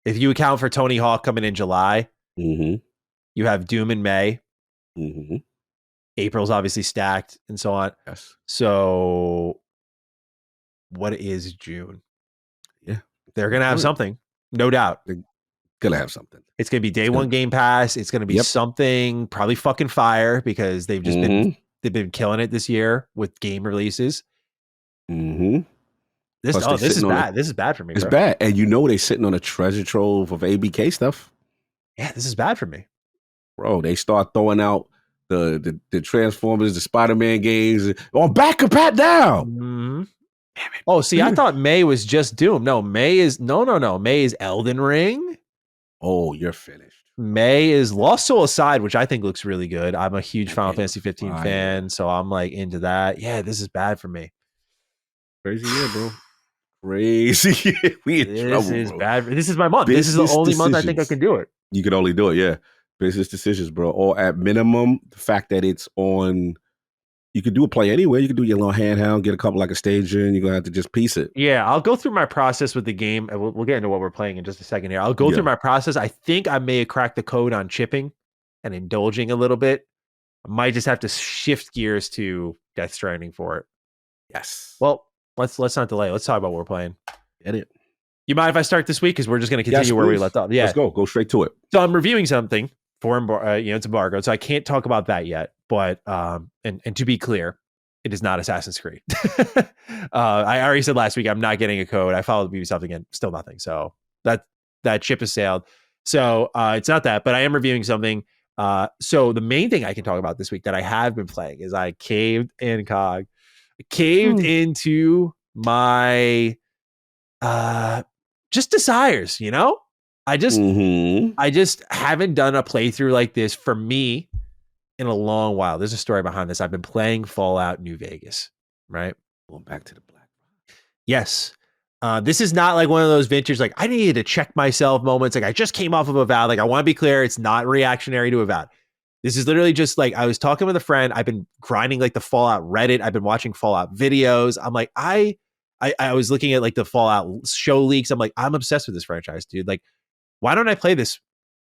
If you account for Tony Hawk coming in July, you have Doom in May. April's obviously stacked and so on. Yes. So what is June? Yeah. They're going to have something, no doubt. They're going to have something. It's going to be day one Game Pass. It's going to be something probably fucking fire, because they've just been killing it this year with game releases. This is bad. This is bad for me. It's bad. And they're sitting on a treasure trove of ABK stuff. Yeah, this is bad for me. Bro, they start throwing out the Transformers, the Spider-Man games on back of pat down. Oh, see, I thought May was just Doom. No, May is May is Elden Ring. Oh, you're finished. May is Lost Soul Aside, which I think looks really good. I'm a huge Final Fantasy 15 fan, so I'm like into that. Yeah, this is bad for me. Crazy year, bro. Crazy. We in trouble, is bro. Bad. This is my month. This is the only month I think I can do it. You can only do it, yeah. Business decisions, bro. Or at minimum, the fact that it's on. You could do a play anywhere. You could do your little handheld, get a couple like a stage in. You're going to have to just piece it. Yeah, I'll go through my process with the game. And we'll get into what we're playing in just a second here. I'll go through my process. I think I may have cracked the code on chipping and indulging a little bit. I might just have to shift gears to Death Stranding for it. Yes. Well, let's not delay. Let's talk about what we're playing. Get it. You mind if I start this week? Because we're just going to continue where we left off. Yeah. Let's go. Go straight to it. So I'm reviewing something for it's embargoed, so I can't talk about that yet. But and to be clear, it is not Assassin's Creed. I already said last week I'm not getting a code. I followed Ubisoft again, still nothing. So that ship has sailed. So it's not that, but I am reviewing something. So the main thing I can talk about this week that I have been playing is I caved into my just desires, I just haven't done a playthrough like this for me in a long while. There's a story behind this. I've been playing Fallout New Vegas, right? Going back to the Black. Yes. This is not like one of those vintage, like I needed to check myself moments. Like I just came off of a vow. Like I want to be clear, it's not reactionary to a vow. This is literally just like I was talking with a friend. I've been grinding like the Fallout Reddit. I've been watching Fallout videos. I'm like, I was looking at like the Fallout show leaks. I'm like, I'm obsessed with this franchise, dude. Like, why don't I play this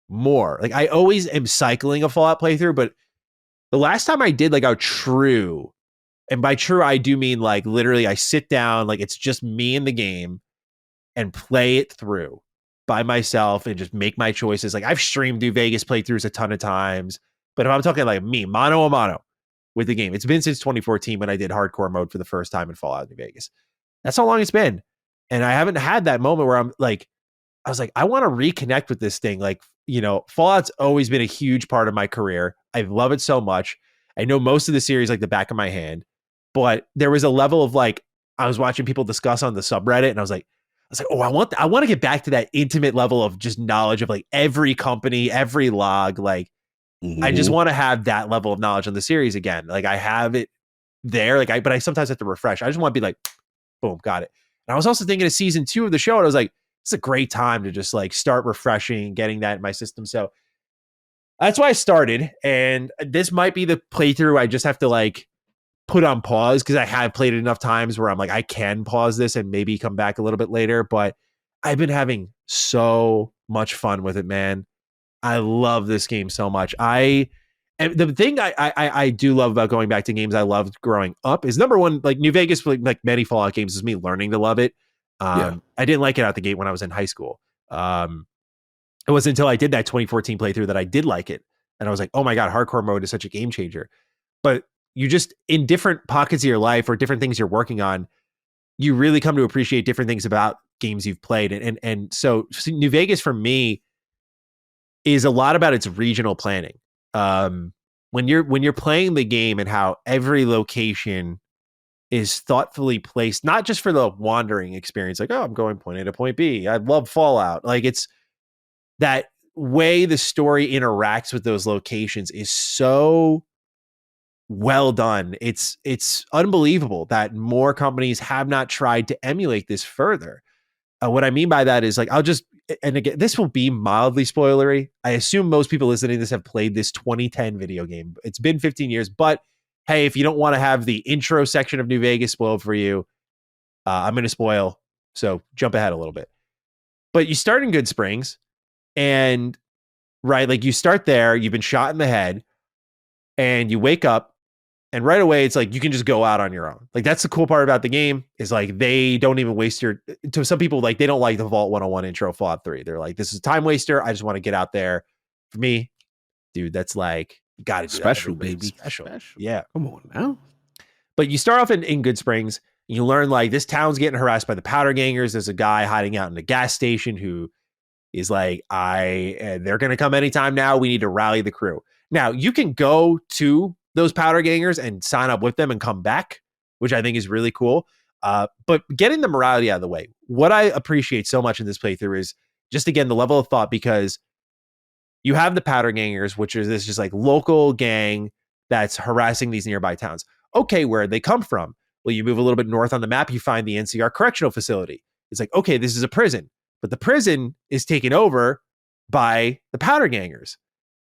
more? Like I always am cycling a Fallout playthrough, but the last time I did like a true, and by true, I do mean like literally I sit down, like it's just me in the game and play it through by myself and just make my choices. Like I've streamed New Vegas playthroughs a ton of times, but if I'm talking like me, mano a mano with the game, it's been since 2014 when I did hardcore mode for the first time in Fallout New Vegas. That's how long it's been. And I haven't had that moment where I was like, I want to reconnect with this thing. Like, Fallout's always been a huge part of my career. I love it so much. I know most of the series like the back of my hand, but there was a level of like, I was watching people discuss on the subreddit and I was like, oh, I want to get back to that intimate level of just knowledge of like every company, every log. Like, I just want to have that level of knowledge on the series again. Like I have it there, but I sometimes have to refresh. I just want to be like, boom, got it. And I was also thinking of season 2 of the show and I was like, it's a great time to just like start refreshing, getting that in my system. So That's why I started, and this might be the playthrough I just have to like put on pause because I have played it enough times where I'm like, I can pause this and maybe come back a little bit later. But I've been having so much fun with it, man. I love this game so much. And the thing I do love about going back to games I loved growing up is number one, like New Vegas, like many Fallout games, is me learning to love it. I didn't like it out the gate when I was in high school. It wasn't until I did that 2014 playthrough that I did like it. And I was like, oh my God, hardcore mode is such a game changer. But you just, in different pockets of your life or different things you're working on, you really come to appreciate different things about games you've played. And so New Vegas for me is a lot about its regional planning. When you're playing the game and how every location is thoughtfully placed, not just for the wandering experience, like, oh, I'm going point A to point B. I love Fallout. Like, it's that way the story interacts with those locations is so well done. It's unbelievable that more companies have not tried to emulate this further. What I mean by that is like, and again, this will be mildly spoilery. I assume most people listening to this have played this 2010 video game. It's been 15 years, but hey, if you don't want to have the intro section of New Vegas spoiled for you, I'm going to spoil. So jump ahead a little bit. But you start in Good Springs, and right, like you start there, you've been shot in the head, and you wake up, and right away it's like you can just go out on your own. Like that's the cool part about the game is like they don't even waste to some people, like they don't like the Vault 101 intro Fallout 3. They're like, this is a time waster. I just want to get out there. For me, dude, that's like, you got to do special, that, baby. Special. Yeah. Come on now. But you start off in Good Springs. You learn like this town's getting harassed by the powder gangers. There's a guy hiding out in a gas station who is like, they're going to come anytime now. We need to rally the crew. Now you can go to those powder gangers and sign up with them and come back, which I think is really cool. But getting the morality out of the way, what I appreciate so much in this playthrough is just, again, the level of thought, because you have the powder gangers, which is this just like local gang that's harassing these nearby towns. Okay, where'd they come from? Well, you move a little bit north on the map, you find the NCR correctional facility. It's like, okay, this is a prison, but the prison is taken over by the powder gangers.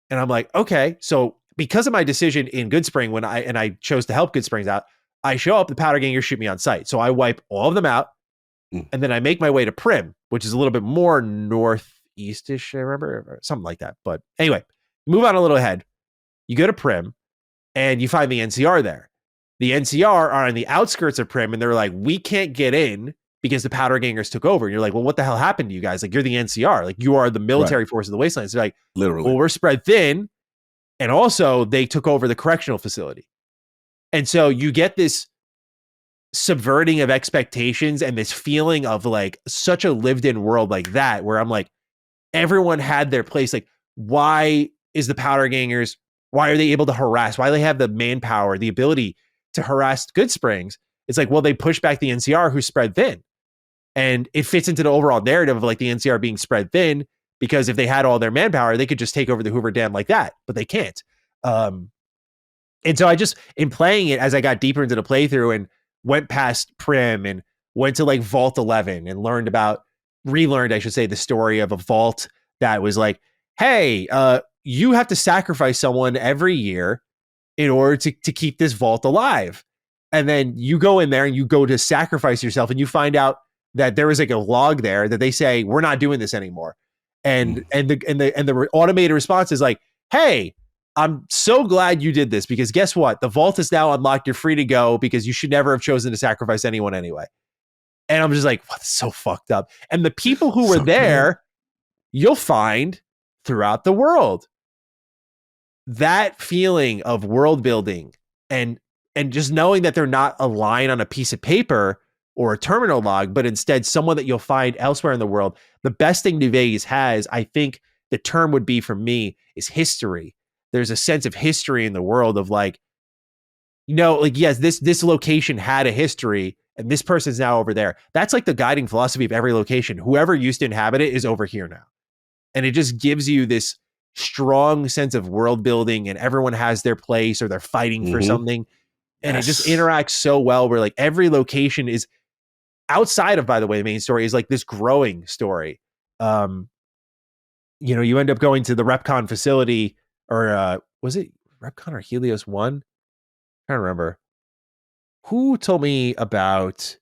And I'm like, okay, so because of my decision in Good Spring, when I chose to help Good Springs out, I show up, the powder gangers shoot me on sight. So I wipe all of them out, and then I make my way to Prim, which is a little bit more northeastish, I remember, or something like that. But anyway, move on a little ahead. You go to Prim, and you find the NCR there. The NCR are on the outskirts of Prim, and they're like, we can't get in because the powder gangers took over. And you're like, well, what the hell happened to you guys? Like, you're the NCR. Like, you are the military force of the Wastelands. They're like, literally, well, we're spread thin. And also, they took over the correctional facility. And so you get this subverting of expectations and this feeling of like such a lived in world like that, where I'm like, everyone had their place. Like, why is the powder gangers, why are they able to harass? Why do they have the manpower, the ability to harass Good Springs? It's like, well, they push back the NCR who spread thin. And it fits into the overall narrative of like the NCR being spread thin, because if they had all their manpower, they could just take over the Hoover Dam like that, but they can't. And so I just, in playing it, as I got deeper into the playthrough and went past Prim and went to like Vault 11 and relearned, I should say, the story of a vault that was like, hey, you have to sacrifice someone every year in order to keep this vault alive. And then you go in there and you go to sacrifice yourself, and you find out that there is like a log there that they say, we're not doing this anymore. And the automated response is like, hey, I'm so glad you did this, because guess what? The vault is now unlocked. You're free to go, because you should never have chosen to sacrifice anyone anyway. And I'm just like, what's so fucked up? And the people who were there, you'll find throughout the world. That feeling of world building and just knowing that they're not a line on a piece of paper or a terminal log, but instead someone that you'll find elsewhere in the world. The best thing New Vegas has, I think the term would be for me, is history. There's a sense of history in the world of like, like, yes, this location had a history and this person's now over there. That's like the guiding philosophy of every location. Whoever used to inhabit it is over here now. And it just gives you this strong sense of world building, and everyone has their place, or they're fighting for something. And it just interacts so well, where like every location is outside of, by the way, the main story is like this growing story. You end up going to the RepCon facility or was it Repcon or Helios 1? I don't remember. Who told me about,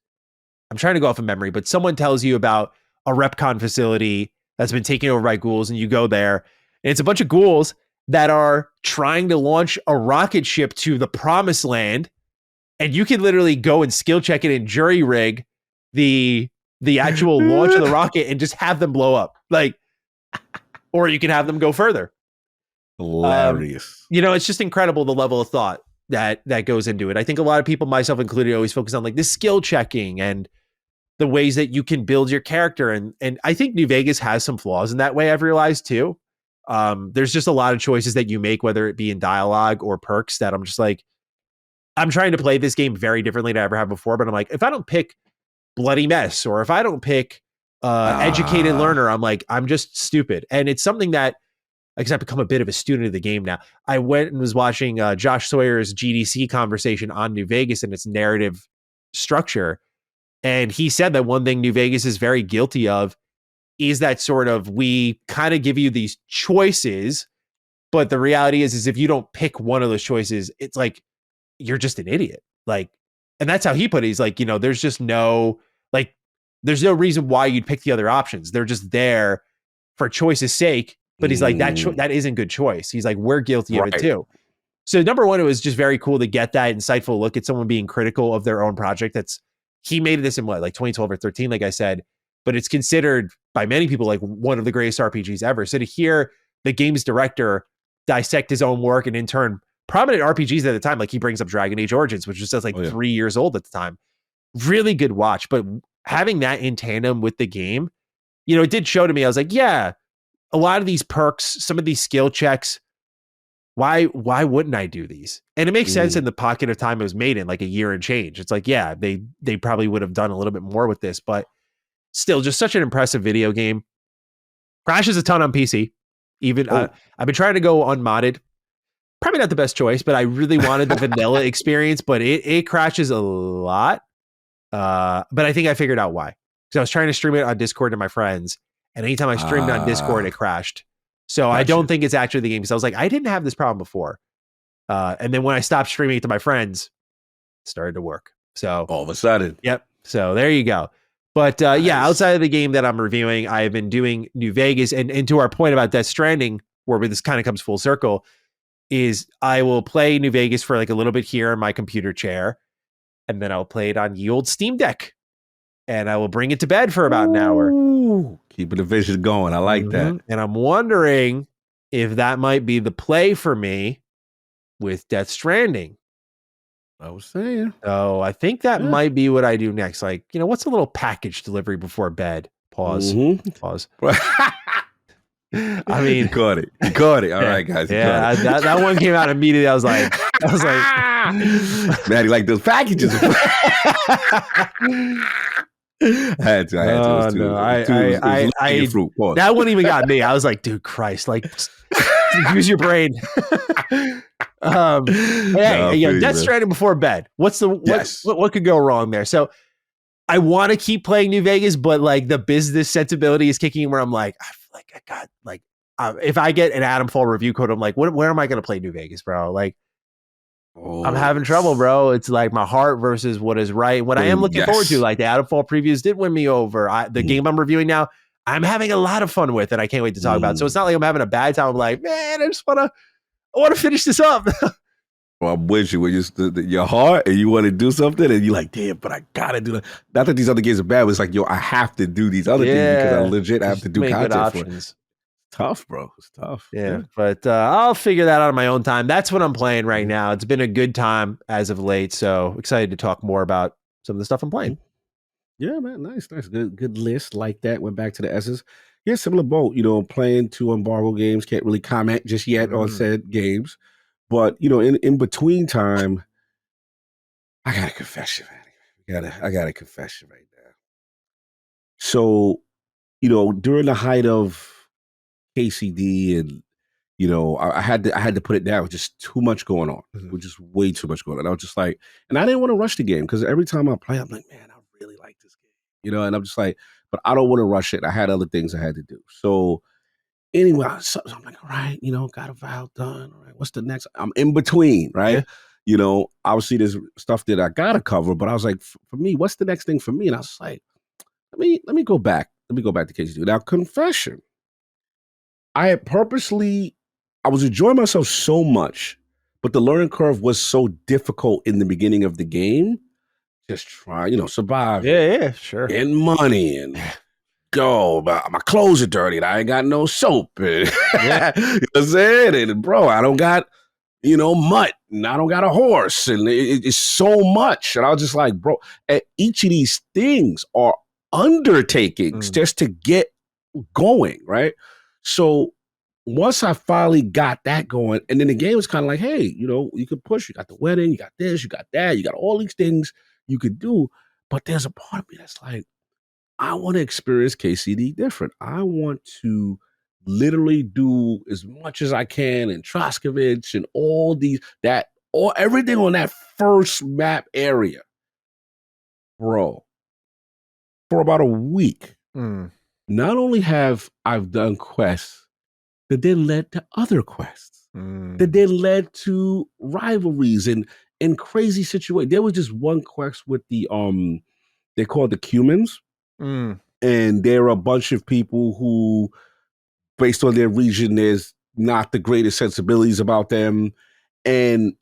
I'm trying to go off of memory, but someone tells you about a Repcon facility that's been taken over by ghouls, and you go there, and it's a bunch of ghouls that are trying to launch a rocket ship to the promised land, and you can literally go and skill check it and jury rig the actual launch of the rocket and just have them blow up. Like, or you can have them go further. Hilarious. It's just incredible the level of thought that goes into it. I think a lot of people, myself included, always focus on like the skill checking and the ways that you can build your character. And I think New Vegas has some flaws in that way, I've realized too. There's just a lot of choices that you make, whether it be in dialogue or perks, that I'm just like, I'm trying to play this game very differently than I ever have before. But I'm like, if I don't pick Bloody Mess, or if I don't pick Educated Learner, I'm like, I'm just stupid. And it's something that, because I've become a bit of a student of the game now. I went and was watching Josh Sawyer's GDC conversation on New Vegas and its narrative structure. And he said that one thing New Vegas is very guilty of is that sort of, we kind of give you these choices, but the reality is if you don't pick one of those choices, it's like, you're just an idiot. Like, and that's how he put it. He's like, there's just no, like, there's no reason why you'd pick the other options. They're just there for choice's sake. But he's like, that isn't good choice. He's like, we're guilty of it too. So number one, it was just very cool to get that insightful look at someone being critical of their own project. He made this in what, like 2012 or 13, like I said, but it's considered by many people like one of the greatest RPGs ever. So to hear the game's director dissect his own work, and in turn, prominent RPGs at the time, like he brings up Dragon Age Origins, which was just like 3 years old at the time. Really good watch. But having that in tandem with the game, it did show to me, I was like, yeah, a lot of these perks, some of these skill checks, why wouldn't I do these? And it makes sense in the pocket of time it was made in, like a year and change. It's like, yeah, they probably would have done a little bit more with this, but still just such an impressive video game. Crashes a ton on PC. Even I've been trying to go unmodded. Probably not the best choice, but I really wanted the vanilla experience, but it crashes a lot. But I think I figured out why. Because I was trying to stream it on Discord to my friends, and anytime I streamed on Discord, it crashed. So gotcha. I don't think it's actually the game, because I was like, I didn't have this problem before. And then when I stopped streaming it to my friends, it started to work. So all of a sudden. Yep. So there you go. But nice. Yeah, outside of the game that I'm reviewing, I've been doing New Vegas. And to our point about Death Stranding, where this kind of comes full circle, is I will play New Vegas for like a little bit here in my computer chair, and then I'll play it on the old Steam Deck, and I will bring it to bed for about an hour. Keeping the vision going. I like that. And I'm wondering if that might be the play for me with Death Stranding. I was saying. So I think that might be what I do next. Like, what's a little package delivery before bed? Pause. Pause. I mean, you caught it. All right, guys. Yeah, that one came out immediately. I was like, man, you like those packages? I had to. That one even got me. I was like, dude, Christ, like, use your brain. Death Stranding before bed. What could go wrong there? So I want to keep playing New Vegas, but like the business sensibility is kicking in, where I'm like, I feel like I got like, if I get an Atomfall review code, I'm like, where am I going to play New Vegas, bro? Like, I'm having trouble, bro. It's like my heart versus what is right. What I am looking forward to, like the Atomfall previews did win me over. The game I'm reviewing now, I'm having a lot of fun with, and I can't wait to talk about. So it's not like I'm having a bad time. I'm like, man, I want to finish this up. Well, I'm with you. When your heart and you want to do something, and you're like, damn, but I gotta do that. Not that these other games are bad, but it's like, I have to do these other things because I legit have to do content for it. Tough, bro. It's tough. Yeah. But I'll figure that out on my own time. That's what I'm playing right now. It's been a good time as of late. So excited to talk more about some of the stuff I'm playing. Yeah, man. Nice. Good list like that. Went back to the S's. Yeah, similar boat. Playing 2 embargo games. Can't really comment just yet on said games. But, in between time, I got a confession, man. I got a confession right now. So, during the height of KCD, and I had to put it down. Just too much going on. With just way too much going on. I was just like, and I didn't want to rush the game, because every time I play, I'm like, man, I really like this game. And I'm just like, but I don't want to rush it. I had other things I had to do. So anyway, so I'm like, all right, got a vow done. All right, what's the next? I'm in between, right? Yeah. Obviously there's stuff that I gotta cover, but I was like, for me, what's the next thing for me? And I was like, let me go back. Let me go back to KC2. Now, confession. I was enjoying myself so much, but the learning curve was so difficult in the beginning of the game. Just try, survive. Yeah, sure. Getting money and go. My clothes are dirty. And I ain't got no soap. And, yeah. You know what I'm saying? And bro, I don't got, mutt, and I don't got a horse. And it's so much. And I was just like, bro, each of these things are undertakings just to get going, right? So once I finally got that going, and then the game was kind of like, hey, you could push. You got the wedding, you got this, you got that, you got all these things you could do. But there's a part of me that's like, I want to experience KCD different. I want to literally do as much as I can in Troskovich and everything on that first map area. Bro, for about a week, not only have I've done quests that then led to other quests, that then led to rivalries and crazy situations. There was just one quest with the they called the Cumans. And there are a bunch of people who, based on their region, there's not the greatest sensibilities about them. And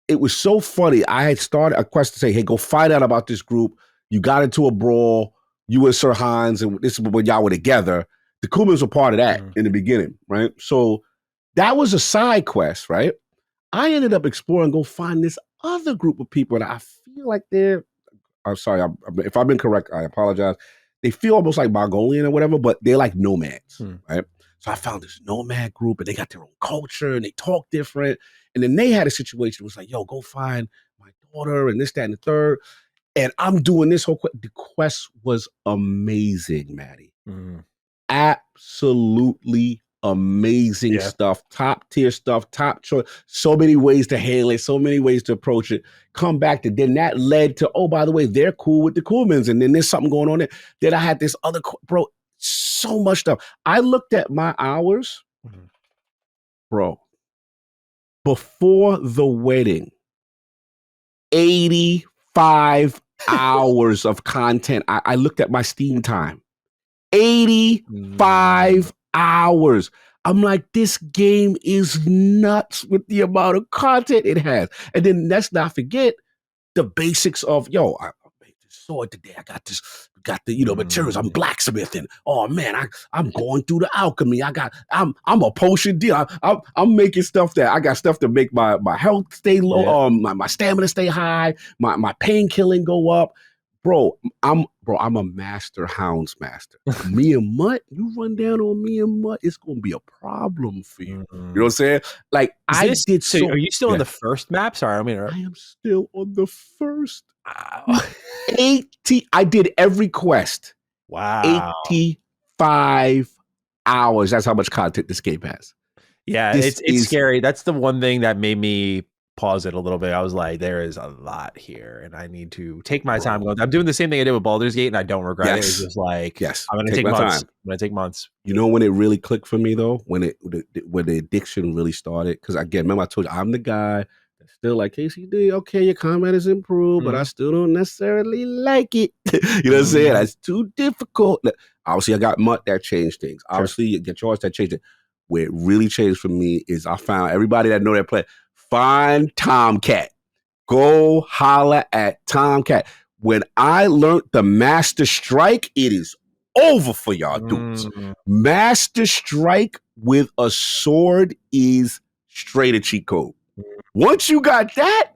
it was so funny. I had started a quest to say, hey, go find out about this group. You got into a brawl, you and Sir Hans, and this is when y'all were together. The Kumans were part of that in the beginning, right? So that was a side quest, right? I ended up exploring, go find this other group of people, and I feel like I'm sorry, if I've been correct, I apologize. They feel almost like Mongolian or whatever, but they're like nomads, right? So I found this nomad group, and they got their own culture, and they talk different. And then they had a situation that was like, yo, go find my daughter, and this, that, and the third. And I'm doing this whole quest. The quest was amazing, Maddie. Absolutely amazing stuff, top tier stuff, top choice. So many ways to handle it, so many ways to approach it. Come back to then that led to, oh, by the way, they're cool with the Coolmans, and then there's something going on there. Then I had this other bro, so much stuff. I looked at my hours, bro, before the wedding, 85 hours of content. I looked at my Steam time. 85 hours. I'm like, this game is nuts with the amount of content it has. And then let's not forget the basics of, yo, I made this sword today. I got the materials. I'm blacksmithing. Oh man, I'm going through the alchemy. I'm a potion dealer. I'm making stuff that I got stuff to make my health stay low, my stamina stay high, my pain killing go up. Bro, I'm a master hounds master. Me and Mutt, you run down on me and Mutt, it's gonna be a problem for you. You know what I'm saying? Like are you still on the first map? Sorry, I am still on the first. 80. I did every quest. Wow. 85 hours. That's how much content this game has. Yeah, it's scary. That's the one thing that made me pause it a little bit. I was like, there is a lot here, and I need to take my time going. I'm doing the same thing I did with Baldur's Gate, and I don't regret it. It's just like, I'm going to take months. I'm going to take months. You know when it really clicked for me, though? When the addiction really started? Because, again, remember I told you, I'm the guy that's still like, KCD, okay, your combat is improved, but I still don't necessarily like it. You know what I'm saying? That's too difficult. Obviously, I got Mutt that changed things. Obviously, you get yours that changed it. Where it really changed for me is I found everybody that know that play, find Tomcat. Go holler at Tomcat. When I learned the Master Strike, it is over for y'all dudes. Master Strike with a sword is straight a cheat code. Once you got that,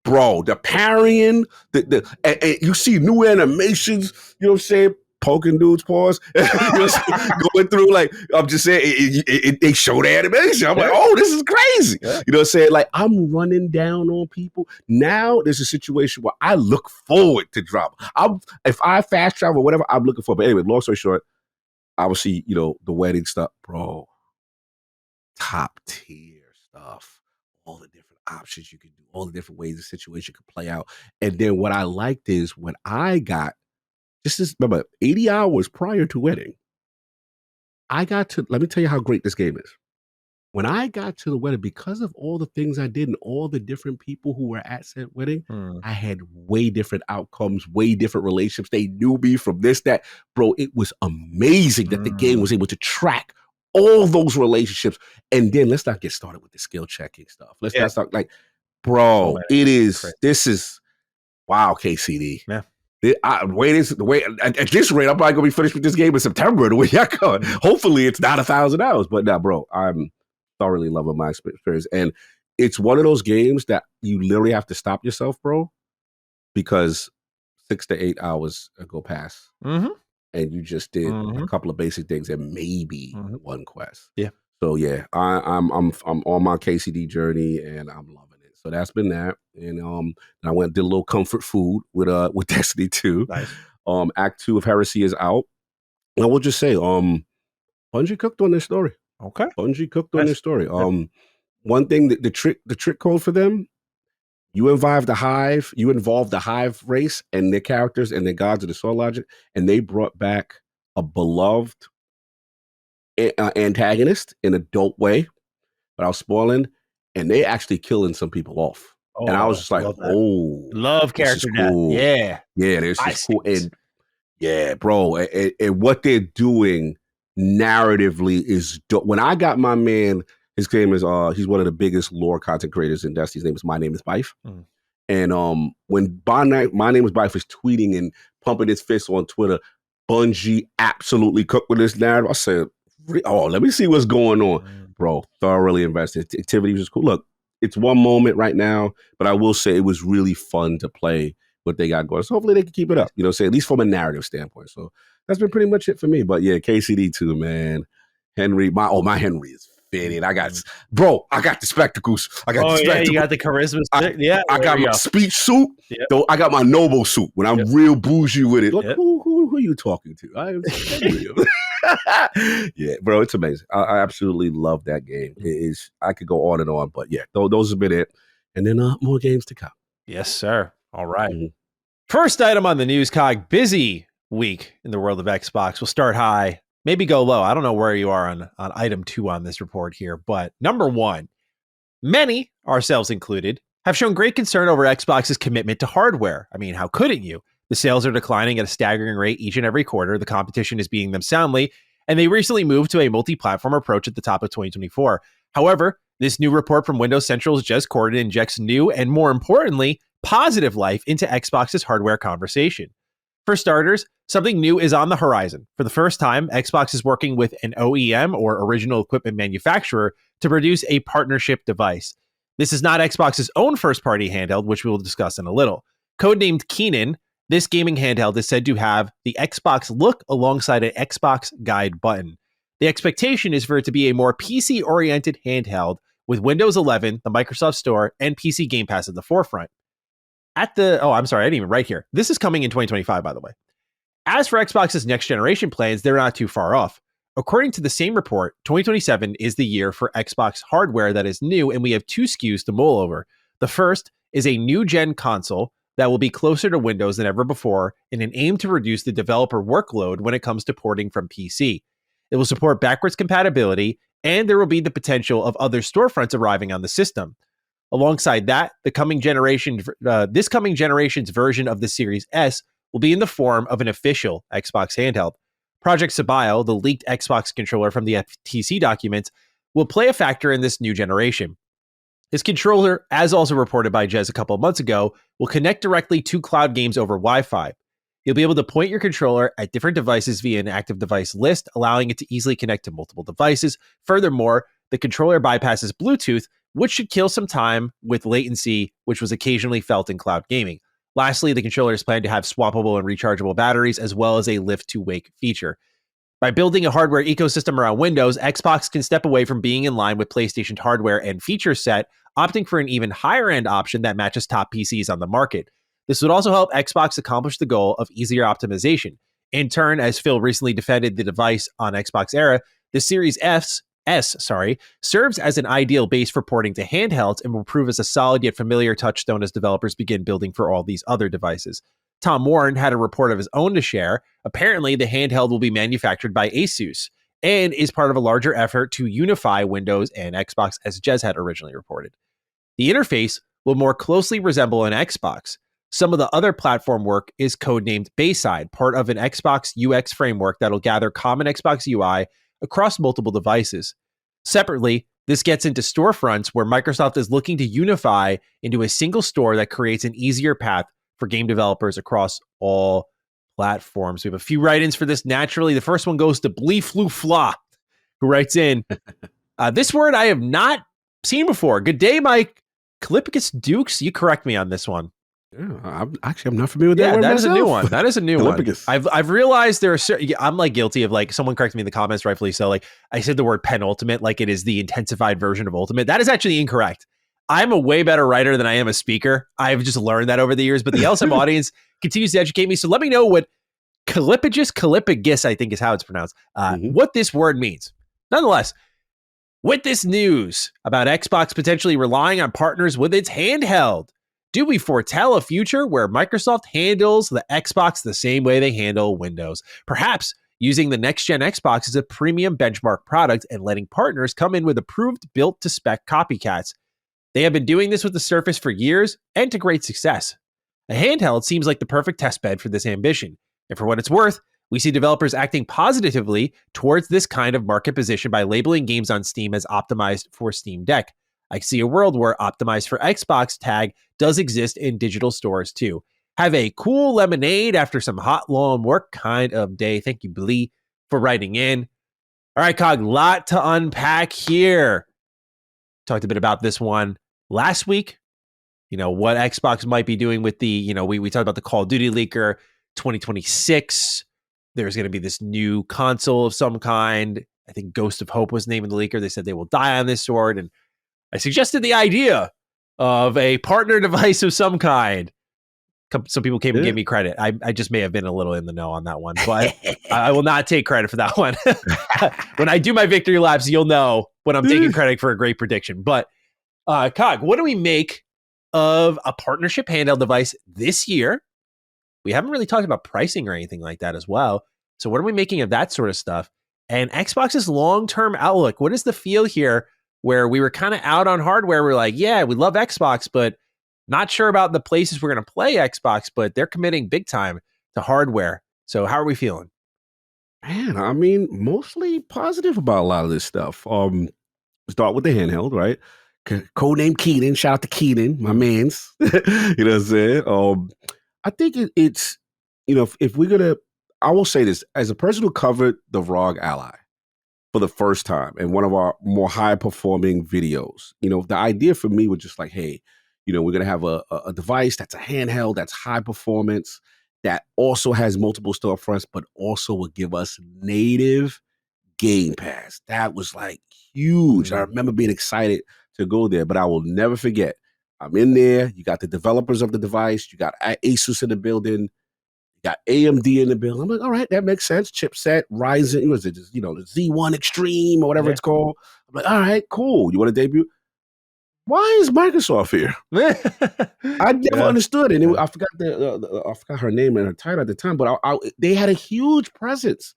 bro, the parrying, and you see new animations, you know what I'm saying? Poking dudes' paws, going through, like, I'm just saying, they show the animation. I'm like, oh, this is crazy. You know what I'm saying? Like, I'm running down on people. Now there's a situation where I look forward to drama. If I fast travel, whatever, I'm looking for. But anyway, long story short, obviously, the wedding stuff, bro, top tier stuff. All the different options you can do, all the different ways the situation could play out. And then what I liked is when I got, remember, 80 hours prior to wedding, let me tell you how great this game is. When I got to the wedding, because of all the things I did and all the different people who were at said wedding, I had way different outcomes, way different relationships. They knew me from this, that. Bro, it was amazing that the game was able to track all those relationships. And then let's not get started with the skill checking stuff. Let's not start bro, this is, wow, KCD. Yeah. At this rate, I'm probably gonna be finished with this game in September. The way I go, hopefully it's not 1,000 hours. But now, bro, I'm thoroughly loving my experience, and it's one of those games that you literally have to stop yourself, bro, because 6 to 8 hours go past, and you just did a couple of basic things and maybe one quest. Yeah. So yeah, I'm on my KCD journey, and I'm loving it. So that's been that, and I went and did a little comfort food with Destiny 2. Nice. Act 2 of Heresy is out. And I will just say, Bungie cooked on this story. Okay. Bungie cooked on this story. One thing that the trick code for them, you involve the Hive race and their characters and their gods of the soul logic, and they brought back a beloved antagonist in a dope way, without spoiling, and they actually killing some people off. And I was just like, love character cool. Death. Yeah, this is cool. And yeah, bro, and what they're doing narratively is dope. When I got my man, his name is he's one of the biggest lore content creators in Destiny. His name is My Name is Bife. And when My Name is Bife was tweeting and pumping his fist on Twitter, Bungie absolutely cooked with this narrative. I said, let me see what's going on. Bro, thoroughly invested. Activity was cool. Look, it's one moment right now, but I will say it was really fun to play what they got going. So hopefully they can keep it up, say at least from a narrative standpoint. So that's been pretty much it for me. But yeah, KCD too, man. Henry, my Henry is fitted. I got the spectacles. I got the spectacles. Yeah, you got the charisma. I got my speech suit. Yep. Though I got my noble suit when I'm real bougie with it. Look, who are you talking to? I am Henry. Yeah, bro, it's amazing. I absolutely love that game. It is. I could go on and on, but yeah, those have been it. And then more games to come. Yes, sir. All right. First item on the news, Cog. Busy week in the world of Xbox. We'll start high, maybe go low. I don't know where you are on item 2 on this report here, but number 1, many, ourselves included, have shown great concern over Xbox's commitment to hardware. I mean, how couldn't you? The sales are declining at a staggering rate each and every quarter. The competition is beating them soundly, and they recently moved to a multi-platform approach at the top of 2024. However, this new report from Windows Central's Jez Corden injects new and, more importantly, positive life into Xbox's hardware conversation. For starters, something new is on the horizon. For the first time, Xbox is working with an OEM or original equipment manufacturer to produce a partnership device. This is not Xbox's own first-party handheld, which we will discuss in a little. Codenamed Keenan, this gaming handheld is said to have the Xbox look alongside an Xbox guide button. The expectation is for it to be a more PC-oriented handheld with Windows 11, the Microsoft Store, and PC Game Pass at the forefront. I'm sorry, I didn't even write here. This is coming in 2025, by the way. As for Xbox's next generation plans, they're not too far off. According to the same report, 2027 is the year for Xbox hardware that is new, and we have 2 SKUs to mull over. The first is a new gen console that will be closer to Windows than ever before in an aim to reduce the developer workload when it comes to porting from PC. It will support backwards compatibility, and there will be the potential of other storefronts arriving on the system. Alongside that, this coming generation's version of the Series S will be in the form of an official Xbox handheld. Project Symbolize, the leaked Xbox controller from the FTC documents, will play a factor in this new generation. This controller, as also reported by Jez a couple of months ago, will connect directly to cloud games over Wi-Fi. You'll be able to point your controller at different devices via an active device list, allowing it to easily connect to multiple devices. Furthermore, the controller bypasses Bluetooth, which should kill some time with latency, which was occasionally felt in cloud gaming. Lastly, the controller is planned to have swappable and rechargeable batteries, as well as a lift-to-wake feature. By building a hardware ecosystem around Windows, Xbox can step away from being in line with PlayStation hardware and feature set, opting for an even higher-end option that matches top PCs on the market. This would also help Xbox accomplish the goal of easier optimization. In turn, as Phil recently defended the device on Xbox Era, the Series S serves as an ideal base for porting to handhelds and will prove as a solid yet familiar touchstone as developers begin building for all these other devices. Tom Warren had a report of his own to share. Apparently, the handheld will be manufactured by ASUS. and is part of a larger effort to unify Windows and Xbox, as Jez had originally reported. The interface will more closely resemble an Xbox. Some of the other platform work is codenamed Bayside, part of an Xbox UX framework that'll gather common Xbox UI across multiple devices. Separately, this gets into storefronts where Microsoft is looking to unify into a single store that creates an easier path for game developers across all platforms. We have a few write-ins for this naturally. The first one goes to Bleefloofla, who writes in, this word I have not seen before. Good day, Mike. Calipicus Dukes, you correct me on this one. Yeah, I'm not familiar with that word that myself. Is a new one. That is a new one. Calipicus. I've realized there are certain, I'm like guilty of like someone corrected me in the comments, rightfully so. Like I said the word penultimate, like it is the intensified version of ultimate. That is actually incorrect. I'm a way better writer than I am a speaker. I've just learned that over the years, but the LSM audience continues to educate me. So let me know what Calipigus, I think is how it's pronounced, what this word means. Nonetheless, with this news about Xbox potentially relying on partners with its handheld, do we foretell a future where Microsoft handles the Xbox the same way they handle Windows? Perhaps using the next-gen Xbox as a premium benchmark product and letting partners come in with approved built-to-spec copycats. They have been doing this with the Surface for years and to great success. A handheld seems like the perfect testbed for this ambition. And for what it's worth, we see developers acting positively towards this kind of market position by labeling games on Steam as optimized for Steam Deck. I see a world where optimized for Xbox tag does exist in digital stores too. Have a cool lemonade after some hot, long work kind of day. Thank you, Blee, for writing in. All right, Cog, lot to unpack here. Talked a bit about this one last week. You know, what Xbox might be doing with the, you know, we talked about the Call of Duty leaker, 2026. There's going to be this new console of some kind. I think Ghost of Hope was named the leaker. They said they will die on this sword. And I suggested the idea of a partner device of some kind. Some people came and gave me credit. I just may have been a little in the know on that one, but I will not take credit for that one. When I do my victory laps, you'll know when I'm taking credit for a great prediction. But Cog, what do we make of a partnership handheld device this year? We haven't really talked about pricing or anything like that as well. So what are we making of that sort of stuff? And Xbox's long-term outlook, what is the feel here where we were kind of out on hardware? We're like, yeah, we love Xbox, but not sure about the places we're going to play Xbox, but they're committing big time to hardware. So how are we feeling? Man, I mean, mostly positive about a lot of this stuff. Start with the handheld, right? Codename Keenan. Shout out to Keenan, my mans. You know what I'm saying? I think it's, you know, if we're going to, I will say this, as a person who covered the ROG Ally for the first time and one of our more high performing videos, you know, the idea for me was just like, hey, you know, we're going to have a device that's a handheld, that's high performance, that also has multiple storefronts, but also will give us native Game Pass. That was like huge. I remember being excited to go there, but I will never forget. I'm in there. You got the developers of the device. You got ASUS in the building. You got AMD in the building. I'm like, all right, that makes sense. Chipset, Ryzen, was it just, you know, the Z1 Extreme or whatever it's called. I'm like, all right, cool. You want to debut? Why is Microsoft here? I never understood it. I forgot I forgot her name and her title at the time, but they had a huge presence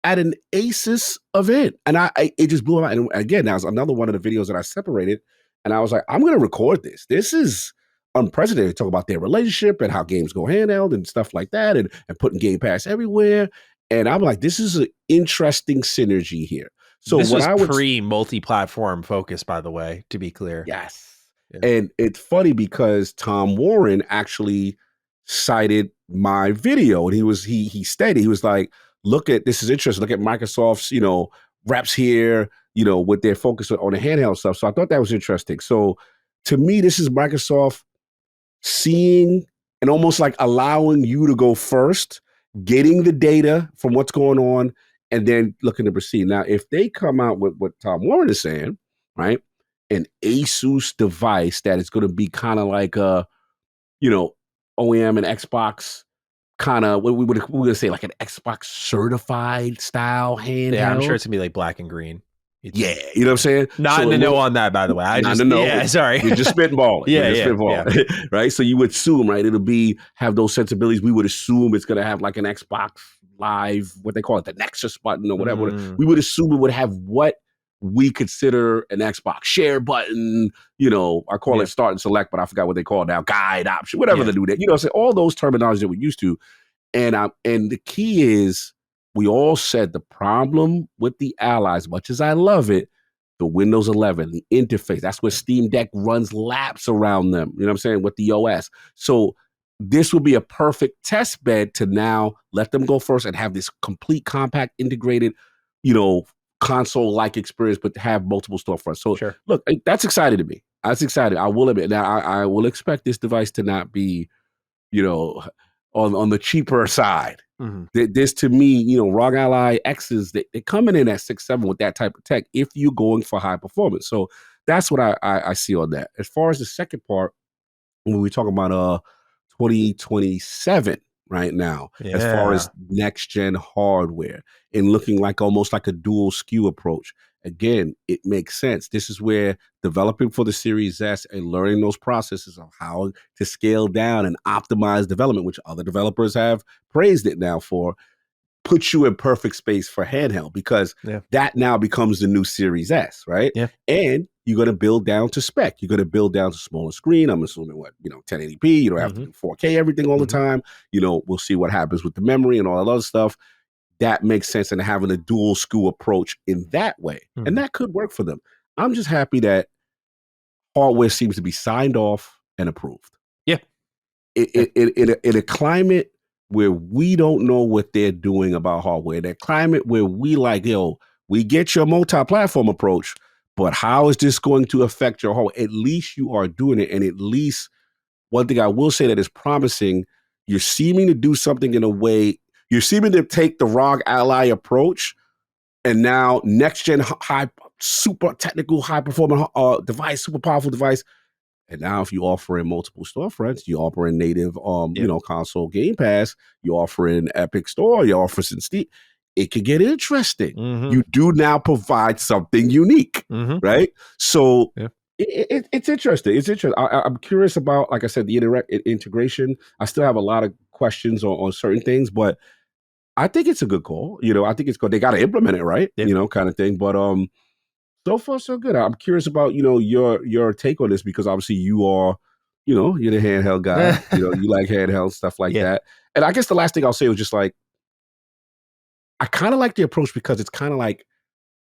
at an ASUS event, and it just blew my mind. And again, that was another one of the videos that I separated, and I was like, I'm going to record this. This is unprecedented. Talk about their relationship and how games go handheld and stuff like that, and putting Game Pass everywhere. And I'm like, this is an interesting synergy here. So this was pre-multi-platform focus, by the way, to be clear. Yes. Yeah. And it's funny because Tom Warren actually cited my video, and he stated, he was like, look at, this is interesting. Look at Microsoft's, you know, reps here, you know, with their focus on the handheld stuff. So I thought that was interesting. So to me, this is Microsoft seeing and almost like allowing you to go first, getting the data from what's going on, and then looking to proceed. Now, if they come out with what Tom Warren is saying, right, an ASUS device that is going to be kind of like a, you know, OEM and Xbox kind of, we're going to say like an Xbox certified style handheld. Yeah, I'm sure it's going to be like black and green. Yeah, you know what I'm saying? Not in the know on that, by the way. Yeah, sorry. You're just spitballing. Yeah. Right? So you would assume, right, it'll have those sensibilities. We would assume it's going to have like an Xbox live, what they call it, the Nexus button or whatever. We would assume it would have what we consider an Xbox share button. I call it start and select, but I forgot what they call it now. Guide option, whatever they do that. So all those terminology that we're used to. And the key is, we all said the problem with the Ally, as much as I love it, the Windows 11, the interface, that's where Steam Deck runs laps around them, you know what I'm saying, with the OS. So this will be a perfect test bed to now let them go first and have this complete, compact, integrated, console-like experience, but have multiple storefronts. So look, that's exciting to me. That's exciting. I will admit. Now, I will expect this device to not be, on the cheaper side. This, to me, ROG Ally X's, they're coming in at 6-7 with that type of tech if you're going for high performance. So that's what I see on that. As far as the second part, when we talk about 2027 right now, as far as next gen hardware and looking like almost like a dual SKU approach. Again, it makes sense. This is where developing for the Series S and learning those processes of how to scale down and optimize development, which other developers have praised it now for, puts you in perfect space for handheld, because that now becomes the new Series S, right? Yeah. And you're going to build down to spec. You're going to build down to smaller screen. I'm assuming 1080p. You don't have to do 4K everything all the time. We'll see what happens with the memory and all that other stuff. That makes sense, and having a dual SKU approach in that way. And that could work for them. I'm just happy that hardware seems to be signed off and approved. Yeah. In a climate where we don't know what they're doing about hardware, that climate where we we get your multi-platform approach, but how is this going to affect your hardware? At least you are doing it. And at least one thing I will say that is promising, you're seeming to do something in a way. You're seeming to take the ROG Ally approach, and now next gen high, super technical, high performing device, super powerful device. And now, if you offer in multiple storefronts, you offer in native, console Game Pass, you offer in Epic Store, you offer in Steam. It could get interesting. You do now provide something unique, right? So it's interesting. It's interesting. I'm curious about, like I said, the integration. I still have a lot of questions on certain things, but I think it's a good call. I think it's good. They got to implement it, right? Kind of thing. But so far so good. I'm curious about your take on this, because obviously you are, you're the handheld guy. You like handheld stuff like that. And I guess the last thing I'll say was just like, I kind of like the approach, because it's kind of like,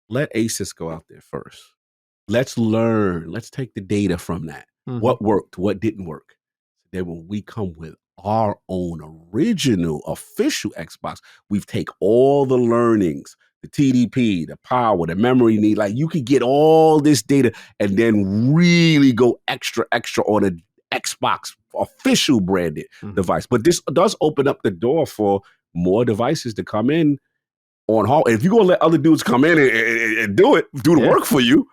let ASUS go out there first. Let's learn. Let's take the data from that. What worked? What didn't work? Then when we come with our own original official Xbox, we've take all the learnings, the TDP, the power, the memory need. Like, you could get all this data and then really go extra on an Xbox official branded device. But this does open up the door for more devices to come in on hardware. If you're gonna let other dudes come in and do the work for you,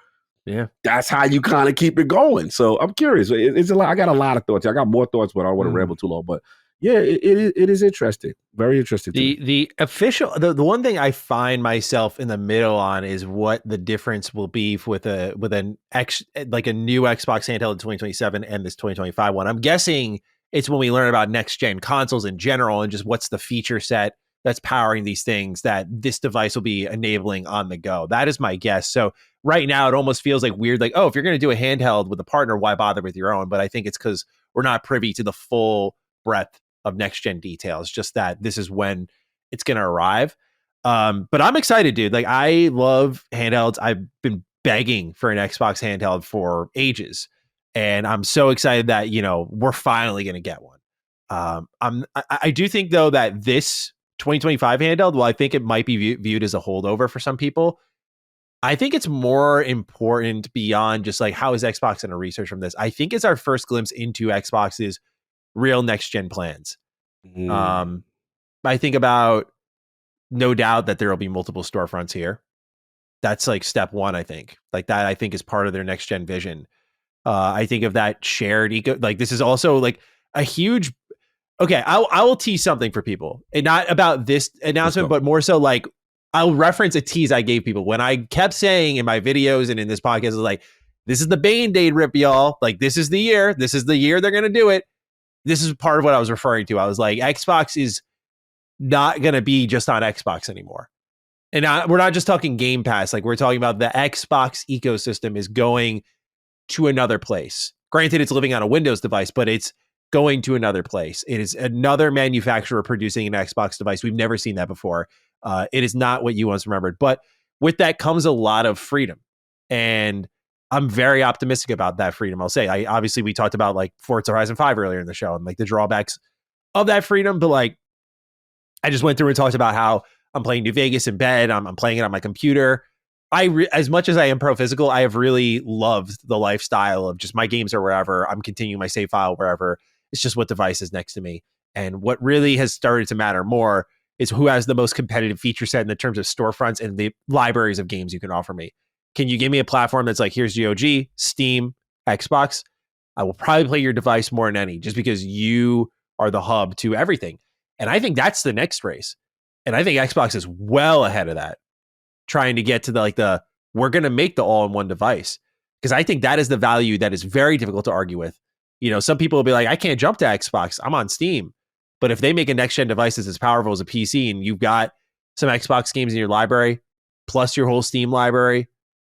that's how you kind of keep it going. So I'm curious. It's a lot. I got a lot of thoughts. I got more thoughts, but I don't want to ramble too long. But it is interesting. Very interesting. The official, the one thing I find myself in the middle on is what the difference will be with a new Xbox handheld in 2027 and this 2025 one. I'm guessing it's when we learn about next gen consoles in general and just what's the feature set that's powering these things that this device will be enabling on the go. That is my guess. So right now it almost feels like weird, like, oh, if you're going to do a handheld with a partner, why bother with your own? But I think it's because we're not privy to the full breadth of next gen details, just that this is when it's going to arrive. But I'm excited, dude. Like, I love handhelds. I've been begging for an Xbox handheld for ages, and I'm so excited that, we're finally going to get one. I do think though that this 2025 handheld, well, I think it might be viewed as a holdover for some people. I think it's more important beyond just like, how is Xbox going to research from this? I think it's our first glimpse into Xbox's real next gen plans. I think about, no doubt, that there will be multiple storefronts here. That's like step one. I think is part of their next gen vision. I think of that shared eco. Like, this is also like a huge. Okay, I will tease something for people, and not about this announcement, but more so like I'll reference a tease I gave people when I kept saying in my videos and in this podcast, is like, this is the Band-Aid rip, y'all. Like, this is the year. This is the year they're going to do it. This is part of what I was referring to. I was like, Xbox is not going to be just on Xbox anymore. And we're not just talking Game Pass. Like, we're talking about the Xbox ecosystem is going to another place. Granted, it's living on a Windows device, but it's going to another place. It is another manufacturer producing an Xbox device. We've never seen that before. It is not what you once remembered. But with that comes a lot of freedom. And I'm very optimistic about that freedom. I'll say, obviously we talked about like Forza Horizon 5 earlier in the show and like the drawbacks of that freedom. But like, I just went through and talked about how I'm playing New Vegas in bed. I'm playing it on my computer. As much as I am pro physical, I have really loved the lifestyle of just my games are wherever. I'm continuing my save file wherever. It's just what device is next to me. And what really has started to matter more is who has the most competitive feature set in the terms of storefronts and the libraries of games you can offer me. Can you give me a platform that's like, here's GOG, Steam, Xbox? I will probably play your device more than any, just because you are the hub to everything. And I think that's the next race. And I think Xbox is well ahead of that, trying to get to we're going to make the all-in-one device. Because I think that is the value that is very difficult to argue with. You know, some people will be like, I can't jump to Xbox. I'm on Steam. But if they make a next-gen device that's as powerful as a PC and you've got some Xbox games in your library, plus your whole Steam library,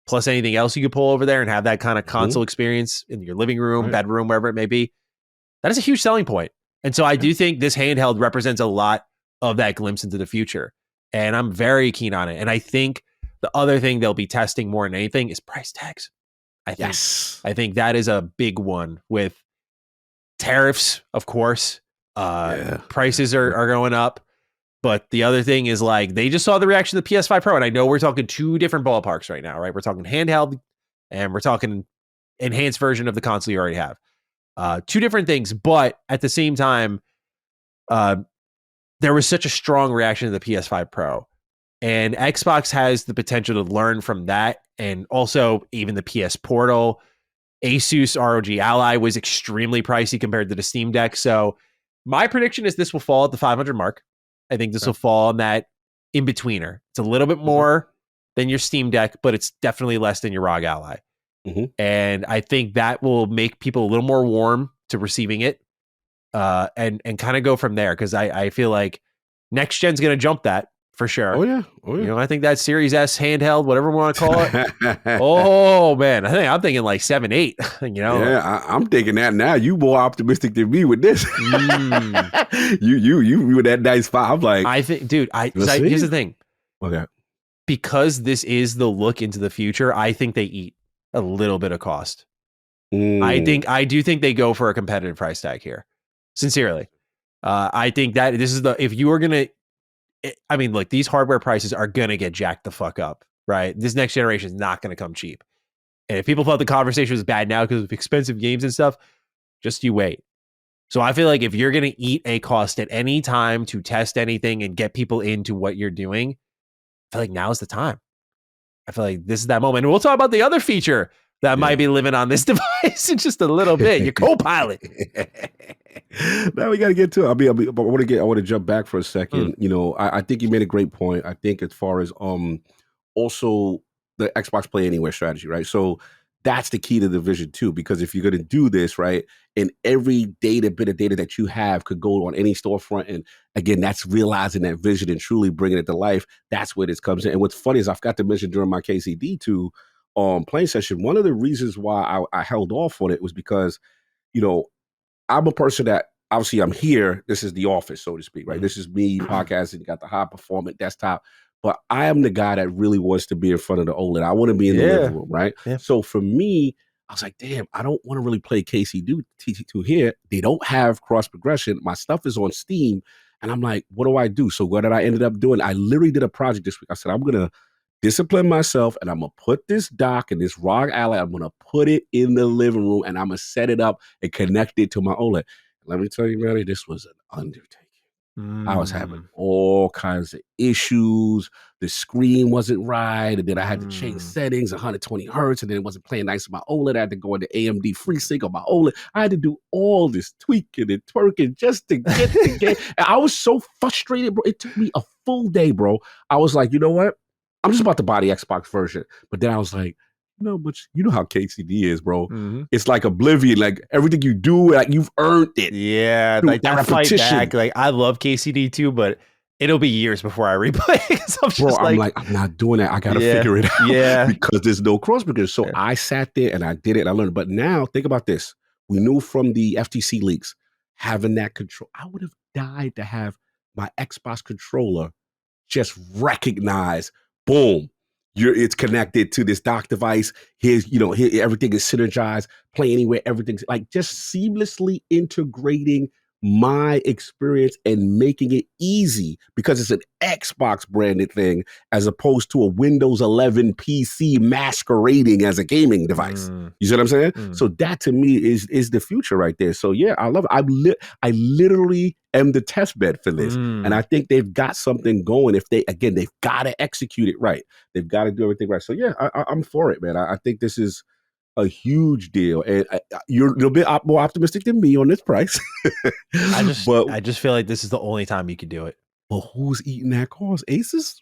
plus anything else you could pull over there and have that kind of console experience in your living room, bedroom, wherever it may be, that is a huge selling point. And so I do think this handheld represents a lot of that glimpse into the future. And I'm very keen on it. And I think the other thing they'll be testing more than anything is price tags. I think that is a big one with tariffs, of course. Prices are going up. But the other thing is, like, they just saw the reaction to the PS5 Pro. And I know we're talking two different ballparks right now, right? We're talking handheld and we're talking enhanced version of the console you already have. Two different things. But at the same time, there was such a strong reaction to the PS5 Pro. And Xbox has the potential to learn from that. And also even the PS Portal. ASUS ROG Ally was extremely pricey compared to the Steam Deck. So my prediction is this will fall at the 500 mark. I think this will fall on that in-betweener. It's a little bit more than your Steam Deck, but it's definitely less than your ROG Ally. And I think that will make people a little more warm to receiving it and kind of go from there. Because I feel like next gen's going to jump that for sure. Oh yeah. You know, I think that Series S handheld, whatever we want to call it. Oh man, I'm thinking like 7, 8. You know, yeah, I'm thinking that now. You more optimistic than me with this. You with that nice 5. I'm like, I think, dude. Here's the thing. Okay, because this is the look into the future, I think they eat a little bit of cost. I do think they go for a competitive price tag here. Sincerely, I think that this is if you are gonna. I mean, look, these hardware prices are going to get jacked the fuck up, right? This next generation is not going to come cheap. And if people thought the conversation was bad now because of expensive games and stuff, just you wait. So I feel like if you're going to eat a cost at any time to test anything and get people into what you're doing, I feel like now is the time. I feel like this is that moment. And we'll talk about the other feature that might be living on this device in just a little bit. Your Copilot. Now we got to get to it. I want to jump back for a second. You know, I think you made a great point. I think as far as also the Xbox Play Anywhere strategy, right? So that's the key to the vision too, because if you're going to do this, right, and every bit of data that you have could go on any storefront, and again, that's realizing that vision and truly bringing it to life. That's where this comes in. And what's funny is I forgot to mention during my KCD2 playing session, one of the reasons why I held off on it was because, you know, I'm a person that obviously I'm here. This is the office, so to speak, right? This is me podcasting, got the high performance desktop, but I am the guy that really wants to be in front of the OLED. I want to be in the living room, right? Yeah. So for me, I was like, damn, I don't want to really play KCD2 here. They don't have cross progression. My stuff is on Steam. And I'm like, what do I do? So what did I ended up doing? I literally did a project this week. I said, I'm going to discipline myself and I'm going to put this dock and this ROG Ally, I'm going to put it in the living room and I'm going to set it up and connect it to my OLED. Let me tell you, Manny, this was an undertaking. I was having all kinds of issues. The screen wasn't right. And then I had to change settings, 120 hertz, and then it wasn't playing nice on my OLED. I had to go into AMD FreeSync on my OLED. I had to do all this tweaking and twerking just to get the game. And I was so frustrated, bro. It took me a full day, bro. I was like, you know what? I'm just about to buy the Xbox version. But then I was like, no, but you know how KCD is, bro. It's like Oblivion. Like everything you do, like you've earned it. Yeah, like that fight back. Like I love KCD too, but it'll be years before I replay it. I'm like, I'm not doing that. I got to figure it out because there's no cross because so I sat there and I did it and I learned. But now think about this. We knew from the FTC leaks, having that control, I would have died to have my Xbox controller just recognize, boom, it's connected to this dock device. Here, everything is synergized, play anywhere, everything's like just seamlessly integrating my experience and making it easy because it's an Xbox branded thing as opposed to a Windows 11 PC masquerading as a gaming device. You see what I'm saying? So that to me is the future right there. So yeah, I love it. I literally am the test bed for this. And I think they've got something going. If they've got to execute it right. They've got to do everything right. So yeah, I'm for it, man. I think this is a huge deal, and you're a little bit more optimistic than me on this price. I just feel like this is the only time you could do it. Well, who's eating that cost? ASUS?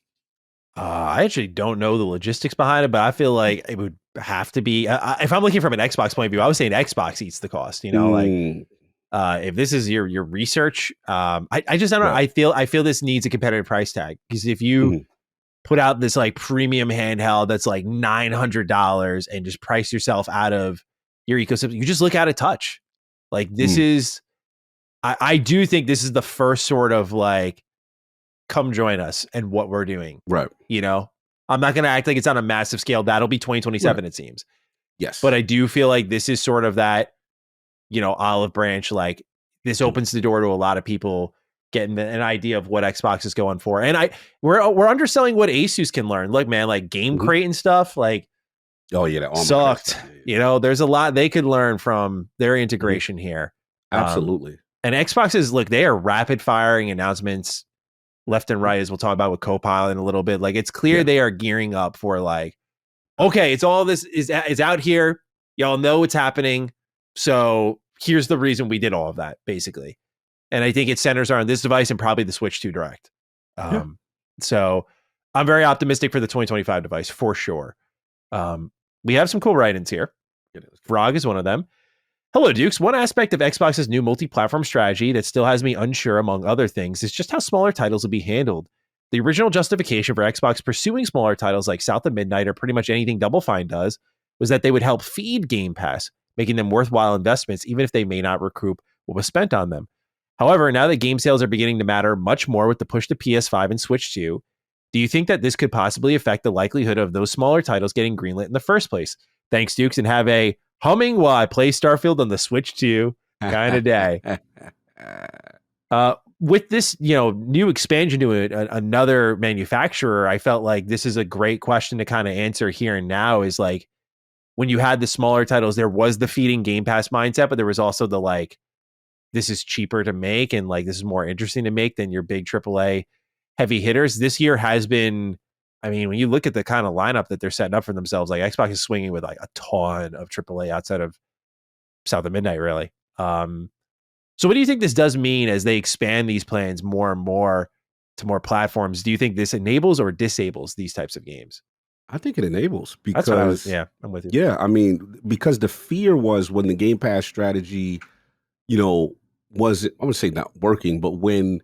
I actually don't know the logistics behind it, but I feel like it would have to be. If I'm looking from an Xbox point of view, I was saying Xbox eats the cost. If this is your research, I just don't know. Right. I feel this needs a competitive price tag because if you put out this like premium handheld that's like $900 and just price yourself out of your ecosystem, you just look out of touch. Like this is, I do think this is the first sort of like, come join us and what we're doing. Right. I'm not going to act like it's on a massive scale. That'll be 2027, it seems. Yes. But I do feel like this is sort of that, olive branch. Like this opens the door to a lot of people getting an idea of what Xbox is going for. And we're underselling what ASUS can learn. Look, man, like Game Crate and stuff, like, oh yeah, that sucked. There's a lot they could learn from their integration here. Absolutely. And Xbox is, look, they are rapid firing announcements left and right, as we'll talk about with Copilot in a little bit. Like it's clear they are gearing up for like, okay, it's all this is out here. Y'all know what's happening. So here's the reason we did all of that, basically. And I think it centers on this device and probably the Switch 2 Direct. So I'm very optimistic for the 2025 device for sure. We have some cool write-ins here. Frog is one of them. Hello, Dukes. One aspect of Xbox's new multi-platform strategy that still has me unsure, among other things, is just how smaller titles will be handled. The original justification for Xbox pursuing smaller titles like South of Midnight or pretty much anything Double Fine does was that they would help feed Game Pass, making them worthwhile investments, even if they may not recoup what was spent on them. However, now that game sales are beginning to matter much more with the push to PS5 and Switch 2, do you think that this could possibly affect the likelihood of those smaller titles getting greenlit in the first place? Thanks, Dukes, and have a humming while I play Starfield on the Switch 2 kind of day. With this, new expansion to another manufacturer, I felt like this is a great question to kind of answer here and now is like, when you had the smaller titles, there was the feeding Game Pass mindset, but there was also the like, this is cheaper to make and like this is more interesting to make than your big AAA heavy hitters. This year has been, I mean, when you look at the kind of lineup that they're setting up for themselves, like Xbox is swinging with like a ton of AAA outside of South of Midnight, really. So what do you think this does mean as they expand these plans more and more to more platforms? Do you think this enables or disables these types of games? I think it enables because that's what I'm with you. Yeah, I mean, because the fear was when the Game Pass strategy, was, I would say not working, but when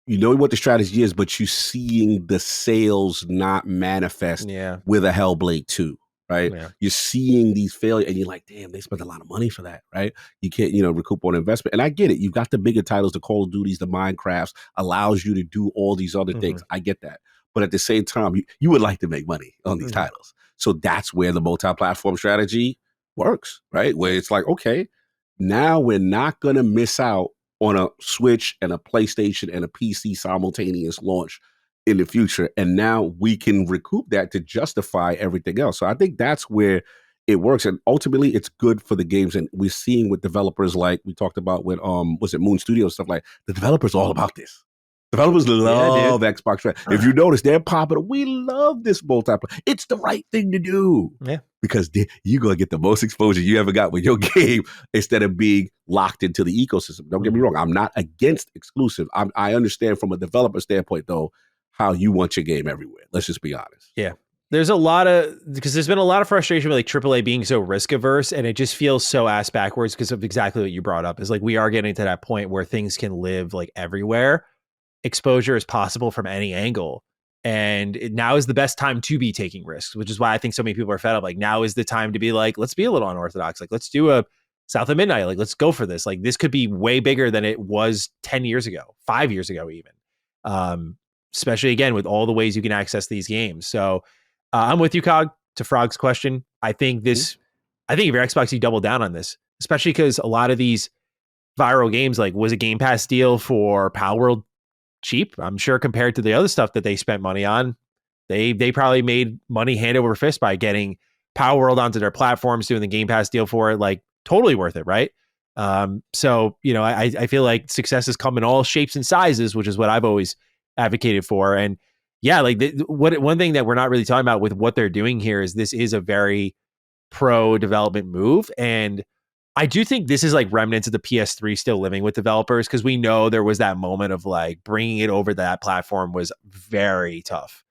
you know what the strategy is, but you seeing the sales not manifest with a Hellblade 2, right? Yeah. You're seeing these failures and you're like, damn, they spent a lot of money for that, right? You can't, recoup on investment. And I get it. You've got the bigger titles, the Call of Duties, the Minecrafts, allows you to do all these other things. I get that. But at the same time, you would like to make money on these titles. So that's where the multi-platform strategy works, right? Where it's like, okay, now we're not going to miss out on a Switch and a PlayStation and a PC simultaneous launch in the future. And now we can recoup that to justify everything else. So I think that's where it works. And ultimately, it's good for the games. And we're seeing with developers like we talked about with, Moon Studios, stuff like the developers all about this. Developers love Xbox. If you notice, they're popping. We love this multiplayer. It's the right thing to do. Yeah. Because you're going to get the most exposure you ever got with your game instead of being locked into the ecosystem. Don't get me wrong. I'm not against exclusive. I understand from a developer standpoint, though, how you want your game everywhere. Let's just be honest. Yeah. There's been a lot of frustration with like AAA being so risk averse, and it just feels so ass backwards because of exactly what you brought up. Is like we are getting to that point where things can live like everywhere. exposure as possible from any angle. And now is the best time to be taking risks, which is why I think so many people are fed up. Like, now is the time to be like, let's be a little unorthodox. Like, let's do a South of Midnight. Like, let's go for this. Like, this could be way bigger than it was 10 years ago, 5 years ago, even. Especially again, with all the ways you can access these games. So I'm with you, Cog, to Frog's question. I think if you're Xbox, you double down on this, especially because a lot of these viral games, like, was a Game Pass deal for Palworld cheap? I'm sure compared to the other stuff that they spent money on, they probably made money hand over fist by getting Palworld onto their platforms, doing the Game Pass deal for it. Like, totally worth it, right? So, you know, I feel like success has come in all shapes and sizes, which is what I've always advocated for. And yeah, like, one thing that we're not really talking about with what they're doing here is this is a very pro development move. And I do think this is like remnants of the PS3 still living with developers, because we know there was that moment of like bringing it over to that platform was very tough.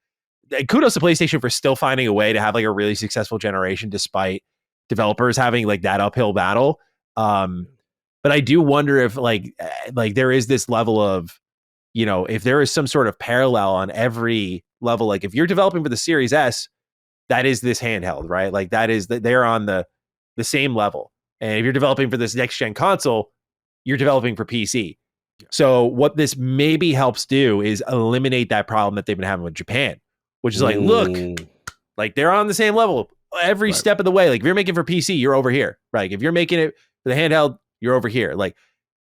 And kudos to PlayStation for still finding a way to have like a really successful generation despite developers having like that uphill battle. But I do wonder if like there is this level of, you know, if there is some sort of parallel on every level. Like, if you're developing for the Series S, that is this handheld, right? Like, that is they're on the same level. And if you're developing for this next gen console, you're developing for PC. So what this maybe helps do is eliminate that problem that they've been having with Japan, which is like, look, like, they're on the same level every step of the way. Like, if you're making for PC, you're over here. Right? If you're making it for the handheld, you're over here. Like,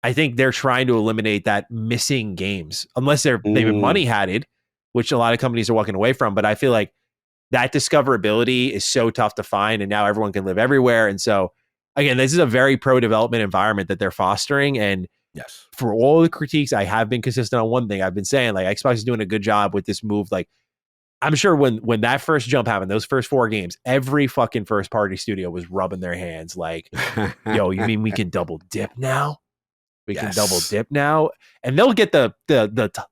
I think they're trying to eliminate that missing games, unless they've been money hatted, which a lot of companies are walking away from. But I feel like that discoverability is so tough to find, and now everyone can live everywhere. And so, again, this is a very pro development environment that they're fostering. And yes, for all the critiques, I have been consistent on one thing. I've been saying, like, Xbox is doing a good job with this move. Like, I'm sure when that first jump happened, those first 4 games, every fucking first party studio was rubbing their hands like, yo, you mean we can double dip now? We can double dip now? And they'll get the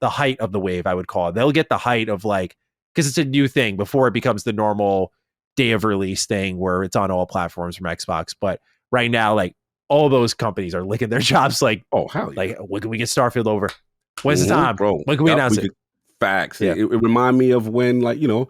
height of the wave, I would call it. They'll get the height of, like, because it's a new thing before it becomes the normal day of release thing where it's on all platforms from Xbox. But right now, like, all those companies are licking their chops like, oh, hell yeah. Like, when can we get Starfield over? When's the time? Bro, when can we announce it? Facts. Yeah. It remind me of when, like, you know,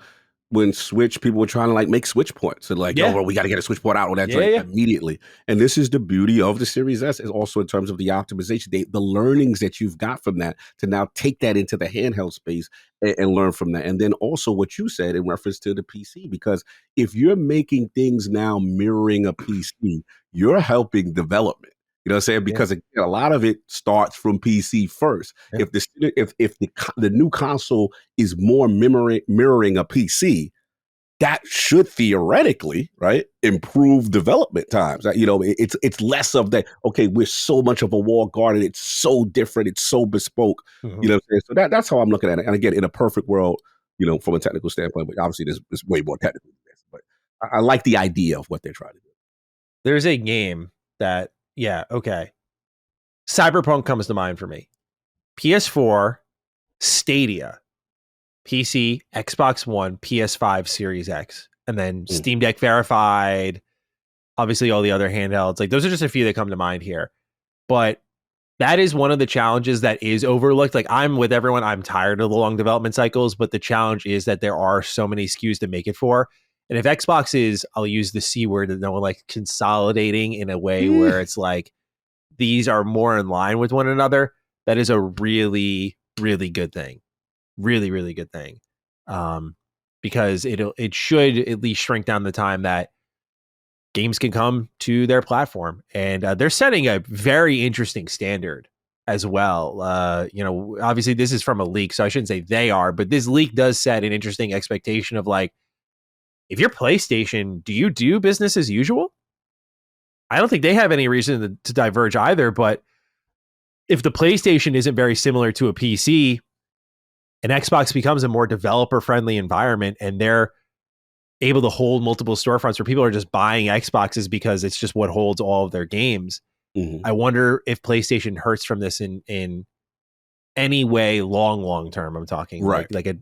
when Switch, people were trying to like make Switch ports and like, bro, we got to get a Switch port out on that immediately. And this is the beauty of the Series S, is also in terms of the optimization, the learnings that you've got from that to now take that into the handheld space and learn from that. And then also what you said in reference to the PC, because if you're making things now mirroring a PC, you're helping development. You know what I'm saying? Because again, a lot of it starts from PC first. Yeah. If the new console is more mirroring a PC, that should theoretically, right, improve development times. You know, it's less of that. Okay, we're so much of a walled garden. It's so different. It's so bespoke. Mm-hmm. You know what I'm saying? So that's how I'm looking at it. And again, in a perfect world, you know, from a technical standpoint, but obviously there's way more technical than this. But I like the idea of what they're trying to do. There's a game that. Yeah, okay. Cyberpunk comes to mind for me. PS4, Stadia, PC, Xbox One, PS5, Series X, and then Steam Deck verified, obviously all the other handhelds. Like, those are just a few that come to mind here. But that is one of the challenges that is overlooked. Like, I'm with everyone. I'm tired of the long development cycles, but the challenge is that there are so many SKUs to make it for. And if Xbox is, I'll use the C word, that no one like consolidating in a way where it's like these are more in line with one another, that is a really, really good thing. Really, really good thing. Because it should at least shrink down the time that games can come to their platform. And they're setting a very interesting standard as well. You know, obviously this is from a leak, so I shouldn't say they are, but this leak does set an interesting expectation of like, if you're PlayStation, do you do business as usual? I don't think they have any reason to diverge either, but if the PlayStation isn't very similar to a PC, and Xbox becomes a more developer-friendly environment, and they're able to hold multiple storefronts where people are just buying Xboxes because it's just what holds all of their games, I wonder if PlayStation hurts from this in any way long term. I'm talking like a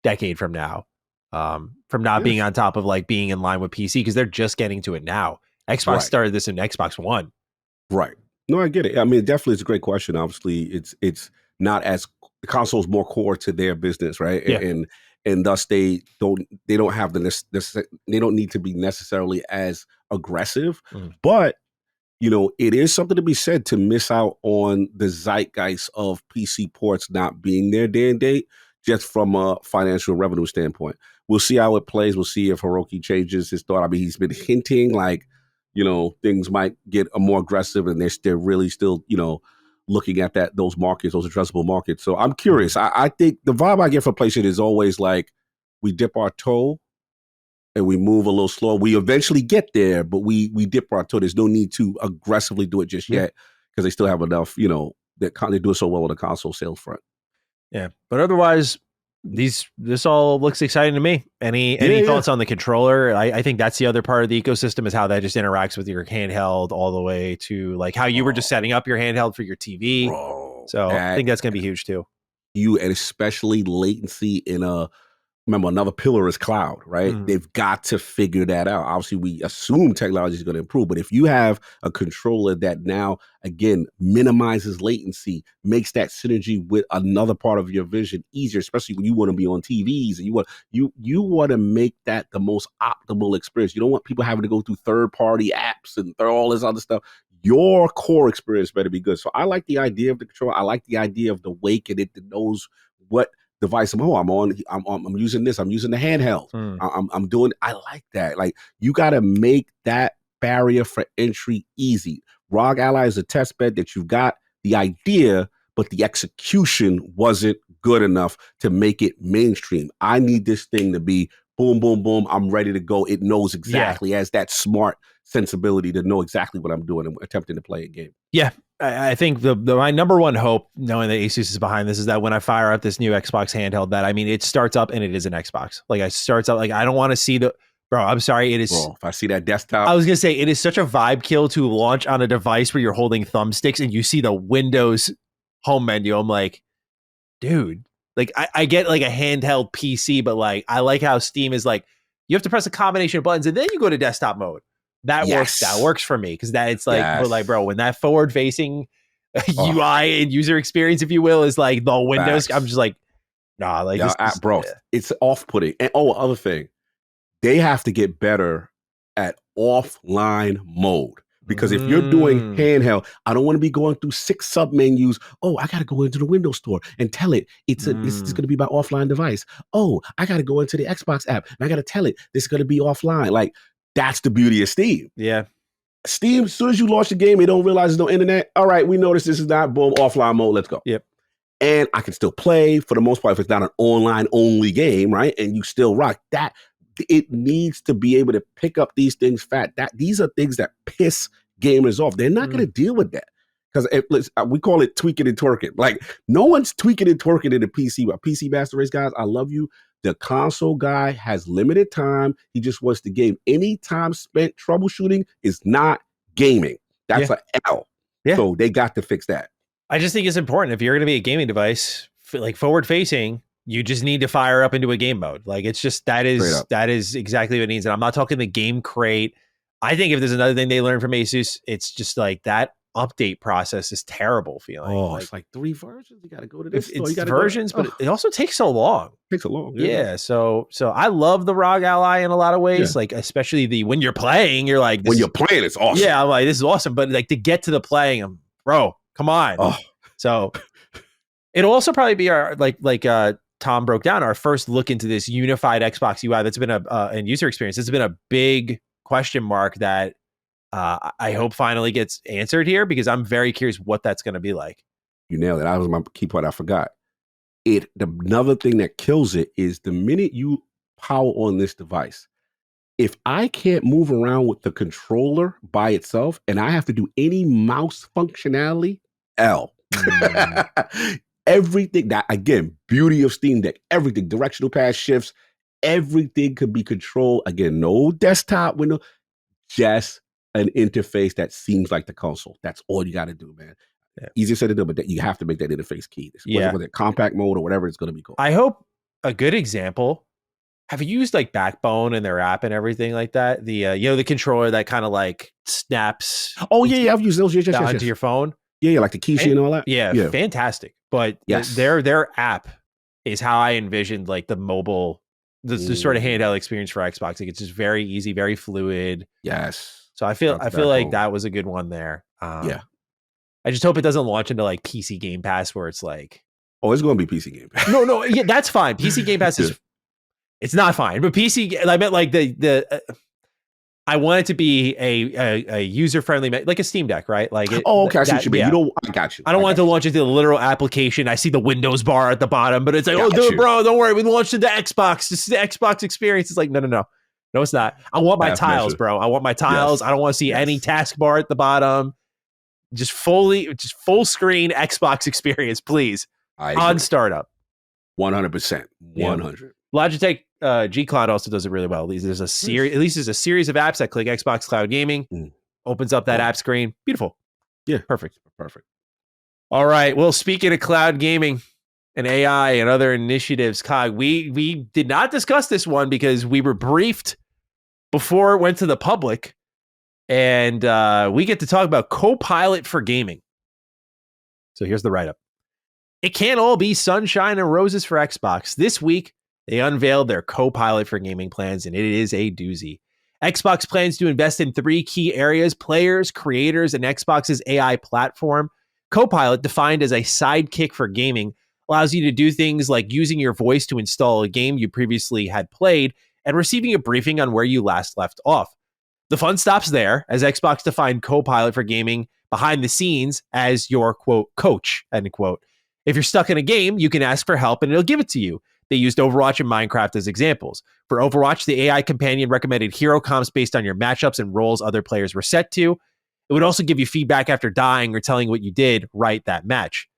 decade from now. From not being on top of like being in line with PC, because they're just getting to it now. Xbox started this in Xbox One. Right. No, I get it. I mean, definitely it's a great question. Obviously, it's not as the console is more core to their business, right? Yeah. And thus they don't have they don't need to be necessarily as aggressive, but it is something to be said to miss out on the zeitgeist of PC ports not being there day and date, just from a financial revenue standpoint. We'll see how it plays. We'll see if Hiroki changes his thought. I mean, he's been hinting like, things might get more aggressive, and they're really still, looking at those markets, those addressable markets. So I'm curious. I think the vibe I get from PlayStation is always like, we dip our toe and we move a little slow. We eventually get there, but we dip our toe. There's no need to aggressively do it just yet, because they still have enough, they do it so well on the console sales front. Yeah, but otherwise, this all looks exciting to me. Any thoughts on the controller? I think that's the other part of the ecosystem, is how that just interacts with your handheld, all the way to like how you were just setting up your handheld for your TV. So I think that's going to be huge too. And especially latency in remember, another pillar is cloud, right? They've got to figure that out. Obviously, we assume technology is going to improve, but if you have a controller that now, again, minimizes latency, makes that synergy with another part of your vision easier, especially when you want to be on TVs and you want to make that the most optimal experience. You don't want people having to go through third-party apps and all this other stuff. Your core experience better be good. So I like the idea of the controller. I like the idea of the wake, and it knows what device I'm on. I'm using this. I'm using the handheld. I'm doing. I like that. Like, you got to make that barrier for entry easy. ROG Ally is a test bed that you've got the idea, but the execution wasn't good enough to make it mainstream. I need this thing to be boom, boom, boom. I'm ready to go. It knows exactly, as that smart sensibility to know exactly what I'm doing and attempting to play a game. Yeah. I think my number one hope, knowing that ASUS is behind this, is that when I fire up this new Xbox handheld, that, I mean, it starts up and it is an Xbox. Like, it starts up, like, I don't want to see bro, I'm sorry. It is. Bro, if I see that desktop. I was going to say, it is such a vibe kill to launch on a device where you're holding thumbsticks and you see the Windows home menu. I'm like, dude, like, I get like a handheld PC, but like, I like how Steam is like, you have to press a combination of buttons and then you go to desktop mode. That works for me, because that it's like, but like, bro, when that forward facing UI and user experience, if you will, is like the Windows, I'm just like, nah, like, bro, it's off putting. And other thing, they have to get better at offline mode. Because if you're doing handheld, I don't want to be going through 6 sub menus. Oh, I got to go into the Windows Store and tell it this is going to be my offline device. Oh, I got to go into the Xbox app and I got to tell it this is going to be offline. Like, that's the beauty of Steam. Yeah. Steam, as soon as you launch the game, they don't realize there's no internet. All right, we notice this is not, boom, offline mode. Let's go. Yep. And I can still play for the most part if it's not an online only game, right? And you still rock that. It needs to be able to pick up these things these are things that piss gamers off. They're not going to deal with that, because we call it tweaking and twerking. Like, no one's tweaking and twerking in the PC. PC Master Race guys, I love you. The console guy has limited time. He just wants the game. Any time spent troubleshooting is not gaming. That's an L. Yeah. So they got to fix that. I just think it's important, if you're going to be a gaming device, like forward facing, you just need to fire up into a game mode. Like, it's just, that is exactly what it needs. And I'm not talking the game crate. I think if there's another thing they learned from ASUS, it's just like that update process is terrible feeling. Oh, it's like 3 versions. You got to go to this. It's versions, but it also takes so long. Takes a long. Yeah. So I love the ROG Ally in a lot of ways. Like, especially when you're playing, you're like, when you're playing, it's awesome. Yeah. I'm like, this is awesome. But like, to get to the playing, bro, come on. Oh. So it'll also probably be our, like Tom broke down, our first look into this unified Xbox UI. That's been and user experience. It's been a big question mark that I hope finally gets answered here, because I'm very curious what that's going to be like. You nailed it. That was my key part. I forgot. Another thing that kills it is the minute you power on this device, if I can't move around with the controller by itself and I have to do any mouse functionality, L. Everything that, again, beauty of Steam Deck, everything, directional pad shifts, everything could be controlled. Again, no desktop window, just an interface that seems like the console. That's all you got to do, man. Yeah. Easier said than done, but you have to make that interface key. Whether compact mode or whatever it's going to be called. I hope a good example. Have you used like Backbone and their app and everything like that? The the controller that kind of like snaps. Oh yeah, I've used those. Down to your phone. Yeah, like the Kishi and all that. Yeah, fantastic. But their app is how I envisioned like the mobile, the sort of handheld experience for Xbox. Like it's just very easy, very fluid. Yes. So I feel like that was a good one there. Yeah. I just hope it doesn't launch into like PC Game Pass where it's like, oh, it's going to be PC Game Pass. No, yeah, that's fine. PC Game Pass is, it's not fine, but PC. I meant like I want it to be a user friendly, like a Steam Deck, right? Like, okay, I see what you mean. Yeah. I got you. I don't want it to launch into the literal application. I see the Windows bar at the bottom, but it's like, bro, don't worry, we launched into Xbox. This is the Xbox experience. It's like, no, it's not. I want my tiles, bro. I want my tiles. Yes. I don't want to see any taskbar at the bottom. Just full screen Xbox experience, please. On startup. 100%. 100. Logitech G Cloud also does it really well. There's a series, at least there's a series of apps that click Xbox Cloud Gaming, opens up that app screen. Beautiful. Yeah. Perfect. All right. Well, speaking of cloud gaming and AI and other initiatives, Cog, we did not discuss this one because we were briefed before it went to the public. And we get to talk about Copilot for Gaming. So here's the write-up. It can't all be sunshine and roses for Xbox. This week, they unveiled their Copilot for Gaming plans, and it is a doozy. Xbox plans to invest in 3 key areas: players, creators, and Xbox's AI platform. Copilot, defined as a sidekick for gaming, allows you to do things like using your voice to install a game you previously had played and receiving a briefing on where you last left off. The fun stops there, as Xbox defined Copilot for Gaming behind the scenes as your, quote, coach, end quote. If you're stuck in a game, you can ask for help and it'll give it to you. They used Overwatch and Minecraft as examples. For Overwatch, the AI companion recommended hero comps based on your matchups and roles other players were set to. It would also give you feedback after dying or telling what you did right that match.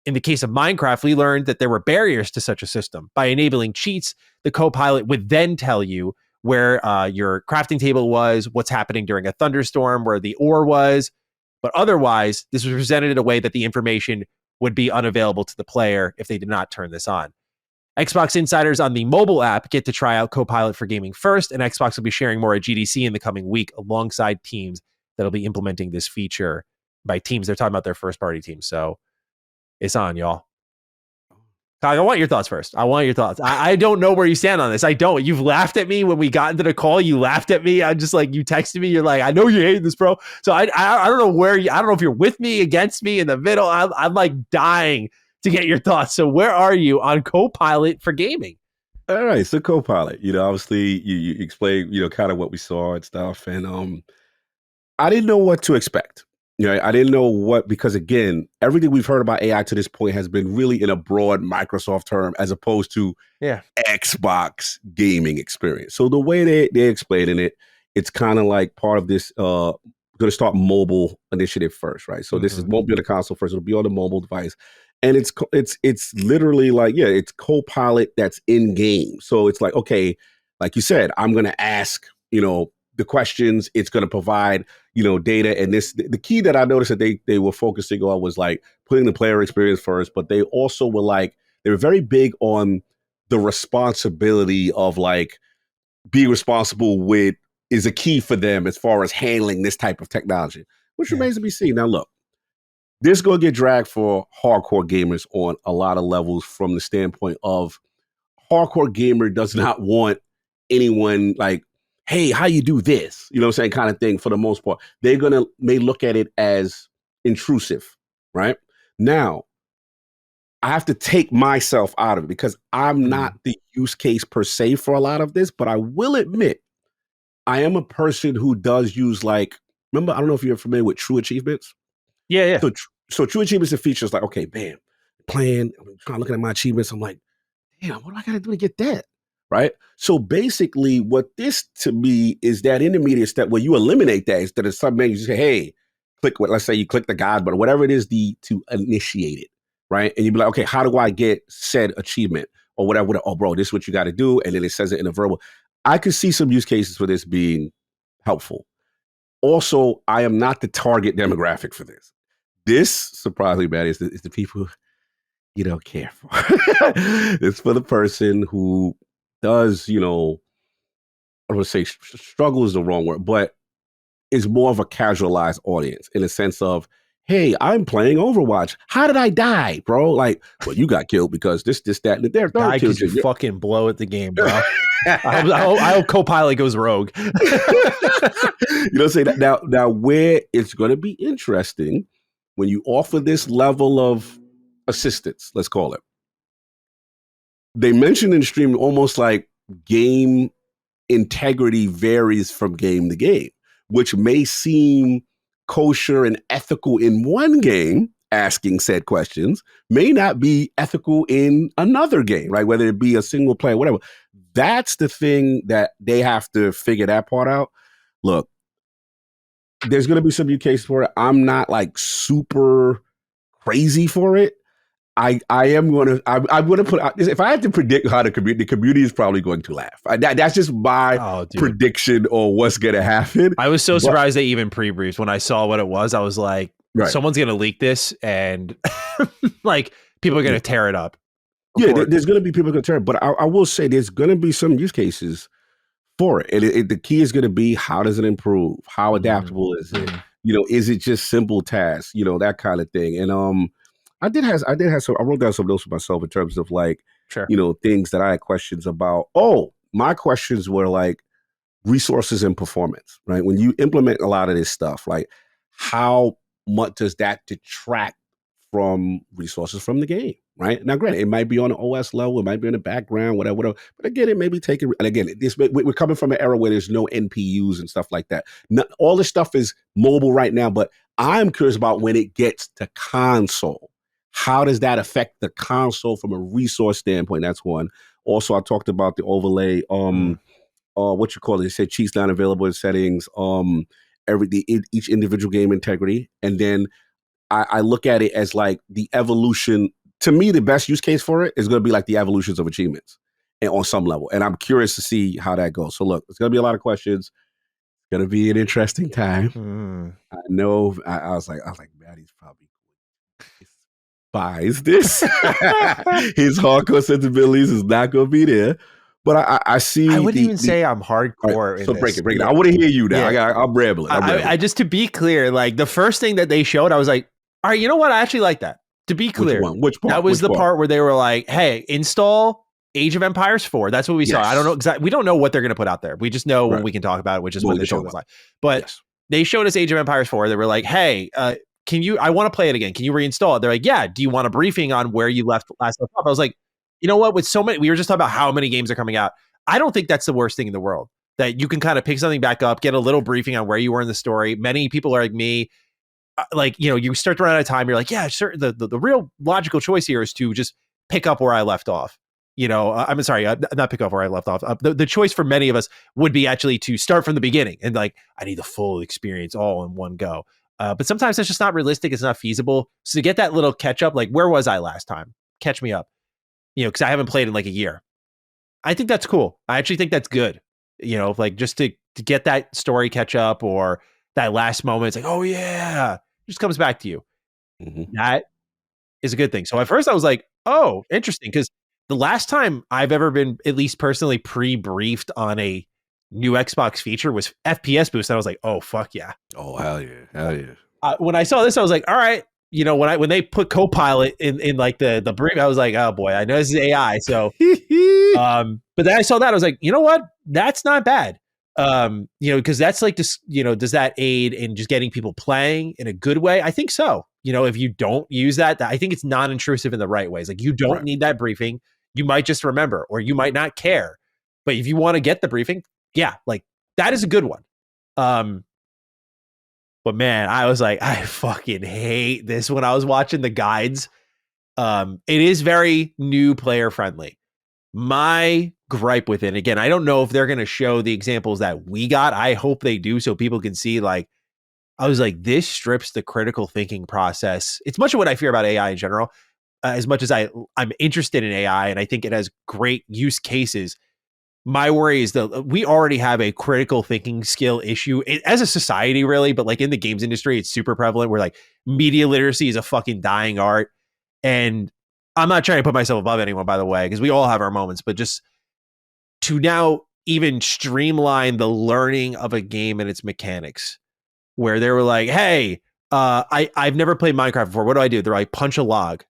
In the case of Minecraft, we learned that there were barriers to such a system. By enabling cheats, the Copilot would then tell you where your crafting table was, what's happening during a thunderstorm, where the ore was. But otherwise, this was presented in a way that the information would be unavailable to the player if they did not turn this on. Xbox insiders on the mobile app get to try out Copilot for Gaming first, and Xbox will be sharing more at GDC in the coming week alongside teams that'll be implementing this feature. By teams, they're talking about their first-party teams. So it's on, y'all. I want your thoughts first. I don't know where you stand on this. I don't. You've laughed at me when we got into the call. You laughed at me. I'm just like, you texted me. You're like, I know you hate this, bro. So I don't know where you, I don't know if you're with me, against me, in the middle. I'm like dying to get your thoughts. So where are you on Copilot for Gaming? All right. So Copilot, obviously you explained, kind of what we saw and stuff. And I didn't know what to expect. I didn't know what, because again, everything we've heard about AI to this point has been really in a broad Microsoft term as opposed to Xbox gaming experience. So the way they're explaining it, it's kind of like part of this, going to start mobile initiative first, right? So this won't be on the console first, it'll be on the mobile device. And it's literally like, it's Copilot that's in game. So it's like, okay, like you said, I'm going to ask, the questions, it's going to provide, data. And the key that I noticed that they were focusing on was like putting the player experience first, but they also were they were very big on the responsibility of like being responsible with is a key for them as far as handling this type of technology, which remains to be seen. Now, look, this is going to get dragged for hardcore gamers on a lot of levels from the standpoint of hardcore gamer does not want anyone like, hey, how you do this? You know what I'm saying? Kind of thing for the most part. They're going to may look at it as intrusive, right? Now, I have to take myself out of it because I'm not the use case per se for a lot of this, but I will admit I am a person who does use remember, I don't know if you're familiar with True Achievements. Yeah. So True Achievements and features like, okay, bam, playing, I'm trying to look at my achievements. I'm like, damn, what do I got to do to get that? Right. So basically what this to me is that intermediate step where you eliminate that instead of something you say, hey, let's say you click the guide button, whatever it is to initiate it. Right. And you'd be like, okay, how do I get said achievement or whatever? Oh, bro, this is what you got to do. And then it says it in a verbal. I could see some use cases for this being helpful. Also, I am not the target demographic for this. This, surprisingly bad, is the people you don't care for. It's for the person who does, I would say struggle is the wrong word, but is more of a casualized audience in the sense of, hey, I'm playing Overwatch. How did I die, bro? Like, well, you got killed because this, that, and the third killed you. Fucking blow at the game, bro. I hope Copilot goes rogue. You know what I'm saying? Now, where it's going to be interesting when you offer this level of assistance, let's call it. They mentioned in stream almost like game integrity varies from game to game, which may seem kosher and ethical in one game, asking said questions, may not be ethical in another game, right? Whether it be a single player, whatever. That's the thing that they have to figure that part out. Look, there's going to be some use cases for it. I'm not like super crazy for it. I'm going to put out, if I had to predict how the community is probably going to laugh. That's just my prediction or what's going to happen. I was so surprised they even pre-briefed when I saw what it was. I was like, someone's going to leak this and like people are going to tear it up. Yeah, there's going to be people going to tear it. But I will say there's going to be some use cases for it. And the key is going to be, how does it improve? How adaptable is it? You know, is it just simple tasks? You know, that kind of thing. And I wrote down some notes for myself in terms of like, you know, things that I had questions about. Oh, my questions were like resources and performance, right? When you implement a lot of this stuff, like how much does that detract from resources from the game, right? Now, granted, it might be on the OS level, it might be in the background, whatever. But again, it may be taken. And again, we're coming from an era where there's no NPUs and stuff like that. All this stuff is mobile right now, but I'm curious about when it gets to console. How does that affect the console from a resource standpoint? That's one. Also, I talked about the overlay. What you call it? They said cheats not available in settings. Each individual game integrity, and then I look at it as like the evolution. To me, the best use case for it is going to be like the evolutions of achievements, and on some level. And I'm curious to see how that goes. So look, it's going to be a lot of questions. It's going to be an interesting time. I know. I was like, man, he's probably buys this. His hardcore sensibilities is not going to be there. But I see. I wouldn't even say I'm hardcore. Right, so break it. I want to hear you now. Yeah. I'm rambling. I just, to be clear, like the first thing that they showed, I was like, all right, you know what? I actually like that. To be clear, which part? That was the part where they were like, hey, install Age of Empires 4. That's what we saw. I don't know exactly. We don't know what they're going to put out there. We just know when we can talk about it, which is when the show was live. But they showed us Age of Empires 4. They were like, hey, I want to play it again. Can you reinstall it? They're like, yeah. Do you want a briefing on where you left last off? I was like, you know what? With so many, we were just talking about how many games are coming out. I don't think that's the worst thing in the world, that you can kind of pick something back up, get a little briefing on where you were in the story. Many people are like me, like, you know, you start to run out of time. You're like, yeah, sure. The real logical choice here is to just pick up where I left off. You know, I'm sorry, not pick up where I left off. The choice for many of us would be actually to start from the beginning and like, I need the full experience all in one go. But sometimes that's just not realistic. It's not feasible. So to get that little catch up, like, where was I last time? Catch me up. You know, because I haven't played in like a year. I think that's cool. I actually think that's good. You know, like just to get that story catch up, or that last moment, it's like, oh yeah, it just comes back to you. That is a good thing. So at first I was like, oh, interesting. Because the last time I've ever been, at least personally, pre-briefed on a new Xbox feature was FPS boost. And I was like, oh, fuck yeah. Oh, hell yeah. When I saw this, I was like, all right. You know, when they put Copilot in like the brief, I was like, oh boy, I know this is AI. So, but then I saw that, I was like, you know what? That's not bad. You know, because that's like this, you know, does that aid in just getting people playing in a good way? I think so. You know, if you don't use that, I think it's non-intrusive in the right ways. Like, you don't need that briefing. You might just remember, or you might not care. But if you want to get the briefing, yeah, like that is a good one. But man, I was like, I fucking hate this when I was watching the guides. It is very new player friendly. My gripe with it, again, I don't know if they're going to show the examples that we got. I hope they do, so people can see, like, I was like, this strips the critical thinking process. It's much of what I fear about AI in general. As much as I'm interested in AI and I think it has great use cases, my worry is that we already have a critical thinking skill issue as a society, really, but like in the games industry, it's super prevalent, where like media literacy is a fucking dying art. And I'm not trying to put myself above anyone, by the way, because we all have our moments, but just to now even streamline the learning of a game and its mechanics, where they were like, hey, I've never played Minecraft before. What do? They're like, punch a log.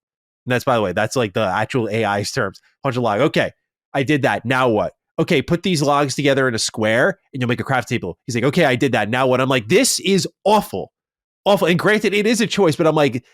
And that's, by the way, that's like the actual AI's terms. Punch a log. Okay, I did that. Now what? Okay, put these logs together in a square and you'll make a craft table. He's like, okay, I did that. Now what? I'm like, this is awful. Awful. And granted, it is a choice, but I'm like,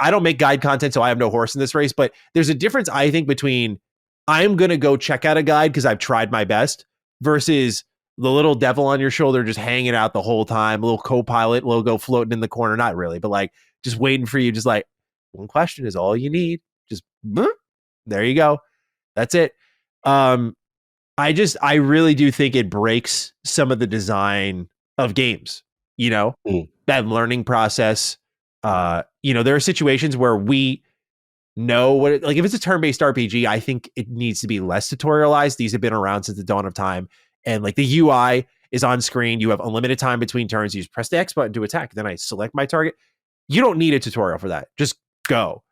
I don't make guide content, so I have no horse in this race. But there's a difference, I think, between I'm going to go check out a guide because I've tried my best versus the little devil on your shoulder just hanging out the whole time, a little Copilot logo floating in the corner. Not really, but like just waiting for you. Just like, one question is all you need. Just there you go. That's it. I really do think it breaks some of the design of games, that learning process. There are situations where we know what if it's a turn-based RPG, I think it needs to be less tutorialized. These have been around since the dawn of time. And like the UI is on screen. You have unlimited time between turns. You just press the X button to attack. Then I select my target. You don't need a tutorial for that. Just go.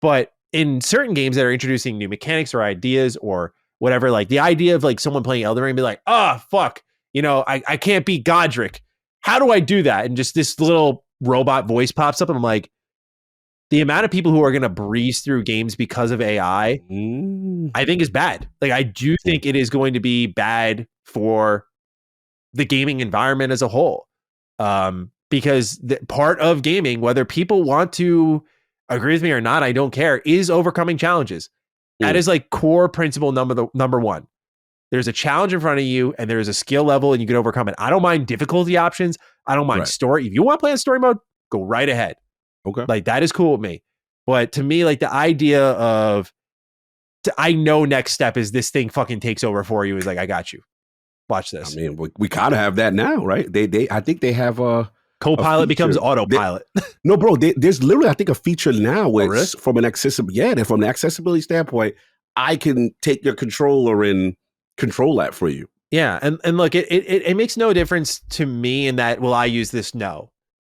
But in certain games that are introducing new mechanics or ideas or whatever, like the idea of like someone playing Elden Ring and be like, fuck, I can't beat Godric. How do I do that? And just this little robot voice pops up and I'm like, the amount of people who are going to breeze through games because of AI, I think is bad. Like, I do think it is going to be bad for the gaming environment as a whole. Because part of gaming, whether people want to agree with me or not, I don't care, is overcoming challenges. That is like core principle number one. There's a challenge in front of you and there's a skill level and you can overcome it. I don't mind difficulty options. I don't mind story. If you want to play in story mode, go right ahead. Okay. Like, that is cool with me. But to me, like, the idea of, I know next step is this thing fucking takes over for you is like, I got you. Watch this. I mean, we kind of have that now, right? I think they have Copilot becomes autopilot. No, bro, there's literally, I think, a feature now where from an accessibility standpoint, I can take your controller and control that for you. Yeah. And look, it makes no difference to me in that, will I use this? No.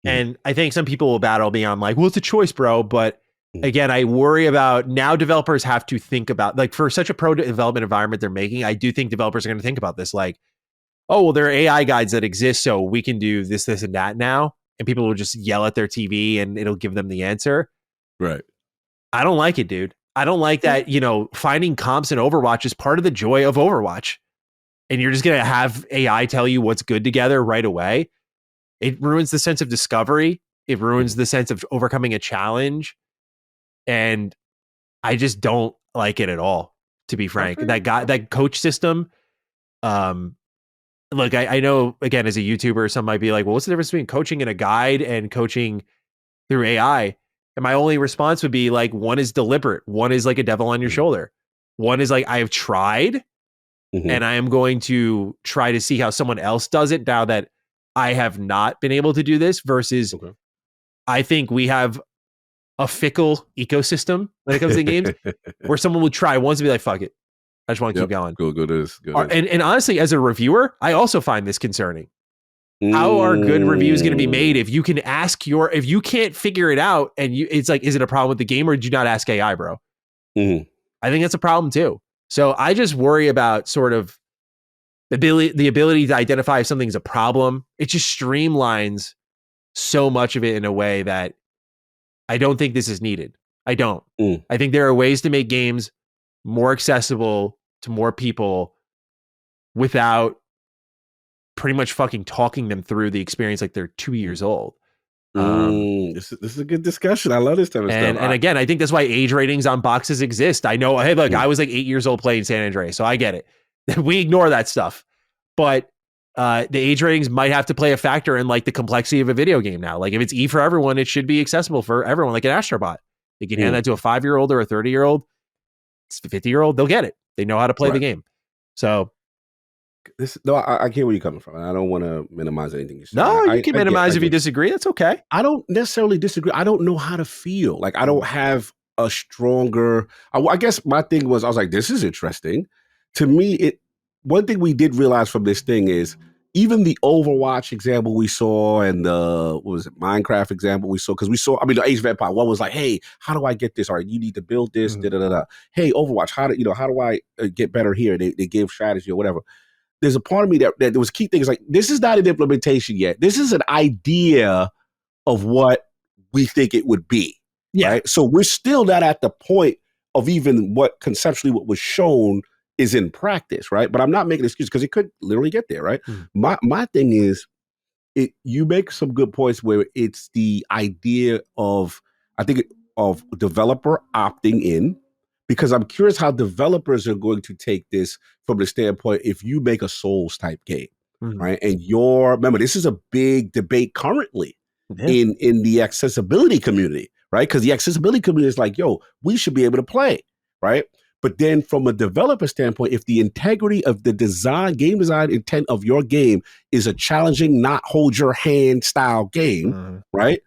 And I think some people will battle me on like, well, it's a choice, bro. But again, I worry about now developers have to think about, like, for such a pro development environment they're making, I do think developers are going to think about this. Like, oh, well, there are AI guides that exist, so we can do this, this, and that now. And people will just yell at their TV and it'll give them the answer. Right. I don't like it, dude. I don't like that, finding comps in Overwatch is part of the joy of Overwatch. And you're just going to have AI tell you what's good together right away. It ruins the sense of discovery. It ruins the sense of overcoming a challenge. And I just don't like it at all, to be frank. Okay. That coach system, look, I know, again, as a YouTuber, some might be like, well, what's the difference between coaching in a guide and coaching through AI? And my only response would be like, one is deliberate. One is like a devil on your shoulder. One is like, I have tried and I am going to try to see how someone else does it now that I have not been able to do this, versus I think we have a fickle ecosystem when it comes to games where someone would try once and be like, fuck it. I just want to keep going. Go this. And honestly, as a reviewer, I also find this concerning. How are good reviews going to be made if you can if you can't figure it out and it's like, is it a problem with the game or did you not ask AI, bro? I think that's a problem too. So I just worry about sort of the ability to identify if something's a problem. It just streamlines so much of it in a way that I don't think this is needed. I don't. I think there are ways to make games more accessible to more people without pretty much fucking talking them through the experience like they're 2 years old. This is a good discussion. I love this type of stuff. And again, I think that's why age ratings on boxes exist. I know, hey, look, I was like 8 years old playing San Andreas, so I get it. We ignore that stuff. But the age ratings might have to play a factor in like the complexity of a video game now. Like if it's E for everyone, it should be accessible for everyone, like an Astrobot. They can hand that to a 5-year-old or a 30-year-old. It's a 50-year-old. They'll get it. They know how to play the game. So I get where you're coming from. I don't want to minimize anything you say. No, you can minimize if you disagree. That's okay. I don't necessarily disagree. I don't know how to feel. Like I don't have a stronger. I guess my thing was, I was like, this is interesting. To me, one thing we did realize from this thing is even the Overwatch example we saw and the Minecraft example we saw, because the Age of Empire one was like, hey, how do I get this? All right, you need to build this. Hey, Overwatch, how do I get better here? They give strategy or whatever. There's a part of me that there was key things like, this is not an implementation yet. This is an idea of what we think it would be. Yeah. Right. So we're still not at the point of even what conceptually what was shown is in practice. Right. But I'm not making an excuse because it could literally get there. Right. My thing is, you make some good points where it's the idea of, I think, of developer opting in, because I'm curious how developers are going to take this from the standpoint if you make a Souls type game, right? And remember, this is a big debate currently in the accessibility community, right? Because the accessibility community is like, yo, we should be able to play, right? But then from a developer standpoint, if the integrity of the game design intent of your game is a challenging, not hold your hand style game, right?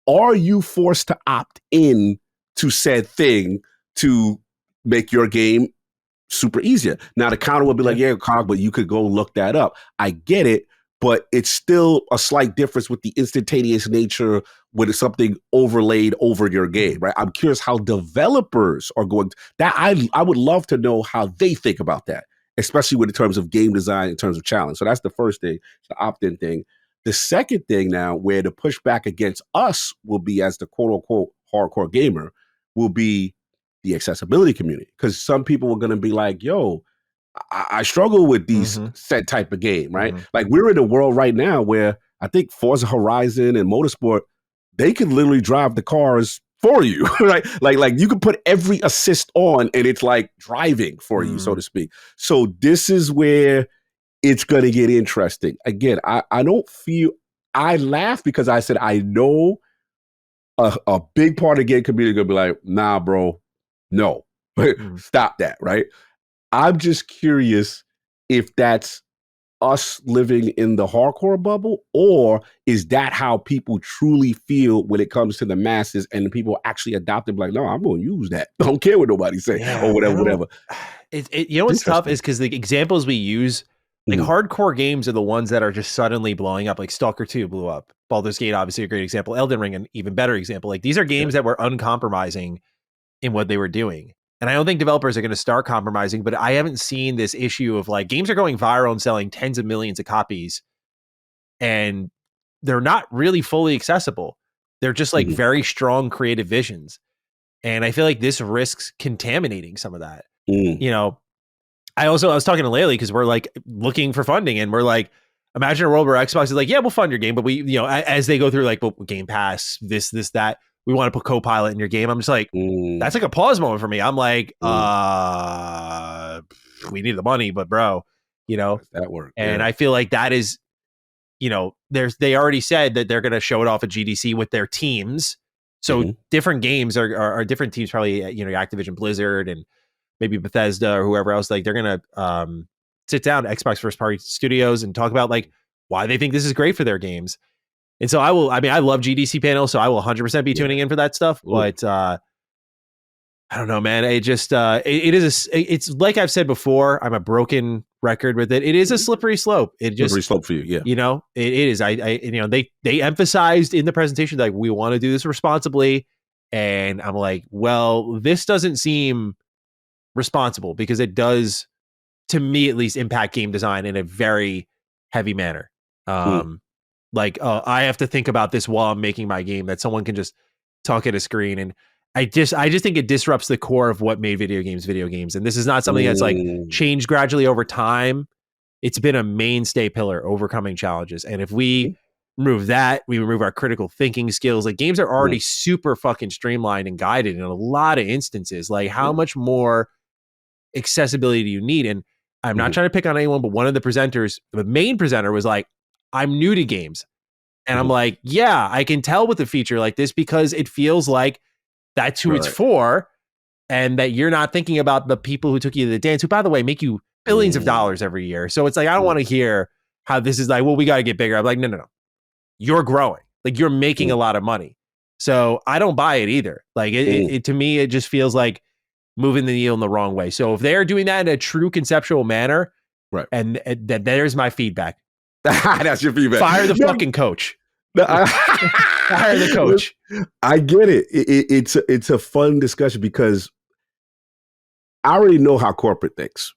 Are you forced to opt in to said thing to make your game super easier? Now the counter will be like, yeah, Cog, but you could go look that up. I get it, but it's still a slight difference with the instantaneous nature when it's something overlaid over your game, right? I'm curious how developers are going to, that. I would love to know how they think about that, especially in terms of game design, in terms of challenge. So that's the first thing, the opt-in thing. The second thing now, where the pushback against us will be as the quote unquote hardcore gamer, will be the accessibility community. Because some people are going to be like, yo, I struggle with these set type of game, right? Like we're in a world right now where I think Forza Horizon and Motorsport, they can literally drive the cars for you, right? Like you can put every assist on and it's like driving for you, so to speak. So this is where it's going to get interesting. Again, I don't feel, I laugh because I said, I know a big part of the game community going to be like, nah, bro, no, stop that, right? I'm just curious if that's us living in the hardcore bubble, or is that how people truly feel when it comes to the masses and the people actually adopt it, like, no, I'm going to use that. I don't care what nobody say or whatever. You know what's tough is because the examples we use, like hardcore games are the ones that are just suddenly blowing up. Like Stalker 2 blew up. Baldur's Gate, obviously a great example. Elden Ring, an even better example. Like these are games that were uncompromising in what they were doing. And I don't think developers are going to start compromising, but I haven't seen this issue of like games are going viral and selling tens of millions of copies and they're not really fully accessible. They're just like very strong creative visions. And I feel like this risks contaminating some of that. You know, I was talking to Laylee because we're like looking for funding and we're like, imagine a world where Xbox is like, yeah, we'll fund your game. But we, you know, as they go through like, well, Game Pass, this, that, we want to put Copilot in your game. I'm just like, that's like a pause moment for me. I'm like, we need the money, but bro, you know, that work. And I feel like that is, you know, they already said that they're going to show it off at GDC with their teams. So different games are different teams, probably, you know, Activision, Blizzard, and maybe Bethesda or whoever else. Like they're going to sit down Xbox first party studios and talk about like why they think this is great for their games. And so I love GDC panels, so I will 100% be tuning in for that stuff. But I don't know, man. It just it's like I've said before. I'm a broken record with it. It is a slippery slope. It just slippery slope for you, yeah. You know, it is. I you know, they emphasized in the presentation like we want to do this responsibly, and I'm like, well, this doesn't seem responsible because it does, to me at least, impact game design in a very heavy manner. Like, I have to think about this while I'm making my game, that someone can just talk at a screen. And I just think it disrupts the core of what made video games. And this is not something that's like changed gradually over time. It's been a mainstay pillar, overcoming challenges. And if we remove that, we remove our critical thinking skills. Like games are already super fucking streamlined and guided in a lot of instances. Like how much more accessibility do you need? And I'm not trying to pick on anyone, but one of the presenters, the main presenter, was like, I'm new to games. And I'm like, yeah, I can tell with a feature like this because it feels like that's who it's for. And that you're not thinking about the people who took you to the dance, who, by the way, make you billions of dollars every year. So it's like, I don't want to hear how this is like, well, we got to get bigger. I'm like, no. You're growing. Like you're making a lot of money. So I don't buy it either. Like it to me, it just feels like moving the needle in the wrong way. So if they're doing that in a true conceptual manner, and that there's my feedback. That's your feedback. Fire the fucking coach. Fire the coach. I get it. It's a fun discussion because I already know how corporate thinks.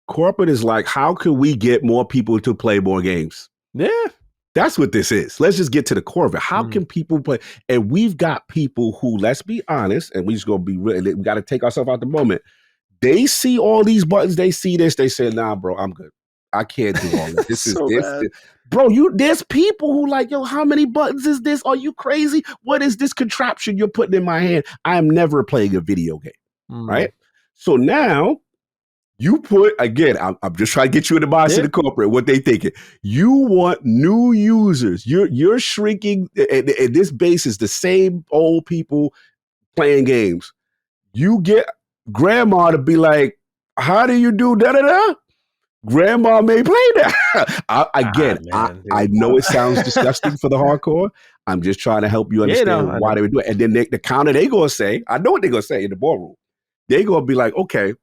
Corporate is like, how can we get more people to play more games? Yeah. That's what this is. Let's just get to the core of it. How can people play? And we've got people who, let's be honest, and we just gonna be real. We got to take ourselves out the moment. They see all these buttons. They see this. They say, "Nah, bro, I'm good. I can't do all this. This is so this, bro." There's people who like, yo, how many buttons is this? Are you crazy? What is this contraption you're putting in my hand? I am never playing a video game, right? So now. You put, again, I'm just trying to get you in the mindset of the corporate, what they thinking. You want new users. You're shrinking, and this base is the same old people playing games. You get grandma to be like, how do you do da-da-da? Grandma may play that. I know it sounds disgusting for the hardcore. I'm just trying to help you understand why they would do it. And then the counter they going to say, I know what they're going to say in the ballroom. They're going to be like, okay,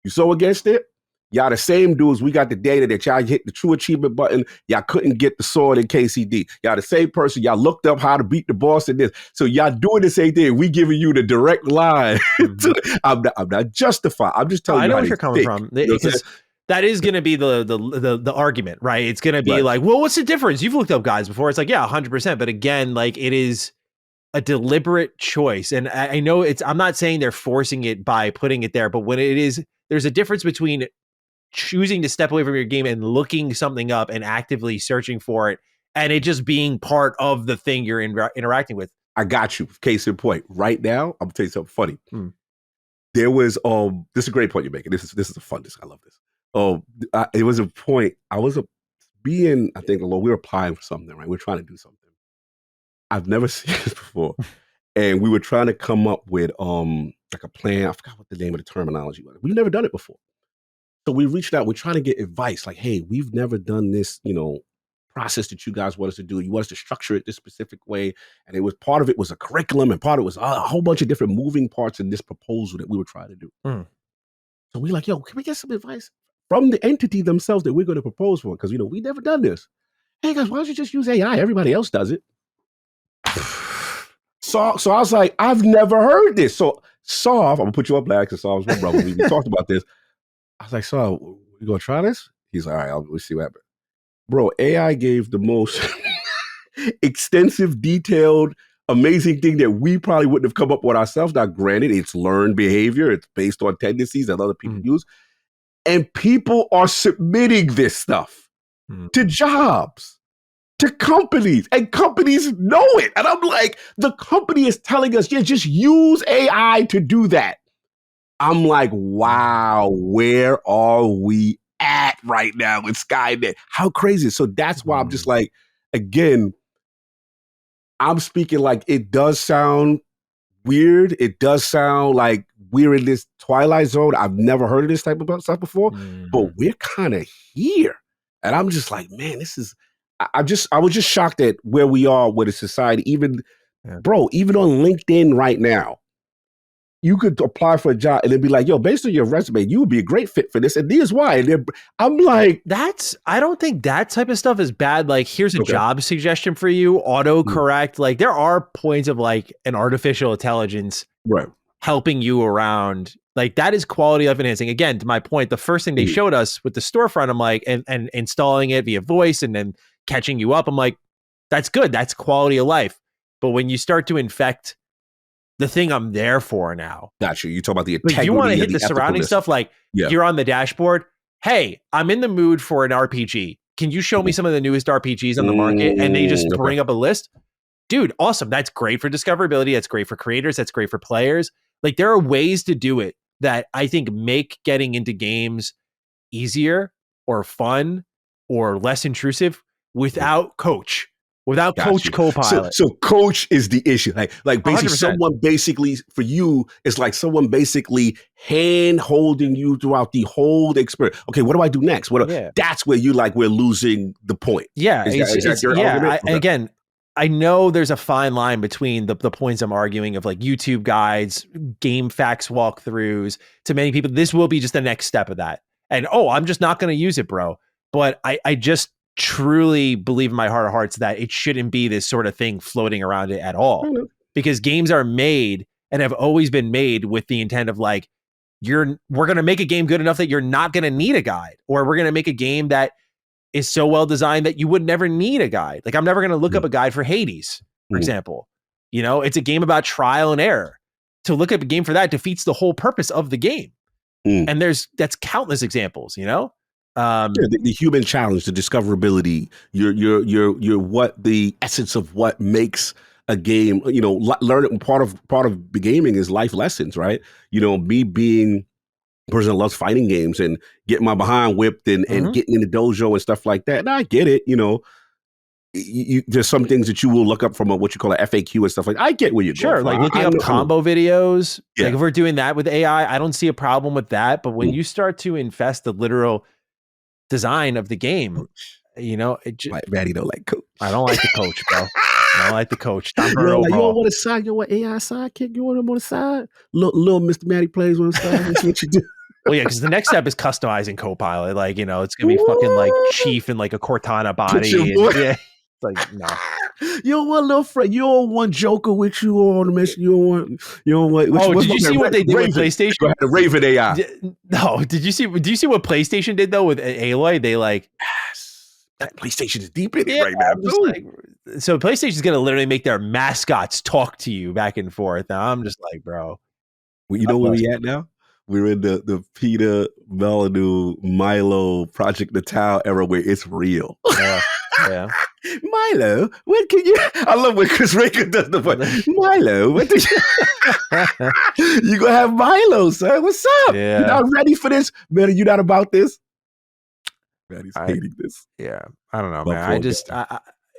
you so against it? Y'all the same dudes. We got the data that y'all hit the true achievement button. Y'all couldn't get the sword in KCD. Y'all the same person. Y'all looked up how to beat the boss in this. So y'all doing the same thing. We giving you the direct line. I'm not justified. I'm just telling you. I know how where you're coming from. Because that is going to be the argument, right? It's going to be like, well, what's the difference? You've looked up guides before. It's like, yeah, 100%. But again, like it is a deliberate choice. And I know I'm not saying they're forcing it by putting it there, but when it is, there's a difference between choosing to step away from your game and looking something up and actively searching for it, and it just being part of the thing you're interacting with. I got you. Case in point. Right now, I'm gonna tell you something funny. There was this is a great point you're making. This is a fun. I love this. It was a point. I think we were applying for something, right? We're trying to do something. I've never seen this before, and we were trying to come up with like a plan. I forgot what the name of the terminology was. We've never done it before. So we reached out. We're trying to get advice. Like, hey, we've never done this, process that you guys want us to do. You want us to structure it this specific way. And part of it was a curriculum, and part of it was a whole bunch of different moving parts in this proposal that we were trying to do. So we're like, yo, can we get some advice from the entity themselves that we're going to propose for? Because, we never done this. Hey, guys, why don't you just use AI? Everybody else does it. So I was like, I've never heard this. So Saw, I'm going to put you up, Black, because Saw was my brother. We talked about this. I was like, so you gonna try this? He's like, all right, we'll see what happens. Bro, AI gave the most extensive, detailed, amazing thing that we probably wouldn't have come up with ourselves. Now, granted, it's learned behavior. It's based on tendencies that other people use. And people are submitting this stuff to jobs, to companies, and companies know it. And I'm like, the company is telling us, yeah, just use AI to do that. I'm like, wow, where are we at right now with Skynet? How crazy. So that's why I'm just like, again, I'm speaking like it does sound weird. It does sound like we're in this twilight zone. I've never heard of this type of stuff before, but we're kind of here. And I'm just like, man, I was just shocked at where we are with a society. Even on LinkedIn right now, you could apply for a job and it'd be like, yo, based on your resume, you would be a great fit for this. And here's why. And I'm like, I don't think that type of stuff is bad. Like, here's a job suggestion for you, autocorrect. Like, there are points of like an artificial intelligence helping you around. Like, that is quality life enhancing. Again, to my point, the first thing they showed us with the storefront, I'm like, and installing it via voice and then catching you up, I'm like, that's good. That's quality of life. But when you start to infect the thing I'm there for now. Gotcha. You talk about the integrity. Like, you want to hit the surrounding stuff, like you're on the dashboard. Hey, I'm in the mood for an RPG. Can you show me some of the newest RPGs on the market? And they just bring up a list. Dude, awesome. That's great for discoverability. That's great for creators. That's great for players. Like, there are ways to do it that I think make getting into games easier or fun or less intrusive without coach. Without Coach Copilot. So Coach is the issue. Like basically 100%. Someone basically, for you, it's like someone basically hand holding you throughout the whole experience. Okay, what do I do next? That's where you like, we're losing the point. Yeah. Again, I know there's a fine line between the points I'm arguing of like YouTube guides, game facts walkthroughs. To many people, this will be just the next step of that. And, I'm just not going to use it, bro. But I just truly believe in my heart of hearts that it shouldn't be this sort of thing floating around it at all, because games are made and have always been made with the intent of like, we're going to make a game good enough that you're not going to need a guide, or we're going to make a game that is so well designed that you would never need a guide. Like I'm never going to look up a guide for Hades, for example. You know, it's a game about trial and error. To look up a game for that defeats the whole purpose of the game. And that's countless examples, you know? The human challenge, the discoverability, your what the essence of what makes a game, you know, learning part of the gaming is life lessons, right? You know, me being a person that loves fighting games and getting my behind whipped and getting in the dojo and stuff like that. And I get it, you know. There's some things that you will look up from what you call an FAQ and stuff like that. I get where you're going. Like looking up combo videos. Like if we're doing that with AI, I don't see a problem with that. But when you start to infest the literal design of the game, you know, Maddie don't like coach. I don't like the coach, bro. I don't like the coach. You don't want a side. You want AI sidekick. You want him on the side. Little Mr. Maddie plays on the side. That's what you do. Well, yeah, because the next step is customizing Copilot. Like, you know, it's gonna be fucking like Chief in like a Cortana body. It's like, no. You don't want a little friend. You don't want Joker with you on the mission. You don't want. Did you see what they did with PlayStation? The Raven AI. No, did you see what PlayStation did though with Aloy? They like. That PlayStation is deep in it right now. So PlayStation's gonna literally make their mascots talk to you back and forth. And I'm just like, bro. Well, you know where we at now? We're in the Peter Molyneux, Milo, Project Natal era where it's real. Yeah. Milo, what can you? I love when Chris Raker does the voice. Milo, what did you gonna have Milo, son? What's up? Yeah. You're not ready for this, man. Are you not about this? Man, he's hating this. Yeah, I don't know, man.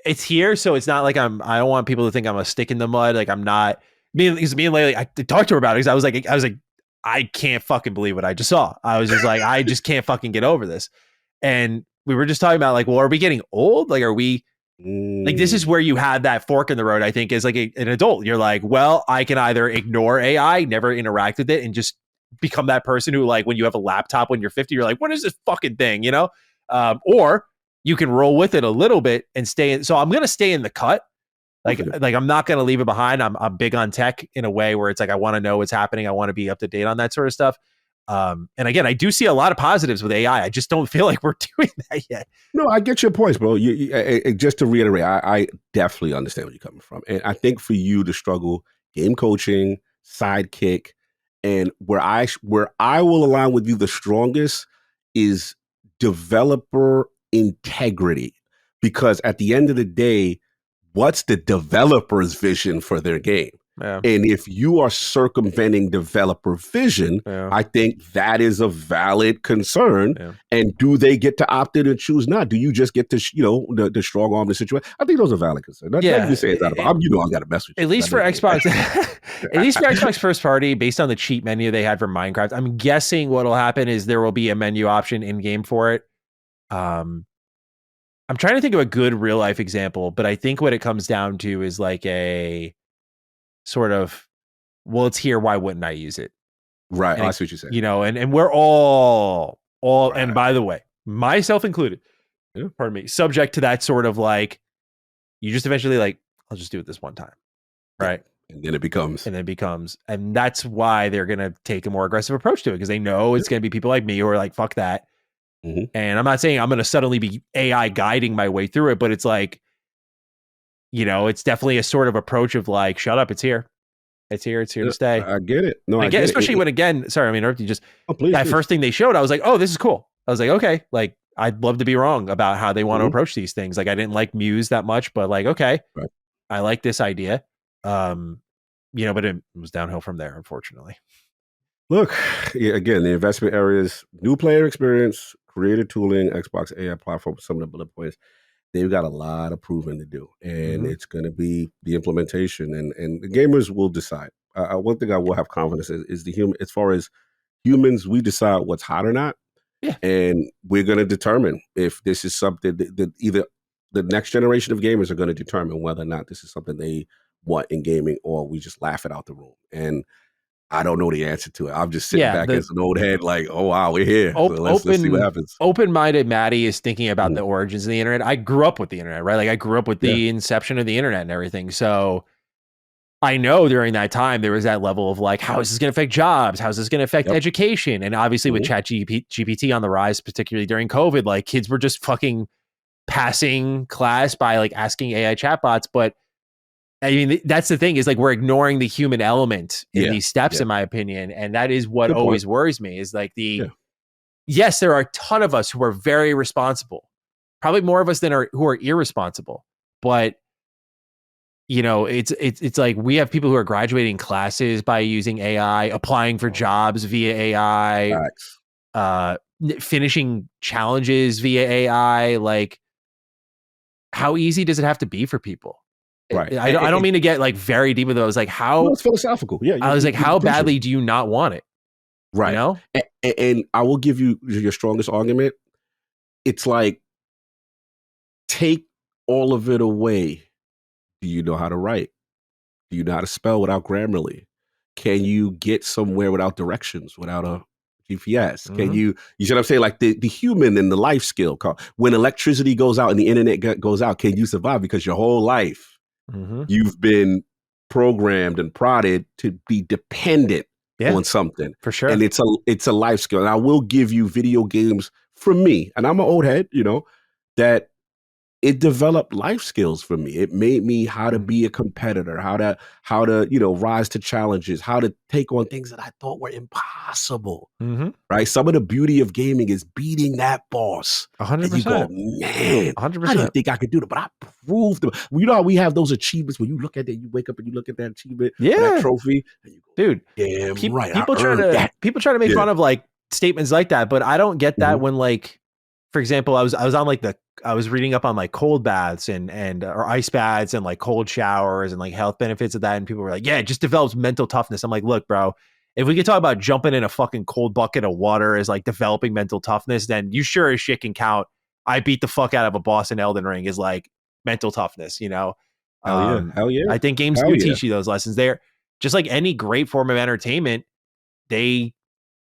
It's here, so it's not like I don't want people to think I'm a stick in the mud. Like I'm not. Me and Laylee, I talked to her about it because I was like, I can't fucking believe what I just saw. I was just like, I just can't fucking get over this. And we were just talking about like, well, are we getting old? Like, are we like, this is where you had that fork in the road, I think, as like an adult. You're like, well, I can either ignore AI, never interact with it, and just become that person who, like, when you have a laptop when you're 50, you're like, what is this fucking thing? You know? Or you can roll with it a little bit and stay in. So I'm going to stay in the cut. Like I'm not going to leave it behind. I'm big on tech in a way where it's like, I want to know what's happening. I want to be up to date on that sort of stuff. And again, I do see a lot of positives with AI. I just don't feel like we're doing that yet. No, I get your points, bro. Just to reiterate, I definitely understand where you're coming from. And I think for you to struggle, game coaching, sidekick, and where I will align with you the strongest is developer integrity. Because at the end of the day, what's the developer's vision for their game? Yeah. And if you are circumventing developer vision, I think that is a valid concern. Yeah. And do they get to opt in and choose not? Do you just get to, the strong arm the situation? I think those are valid concerns. Yeah. You say it's not about, I got to mess with you. At least for Xbox, at least for Xbox first party, based on the cheat menu they had for Minecraft, I'm guessing what'll happen is there will be a menu option in game for it. I'm trying to think of a good real life example, but I think what it comes down to is like a sort of, well, it's here, why wouldn't I use it? Right. I see what you're saying. And we're all right. And by the way, myself included, pardon me, subject to that sort of like, you just eventually like, I'll just do it this one time. Right. And then it becomes. And that's why they're going to take a more aggressive approach to it, because they know it's going to be people like me who are like, fuck that. Mm-hmm. And I'm not saying I'm going to suddenly be AI guiding my way through it, but it's like, it's definitely a sort of approach of like, shut up, it's here. It's here to stay. I get it. No, I get it. Especially when, again, sorry, I mean, interrupt you. Just first thing they showed, I was like, oh, this is cool. I was like, okay, like I'd love to be wrong about how they want to approach these things. Like I didn't like Muse that much, but like, okay, I like this idea. But it was downhill from there, unfortunately. Look, again, the investment areas, new player experience, creative tooling, Xbox AI platform, some of the bullet points. They've got a lot of proving to do, and it's going to be the implementation, and the gamers will decide. One thing I will have confidence is the human. As far as humans, we decide what's hot or not, and we're going to determine if this is something that either the next generation of gamers are going to determine whether or not this is something they want in gaming, or we just laugh it out the room. And I don't know the answer to it. I'm just sitting back as an old head like, oh, wow, we're here. Let's see what happens. Open-minded Maddie is thinking about the origins of the internet. I grew up with the internet, right? Like I grew up with the inception of the internet and everything. So I know during that time, there was that level of like, how is this going to affect jobs? How is this going to affect education? And obviously with ChatGPT on the rise, particularly during COVID, like kids were just fucking passing class by like asking AI chatbots. But I mean, that's the thing, is like we're ignoring the human element in these steps, in my opinion. And that is what always worries me, is like yes, there are a ton of us who are very responsible, probably more of us than who are irresponsible. But you know, it's like we have people who are graduating classes by using AI, applying for jobs via AI, finishing challenges via AI. Like, how easy does it have to be for people? Right. I don't mean to get like very deep with it. I was like, how it's philosophical. Yeah. I was like, how badly do you not want it? Right. You know? And I will give you your strongest argument. It's like, take all of it away. Do you know how to write? Do you know how to spell without Grammarly? Can you get somewhere without directions, without a GPS? Can you see what I'm saying? Like the human and the life skill. When electricity goes out and the internet goes out, can you survive? Because your whole life you've been programmed and prodded to be dependent on something. For sure. And it's a life skill. And I will give you video games from me, and I'm an old head, you know, that it developed life skills for me. It made me how to be a competitor, how to, you know, rise to challenges, how to take on things that I thought were impossible. Right. Some of the beauty of gaming is beating that boss. 100%. And you go, man, 100%. I didn't think I could do it, but I proved it. You know how we have those achievements when you look at it, you wake up and you look at that achievement, that trophy, and you go, dude. Damn right. People try to make fun of like statements like that, but I don't get that when, like, for example, I was on like I was reading up on like cold baths and or ice baths and like cold showers and like health benefits of that. And people were like, yeah, it just develops mental toughness. I'm like, look, bro, if we could talk about jumping in a fucking cold bucket of water as like developing mental toughness, then you sure as shit can count I beat the fuck out of a boss in Elden Ring as like mental toughness, you know? Hell yeah. I think games do teach you those lessons. They're just like any great form of entertainment. They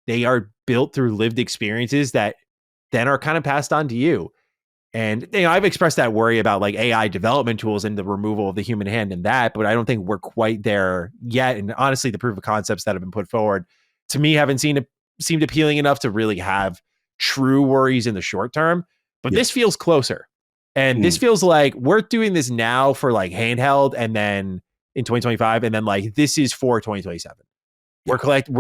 are built through lived experiences that then are kind of passed on to you. And you know, I've expressed that worry about like AI development tools and the removal of the human hand in that, but I don't think we're quite there yet. And honestly, the proof of concepts that have been put forward to me haven't seemed appealing enough to really have true worries in the short term. But this feels closer. And this feels like we're doing this now for like handheld, and then in 2025, and then like this is for 2027.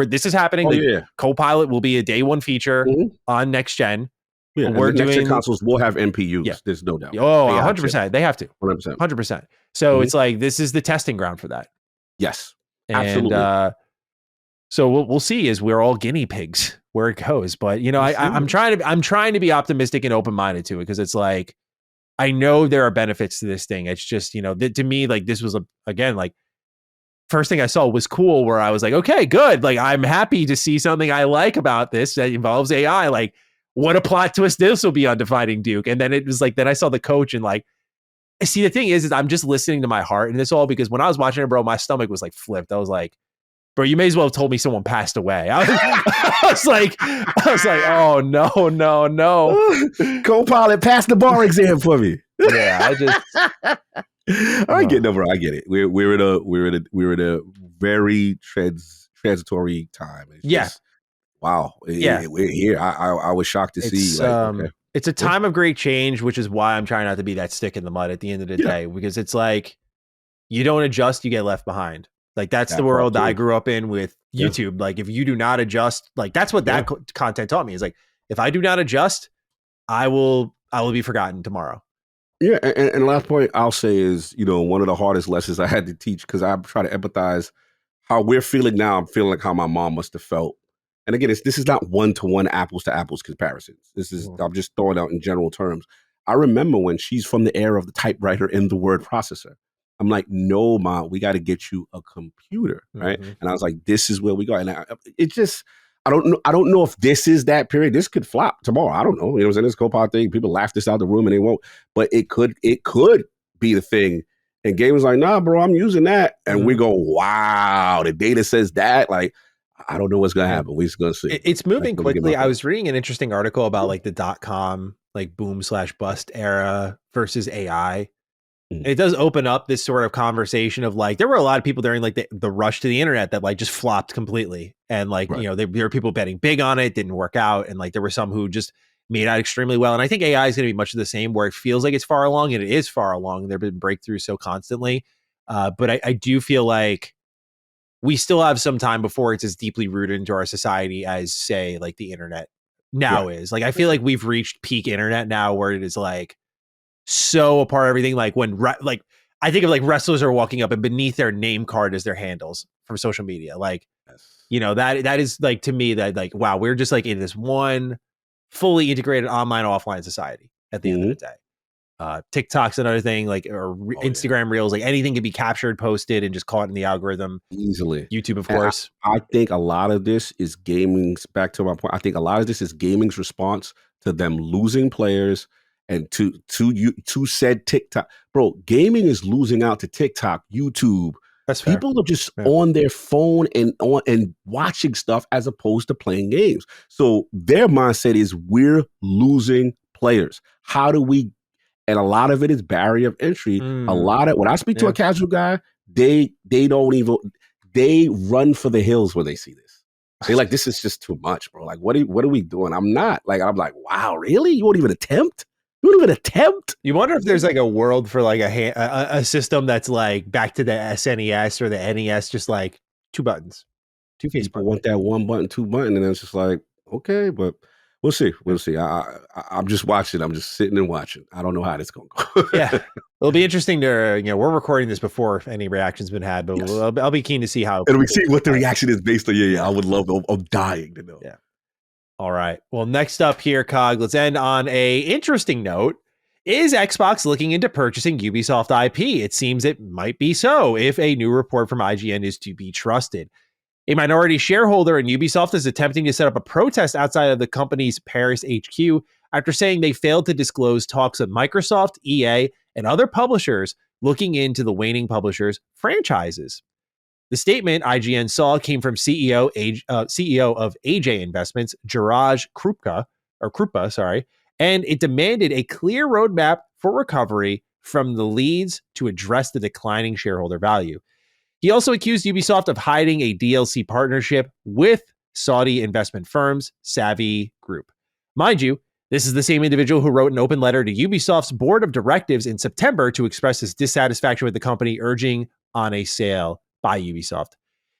This is happening. Copilot will be a day one feature on next gen. Yeah, we're doing next gen consoles will have NPUs. Yeah. There's no doubt. Oh, 100%. They have to. 100%. 100%. So it's like this is the testing ground for that. Yes, and, absolutely. So we'll see as we're all guinea pigs where it goes. But you know, I'm trying to be optimistic and open minded to it, because it's like I know there are benefits to this thing. It's just, you know, to me, like this was again like first thing I saw was cool, where I was like, okay, good. Like I'm happy to see something I like about this that involves AI. Like, what a plot twist this will be on Dividing Duke. And then it was like, then I saw the coach and like, see, the thing is I'm just listening to my heart in this all, because when I was watching it, bro, my stomach was like flipped. I was like, bro, you may as well have told me someone passed away. I was like, oh no. Copilot, pass the bar exam for me. Yeah, I get no, bro. I get it. We're in a very transitory time. It's just, wow. We're here. I was shocked to see. It's a time of great change, which is why I'm trying not to be that stick in the mud at the end of the day, because it's like you don't adjust, you get left behind. Like that's the world that I grew up in with YouTube. Like if you do not adjust, like that's what that content taught me, is like, if I do not adjust, I will be forgotten tomorrow. Yeah. And the last point I'll say is, you know, one of the hardest lessons I had to teach, because I try to empathize how we're feeling now. I'm feeling like how my mom must have felt. And again, this is not one-to-one apples to apples comparisons. This is, I'm just throwing out in general terms. I remember when she's from the era of the typewriter and the word processor. I'm like, no, Mom, we got to get you a computer, right? And I was like, this is where we go. And I don't know if this is that period. This could flop tomorrow. I don't know. You know what I'm saying? This Copilot thing, people laugh this out the room and they won't. But it could be the thing. And gamers like, nah, bro, I'm using that. And we go, wow, the data says that. Like, I don't know what's going to happen. We're just going to see. It's moving quickly. I was reading an interesting article about like the .com, like boom/bust era versus AI. And it does open up this sort of conversation of like, there were a lot of people during like the rush to the internet that like just flopped completely. And like, you know, there were people betting big on it, didn't work out. And like, there were some who just made out extremely well. And I think AI is going to be much of the same, where it feels like it's far along, and it is far along. There have been breakthroughs so constantly. But I do feel like we still have some time before it's as deeply rooted into our society as, say, like the internet now is. Like, I feel like we've reached peak internet now, where it is like so a part of everything. Like when like I think of like wrestlers are walking up and beneath their name card is their handles from social media. Like, you know, that is like, to me, that like, wow, we're just like in this one fully integrated online offline society at the end of the day. TikTok's another thing, like, or Instagram Reels, like anything can be captured, posted, and just caught in the algorithm easily. YouTube, of course. I think a lot of this is gaming's, back to my point, I think a lot of this is gaming's response to them losing players and to said TikTok. Bro, gaming is losing out to TikTok, YouTube. That's fair. People are just on their phone and watching stuff as opposed to playing games. So their mindset is, we're losing players. How do we? And a lot of it is barrier of entry. A lot of, when I speak to a casual guy, they don't even, they run for the hills when they see this. They're like, this is just too much, bro. Like, what are we doing? I'm like, wow, really? You won't even attempt? You won't even attempt? You wonder if there's like a world for like a system that's like back to the SNES or the NES, just like 2 buttons, 2 face buttons. Want that 1 button, 2 button, and it's just like, okay, but we'll see. We'll see. I'm just watching. I'm just sitting and watching. I don't know how this going to go. Yeah. It'll be interesting to, you know, we're recording this before any reaction's been had, but I'll be keen to see how. And we see what the reaction is based on. Yeah. I would love, I'm dying to know. Yeah. All right. Well, next up here, Cog, let's end on a interesting note. Is Xbox looking into purchasing Ubisoft IP? It seems it might be so, if a new report from IGN is to be trusted. A minority shareholder in Ubisoft is attempting to set up a protest outside of the company's Paris HQ after saying they failed to disclose talks with Microsoft, EA, and other publishers looking into the waning publishers' franchises. The statement IGN saw came from CEO of AJ Investments, Jiraj Krupa, and it demanded a clear roadmap for recovery from the leads to address the declining shareholder value. He also accused Ubisoft of hiding a DLC partnership with Saudi investment firms Savvy Group. Mind you, this is the same individual who wrote an open letter to Ubisoft's board of directors in September to express his dissatisfaction with the company, urging on a sale by Ubisoft.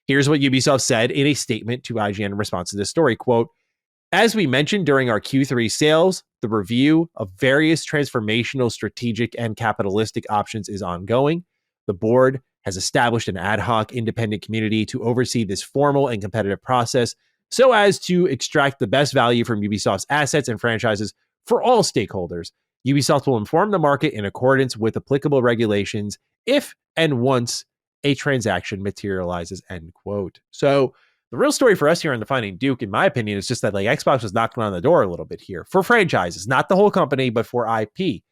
Here's what Ubisoft said in a statement to IGN in response to this story, quote, "As we mentioned during our Q3 sales, the review of various transformational, strategic, and capitalistic options is ongoing. The board has established an ad hoc independent community to oversee this formal and competitive process so as to extract the best value from Ubisoft's assets and franchises for all stakeholders. Ubisoft will inform the market in accordance with applicable regulations if and once a transaction materializes," end quote. So the real story for us here on Defining Duke, in my opinion, is just that like Xbox was knocking on the door a little bit here for franchises, not the whole company, but for IP.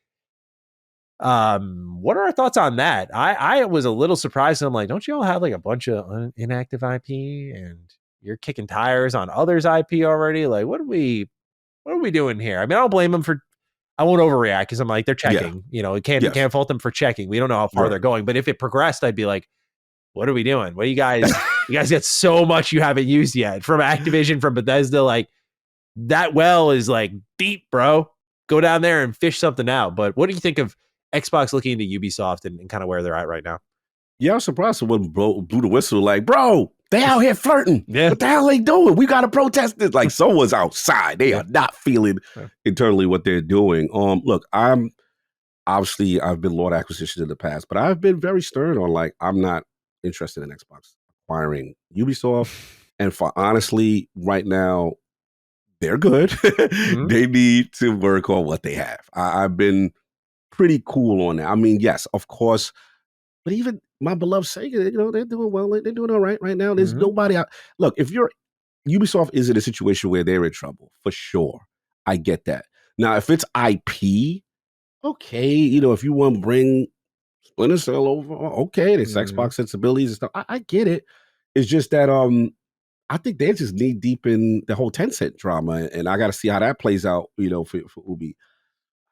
What are our thoughts on that? I was a little surprised. I'm like, don't you all have like a bunch of inactive IP and you're kicking tires on others' IP already? Like, what are we doing here? I mean, I don't blame them for, I won't overreact because I'm like, they're checking, you know, can't fault them for checking. We don't know how far they're going, but if it progressed, I'd be like, what are we doing? What do you guys, you guys got so much you haven't used yet from Activision, from Bethesda. Like, that well is like deep, bro. Go down there and fish something out. But what do you think of Xbox looking into Ubisoft and kind of where they're at right now? Yeah, I'm surprised someone blew the whistle. Like, bro, they out here flirting. Yeah. What the hell they doing? We got to protest this. Like, someone's outside. They are not feeling internally what they're doing. Look, I've been Lord Acquisition in the past, but I've been very stern on like, I'm not interested in Xbox acquiring Ubisoft. And for honestly, right now, they're good. They need to work on what they have. I've been pretty cool on that. I mean, yes, of course, but even my beloved Sega, you know, they're doing well. They're doing all right now. There's nobody out. Look, if Ubisoft is in a situation where they're in trouble, for sure. I get that. Now, if it's IP, okay, you know, if you want to bring Splinter Cell over, okay, there's Xbox sensibilities and stuff. I get it. It's just that I think they're just knee deep in the whole Tencent drama, and I got to see how that plays out, you know, for Ubi.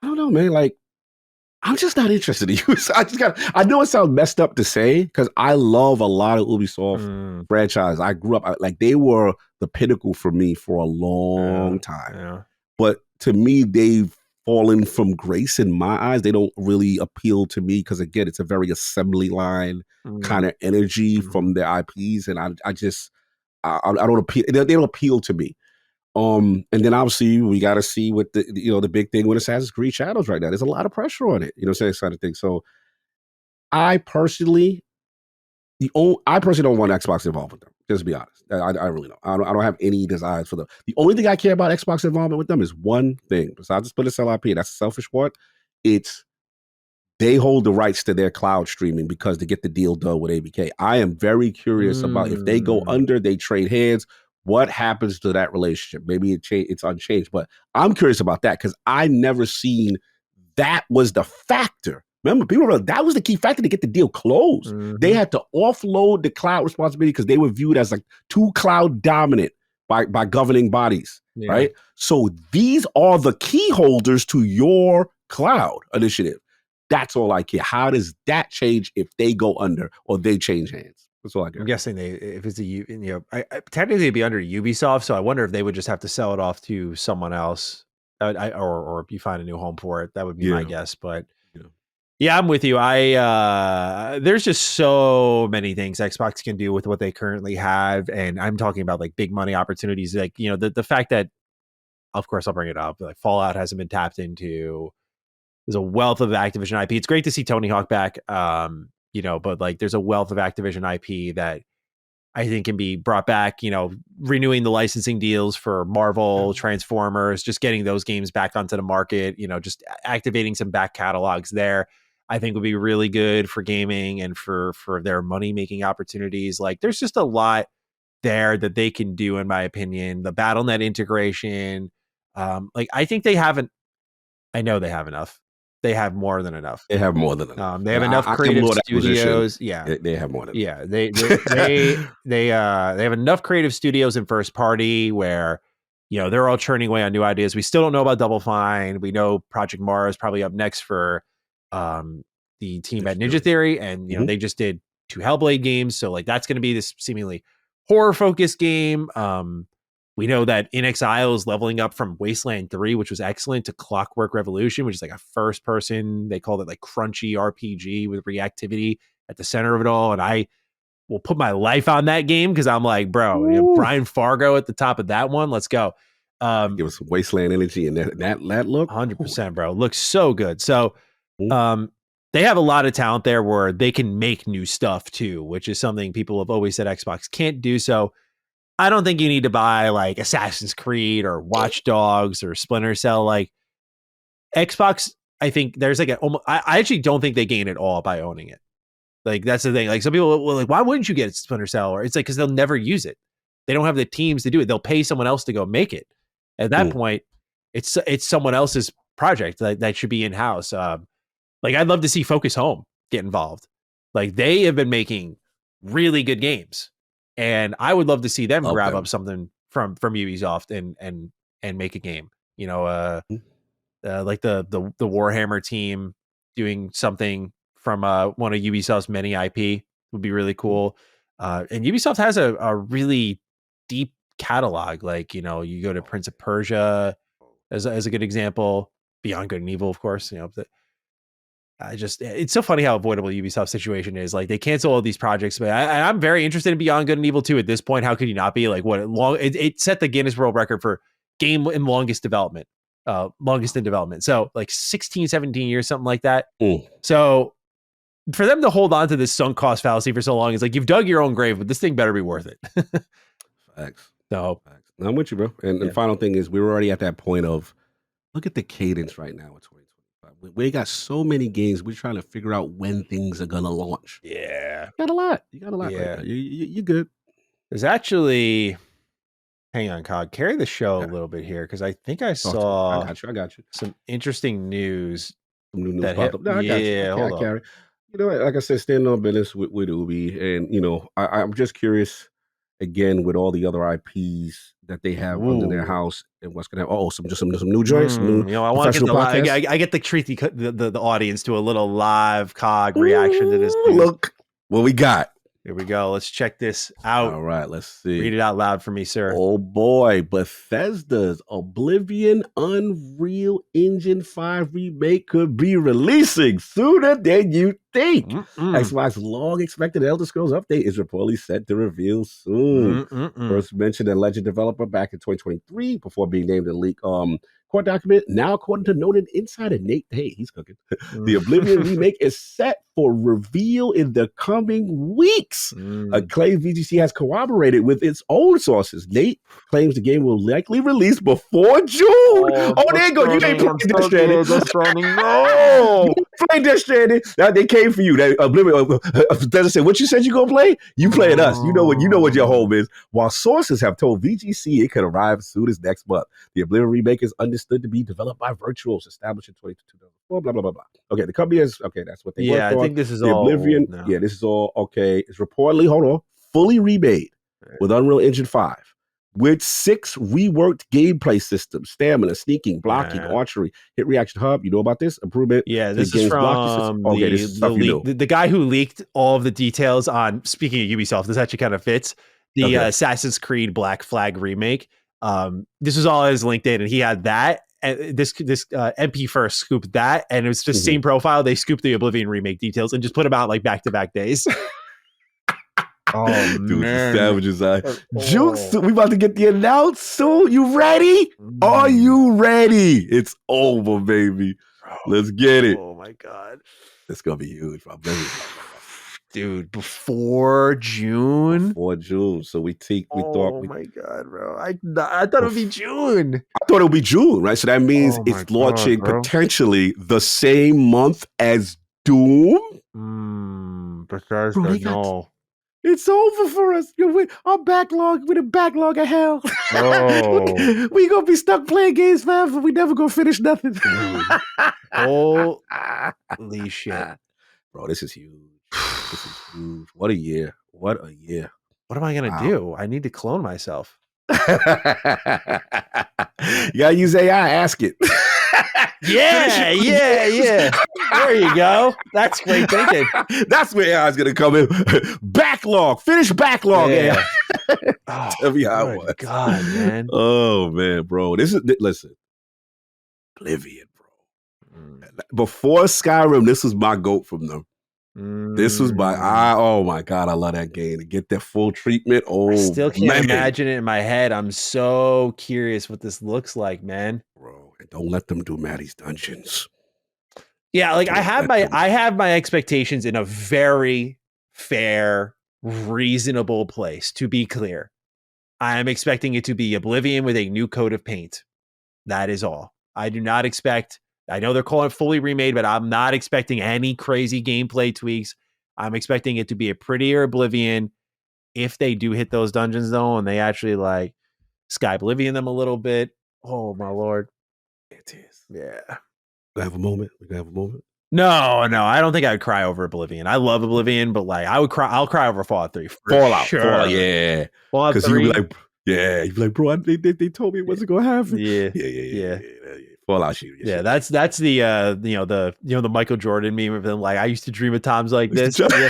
I don't know, man. Like, I'm just not interested in you. I know it sounds messed up to say because I love a lot of Ubisoft franchise. I grew up, like, they were the pinnacle for me for a long time. but to me, they've fallen from grace in my eyes. They don't really appeal to me because, again, it's a very assembly line kind of energy from their IPs, and I don't appeal. They don't appeal to me. And then obviously we got to see what the big thing with Assassin's Creed Shadows right now. There's a lot of pressure on it, kind of thing. So I personally don't want Xbox involved with them. Just to be honest, I really don't. I don't have any desires for them. The only thing I care about Xbox involvement with them is one thing. Besides the Splinter Cell IP, that's a selfish one. It's they hold the rights to their cloud streaming because they get the deal done with ABK. I am very curious about if they go under, they trade hands. What happens to that relationship? Maybe it's unchanged, but I'm curious about that because I never seen that was the factor. Remember, that was the key factor to get the deal closed. They had to offload the cloud responsibility because they were viewed as like too cloud dominant by governing bodies, right? So these are the key holders to your cloud initiative. That's all I care. How does that change if they go under or they change hands? That's all I care. I'm guessing if it's technically it'd be under Ubisoft, so I wonder if they would just have to sell it off to someone else, or if you find a new home for it. That would be my guess, but. Yeah, I'm with you. There's just so many things Xbox can do with what they currently have. And I'm talking about like big money opportunities. Like, the fact that, of course, I'll bring it up, like Fallout hasn't been tapped into. There's a wealth of Activision IP. It's great to see Tony Hawk back, but like there's a wealth of Activision IP that I think can be brought back, renewing the licensing deals for Marvel, Transformers, just getting those games back onto the market, just activating some back catalogs there. I think would be really good for gaming and for their money-making opportunities. Like there's just a lot there that they can do, in my opinion. The BattleNet integration. I think I know they have enough. They have more than enough. They have more than enough. They have enough creative studios. Yeah, they have more than enough. Yeah, they have enough creative studios and first party where they're all churning away on new ideas. We still don't know about Double Fine. We know Project Mara is probably up next for the team at Ninja Theory, and they just did 2 Hellblade games, so like that's going to be this seemingly horror focused game. We know that In Exile is leveling up from Wasteland 3, which was excellent, to Clockwork Revolution, which is like a first person, they called it like crunchy RPG with reactivity at the center of it all. And I will put my life on that game because I'm like, bro, Brian Fargo at the top of that one. Let's go. Give us some Wasteland energy and that look. 100%, bro. Looks so good. So they have a lot of talent there where they can make new stuff too, which is something people have always said Xbox can't do. So I don't think you need to buy like Assassin's Creed or Watch Dogs or Splinter Cell. Like Xbox, I think there's like I actually don't think they gain it all by owning it. Like that's the thing. Like some people will like, why wouldn't you get Splinter Cell? Or it's like, because they'll never use it. They don't have the teams to do it. They'll pay someone else to go make it. At that point, it's someone else's project that should be in house. Like I'd love to see Focus Home get involved. Like they have been making really good games. And I would love to see them grab up something from Ubisoft and make a game. Like the Warhammer team doing something from one of Ubisoft's many IP would be really cool. And Ubisoft has a really deep catalog. Like you go to Prince of Persia as a good example. Beyond Good and Evil, of course. It's so funny how avoidable Ubisoft's situation is. Like they cancel all these projects, but I'm very interested in Beyond Good and Evil 2 at this point. How could you not be? Like it set the Guinness World Record for game in longest in development. So like 16, 17 years, something like that. So for them to hold on to this sunk cost fallacy for so long, is like, you've dug your own grave, but this thing better be worth it. Facts. So I'm with you, bro. And the final thing is, we're already at that point of, look at the cadence right now. We got so many games. We're trying to figure out when things are gonna launch. Yeah, you got a lot. Yeah, right now. You good. There's actually, hang on, Cog, carry the show a little bit here because I think I saw. I got you. Some interesting news. Some new news popped up. No, I got you. I carry. Like I said, standing on business with Ubi, and I'm just curious. Again, with all the other IPs that they have under their house, and what's gonna happen? Some new joints. I want to get I get to treat the audience to a little live Cog reaction to this. Look what we got. Here we go. Let's check this out. All right, let's see. Read it out loud for me, sir. Oh boy, Bethesda's Oblivion Unreal Engine 5 remake could be releasing sooner than you think. Xbox's long-expected Elder Scrolls update is reportedly set to reveal soon. First mentioned a legend developer back in 2023 before being named a leak court document. Now, according to noted insider Nate, hey, he's cooking. The Oblivion remake is set for reveal in the coming weeks. A claim VGC has corroborated with its own sources. Nate claims the game will likely release before June. Oh there you go. You ain't playing Death Stranding. No, you playing Death Stranding. Now they came for you. That Oblivion. Bethesda said, "What you said you gonna play? You playing us. You know what your home is." While sources have told VGC it could arrive as soon as next month. The Oblivion remake is understood to be developed by Virtuals, established in 2024. Blah blah blah blah. Okay, the company is okay. That's what they worked on. I think this is the all Oblivion. Yeah, this is all okay. It's reportedly fully remade with Unreal Engine 5, with 6 reworked gameplay systems: stamina, sneaking, blocking, archery, hit reaction hub. You know about this improvement? Yeah, this is from the guy who leaked all of the details on. Speaking of Ubisoft, this actually kind of fits the Assassin's Creed Black Flag remake. This was all his LinkedIn, and he had that. And this MP first scooped that, and it was just same profile. They scooped the Oblivion remake details and just put them out like back-to-back days. Oh, dude, man. The savages eye. Jukes, we about to get the announce soon. You ready? Are you ready? It's over, baby. Let's get it. Oh my God. It's gonna be huge. Dude, before June. So we thought. Oh my God, bro! I thought it would be June. I thought it would be June, right? So that means it's launching potentially the same month as Doom. Bethesda, no. It's over for us. Our backlog with a backlog of hell. Oh. we gonna be stuck playing games forever. We never gonna finish nothing. Holy shit, bro! This is huge. This is huge. What a year. What a year. What am I going to do? I need to clone myself. You got to use AI. Ask it. Yeah. There you go. That's great thinking. That's where AI is going to come in. Backlog. Finish backlog. Yeah. Tell me how it was. God, man. Oh, man, bro. Listen. Oblivion, bro. Before Skyrim, this was my GOAT from them. This was oh my God, I love that game. To get that full treatment. Oh, I still can't imagine it in my head. I'm so curious what this looks like, man. Bro, and don't let them do Maddie's Dungeons. Yeah, like I have my expectations in a very fair, reasonable place, to be clear. I am expecting it to be Oblivion with a new coat of paint. That is all. I do not expect. I know they're calling it fully remade, but I'm not expecting any crazy gameplay tweaks. I'm expecting it to be a prettier Oblivion. If they do hit those dungeons, though, and they actually like Sky Oblivion them a little bit, oh my Lord. It is. Yeah. We have a moment. No, I don't think I would cry over Oblivion. I love Oblivion, but like I'll cry over Fallout 3. Fallout, yeah. Fallout 3. Because you'd be like, bro, they told me it wasn't gonna happen. Yeah. Fallout shit. Yeah, that's the Michael Jordan meme of them. Like I used to dream of times like this. Yeah.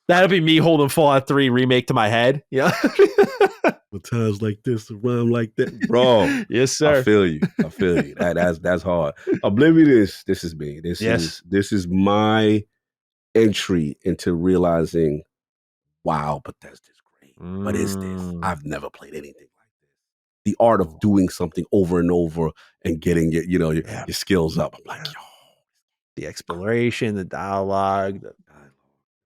That'll be me holding Fallout 3 remake to my head. Yeah. With times like this, around like that, bro. Yes, sir. I feel you. That's hard. Oblivion this is me. This is my entry into realizing, wow, Bethesda's great. What is this? I've never played anything like this. The art of doing something over and over and getting your skills up. I'm like, yo. The exploration, the dialogue,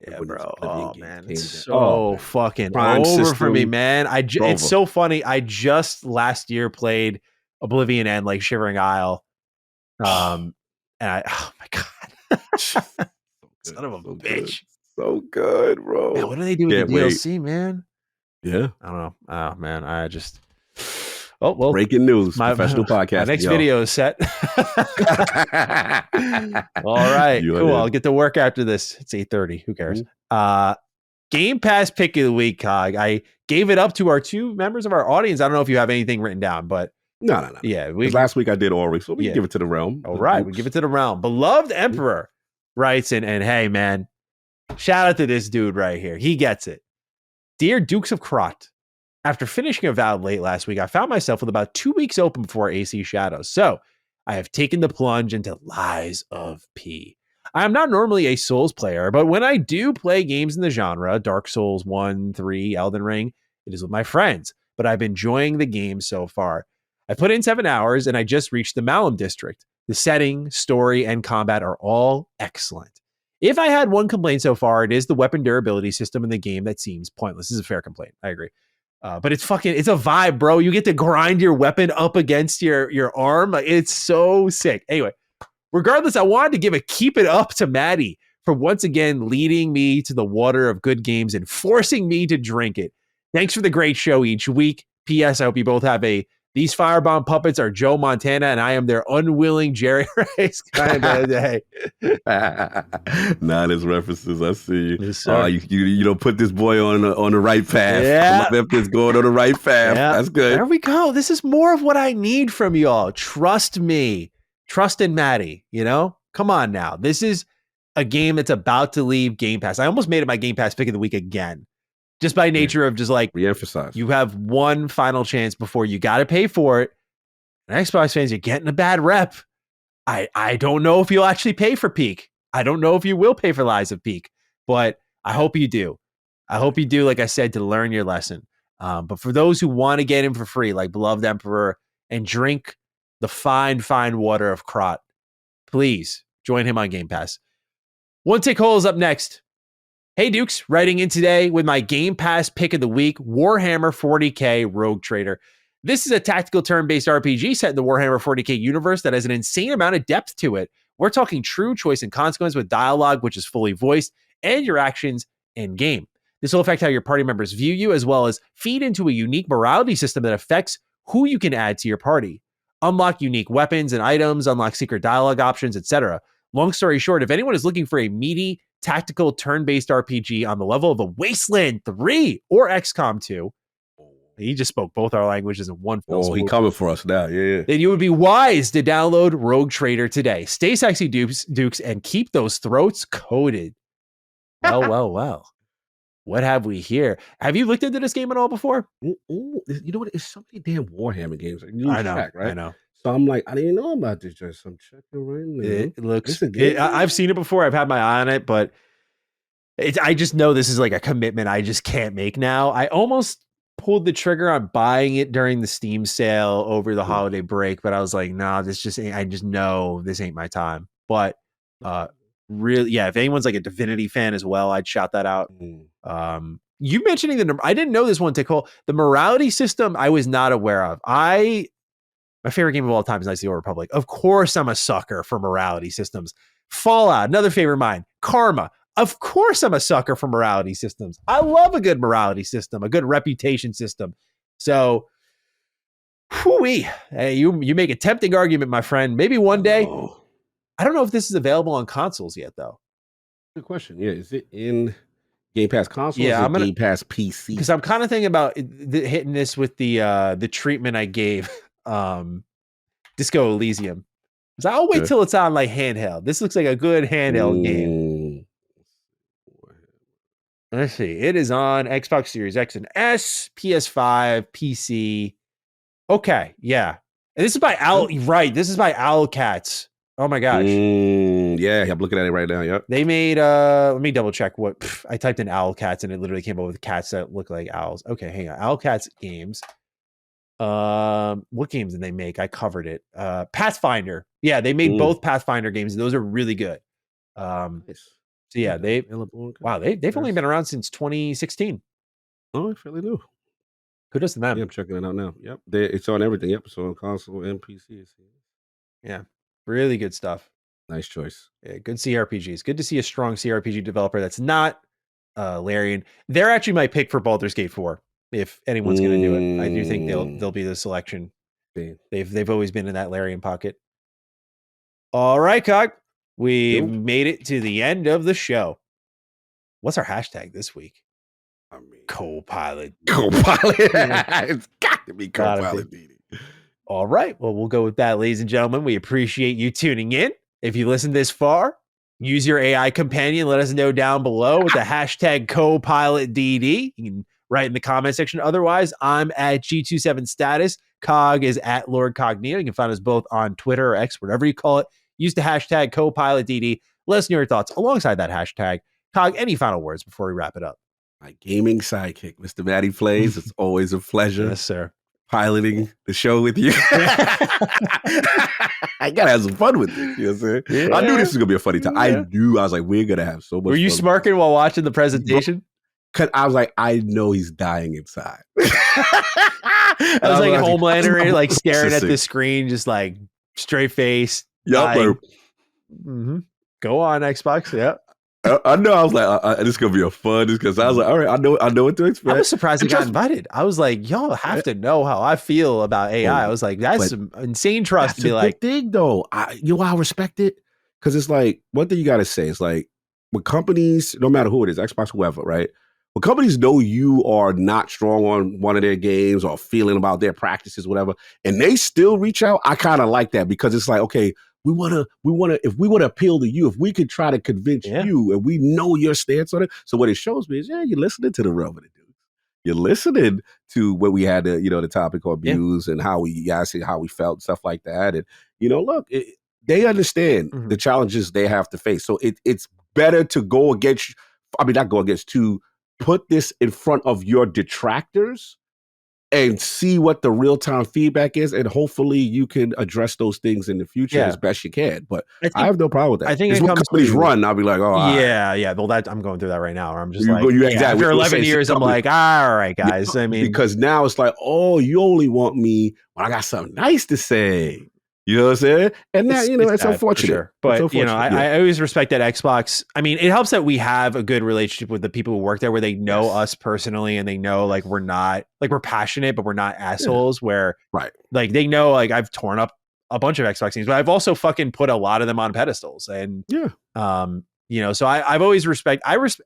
yeah, bro. Oh man, it's so fucking Prime over system, for me, man. It's so funny. I just last year played Oblivion and like Shivering Isle, and oh my God, son of a bitch, so good, bro. Man, what do they do with the DLC, man? Yeah, I don't know. Oh man, I just. Oh well! Breaking news. Professional podcast. My next video is set. All right, cool. I'll get to work after this. It's 8:30. Who cares? Game Pass pick of the week. I gave it up to our 2 members of our audience. I don't know if you have anything written down, but no. Yeah, last week I did Ori, so we can give it to the realm. All right, we give it to the realm. Beloved Emperor writes and hey man, Shout out to this dude right here. He gets it. Dear Dukes of Krot, after finishing Avowed late last week, I found myself with about 2 weeks open before AC Shadows. So I have taken the plunge into Lies of P. I am not normally a Souls player, but when I do play games in the genre, Dark Souls 1, 3, Elden Ring, it is with my friends. But I've been enjoying the game so far. I put in 7 hours and I just reached the Malum district. The setting, story, and combat are all excellent. If I had one complaint so far, it is the weapon durability system in the game that seems pointless. This is a fair complaint. I agree. But it's a vibe, bro. You get to grind your weapon up against your arm. It's so sick. Anyway, regardless, I wanted to give a keep it up to Maddie for once again leading me to the water of good games and forcing me to drink it. Thanks for the great show each week. P.S. I hope you both have these firebomb puppets are Joe Montana, and I am their unwilling Jerry Rice kind of day. Nah, there's references. I see you. Yes, sir. You don't put this boy on the right path. Yeah. It's going on the right path. Yeah. That's good. There we go. This is more of what I need from y'all. Trust me. Trust in Maddie. Come on now. This is a game that's about to leave Game Pass. I almost made it my Game Pass pick of the week again. Just by nature of just like re-emphasize. You have one final chance before you got to pay for it. And Xbox fans, you're getting a bad rep. I don't know if you'll actually pay for Peak. I don't know if you will pay for Lies of Peak, but I hope you do. I hope you do, like I said, to learn your lesson. But for those who want to get in for free, like Beloved Emperor, and drink the fine water of Krot, please join him on Game Pass. One Tick Hole is up next. Hey Dukes, writing in today with my Game Pass pick of the week, Warhammer 40k Rogue Trader. This is a tactical turn-based RPG set in the Warhammer 40k universe that has an insane amount of depth to it. We're talking true choice and consequence with dialogue, which is fully voiced, and your actions in-game. This will affect how your party members view you, as well as feed into a unique morality system that affects who you can add to your party. Unlock unique weapons and items, unlock secret dialogue options, etc. Long story short, if anyone is looking for a meaty, tactical turn-based RPG on the level of a Wasteland 3 or XCOM 2, he just spoke both our languages in one fell swoop. He coming for us now. Yeah. Then you would be wise to download Rogue Trader today. Stay sexy, Dukes, and keep those throats coated. Well. What have we here? Have you looked into this game at all before? You know what? It's so many damn Warhammer games. I know, right? I know. So I'm like, I didn't know about this. Just I'm checking right now. It looks. I've seen it before. I've had my eye on it, but I just know this is like a commitment I just can't make now. I almost pulled the trigger on buying it during the Steam sale over the holiday break, but I was like, nah, this just ain't. I just know this ain't my time. But really, yeah, if anyone's like a Divinity fan as well, I'd shout that out. You mentioning I didn't know this one, Tick Hole. The morality system I was not aware of. My favorite game of all time is Knights of the Old Republic. Of course, I'm a sucker for morality systems. Fallout, another favorite of mine. Karma. Of course, I'm a sucker for morality systems. I love a good morality system, a good reputation system. So, hey, you make a tempting argument, my friend. Maybe one day. I don't know if this is available on consoles yet, though. Good question. Yeah, is it in Game Pass console? Yeah, I'm gonna Game Pass PC because I'm kind of thinking about hitting this with the treatment I gave Disco Elysium. I'll wait till it's on like handheld. This looks like a good handheld game. Let's see. It is on Xbox Series X and S, PS5, PC. Okay, yeah. And this is by This is by Owlcats. Oh my gosh. Yeah, I'm looking at it right now. Yep. They made let me double check I typed in Owlcats and it literally came up with cats that look like owls. Okay, hang on. Owlcats games. What games did they make? I covered it. Pathfinder. Yeah, they made both Pathfinder games. Those are really good. Nice. So yeah, they've only been around since 2016. Oh, fairly new. Kudos to them. Yeah, I'm checking it out now. Yep, it's on everything. Yep, so on console and PC. Yeah, really good stuff. Nice choice. Yeah, good CRPGs. Good to see a strong CRPG developer that's not Larian. They're actually my pick for Baldur's Gate 4. If anyone's going to do it, I do think they'll be the selection. They've always been in that Larian pocket. All right, Cog. We've made it to the end of the show. What's our hashtag this week? Copilot. It's got to be Copilot. All right. Well, we'll go with that, ladies and gentlemen. We appreciate you tuning in. If you listened this far, use your AI companion. Let us know down below with the hashtag CopilotDD. You can write in the comment section. Otherwise, I'm at G27status. Cog is at Lord Cognito. You can find us both on Twitter or X, whatever you call it. Use the hashtag CopilotDD. Let us know your thoughts alongside that hashtag. Cog, any final words before we wrap it up? My gaming sidekick, Mr. Matty Plays. It's always a pleasure. Yes, sir. Piloting the show with you. I gotta have some fun with this. You know what I'm saying? Yeah. I knew this was gonna be a funny time. Yeah. I was like, we're gonna have so much fun. Were you smirking while watching the presentation? Cause I was like, I know he's dying inside. I was like Homelander, like staring at the screen, just like straight face. Yep. Go on, Xbox. Yep. I know. I was like, this is gonna be a fun. Because I was like, all right, I know what to expect. I was surprised I got invited. I was like, y'all have to know how I feel about AI. I was like, that's some insane trust to be like. That's a big thing, though. I respect it because it's like one thing you got to say is like when companies, no matter who it is, Xbox, whoever, right? When companies know you are not strong on one of their games or feeling about their practices, whatever, and they still reach out, I kind of like that because it's like, okay. We want to, if we want to appeal to you, if we could try to convince you and we know your stance on it. So what it shows me is, you're listening to the relevant dudes. You're listening to what we had, the topic on views and how we felt, stuff like that. And, look, they understand the challenges they have to face. So it's better to to put this in front of your detractors and see what the real-time feedback is, and hopefully you can address those things in the future as best you can. But I have no problem with that. I think when companies run, I'll be like, yeah. Well, I'm going through that right now. Where I'm just after 11 years, I'm like, all right, guys. I mean, because now it's like, oh, you only want me when I got something nice to say. You know what I'm saying? And that, it's unfortunate. Sure. But, I always respect that Xbox. I mean, it helps that we have a good relationship with the people who work there where they know us personally and they know like we're not, like we're passionate, but we're not assholes where like they know like I've torn up a bunch of Xbox teams, but I've also fucking put a lot of them on pedestals. And, so I've always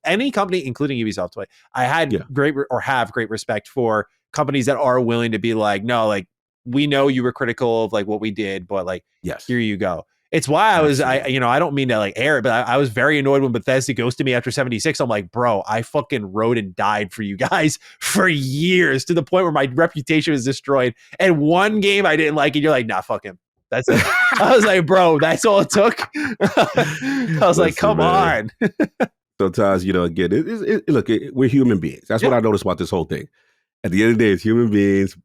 any company, including Ubisoft. Like I had have great respect for companies that are willing to be like, no, like, we know you were critical of like what we did, but like, here you go. It's why I don't mean to like air it, but I was very annoyed when Bethesda ghosted me after 76. I'm like, bro, I fucking rode and died for you guys for years to the point where my reputation was destroyed. And one game I didn't like, and you're like, nah, fuck him. That's it. I was like, bro, that's all it took. I was like, come on. Sometimes, again, look, we're human beings. That's what I noticed about this whole thing. At the end of the day, it's human beings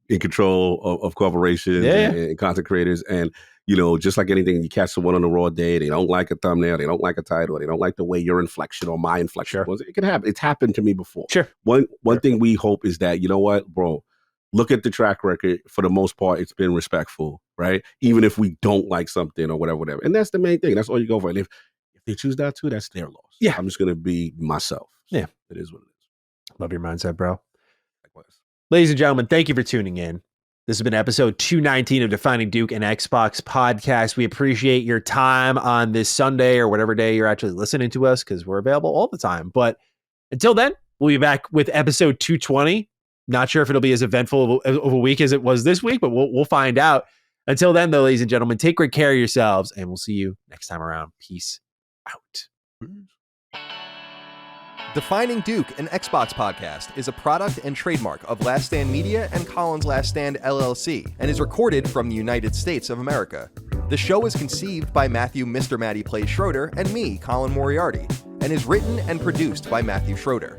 in control of corporations and content creators. And, just like anything, you catch someone on a raw day, they don't like a thumbnail, they don't like a title, they don't like the way your inflection or my inflection was. It can happen. It's happened to me before. One thing we hope is that, you know what, bro, look at the track record. For the most part, it's been respectful, right? Even if we don't like something or whatever. And that's the main thing. That's all you go for. And if they choose not to, that's their loss. I'm just going to be myself. So it is what it is. Love your mindset, bro. Likewise. Ladies and gentlemen, thank you for tuning in. This has been episode 219 of Defining Duke and Xbox podcast. We appreciate your time on this Sunday or whatever day you're actually listening to us because we're available all the time. But until then, we'll be back with episode 220. Not sure if it'll be as eventful of a week as it was this week, but we'll find out. Until then, though, ladies and gentlemen, take great care of yourselves, and we'll see you next time around. Peace out. Defining Duke, an Xbox podcast, is a product and trademark of Last Stand Media and Collins Last Stand LLC, and is recorded from the United States of America. The show is conceived by Matthew Mr. Matty Plays Schroeder and me, Colin Moriarty, and is written and produced by Matthew Schroeder.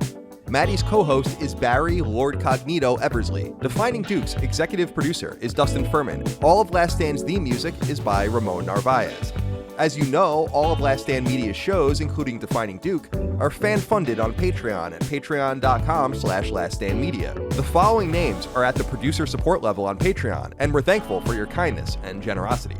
Matty's co-host is Barry Lord Cognito Eversley. Defining Duke's executive producer is Dustin Furman. All of Last Stand's theme music is by Ramon Narvaez. As you know, all of Last Stand Media's shows, including Defining Duke, are fan-funded on Patreon at patreon.com/laststandmedia. The following names are at the producer support level on Patreon, and we're thankful for your kindness and generosity.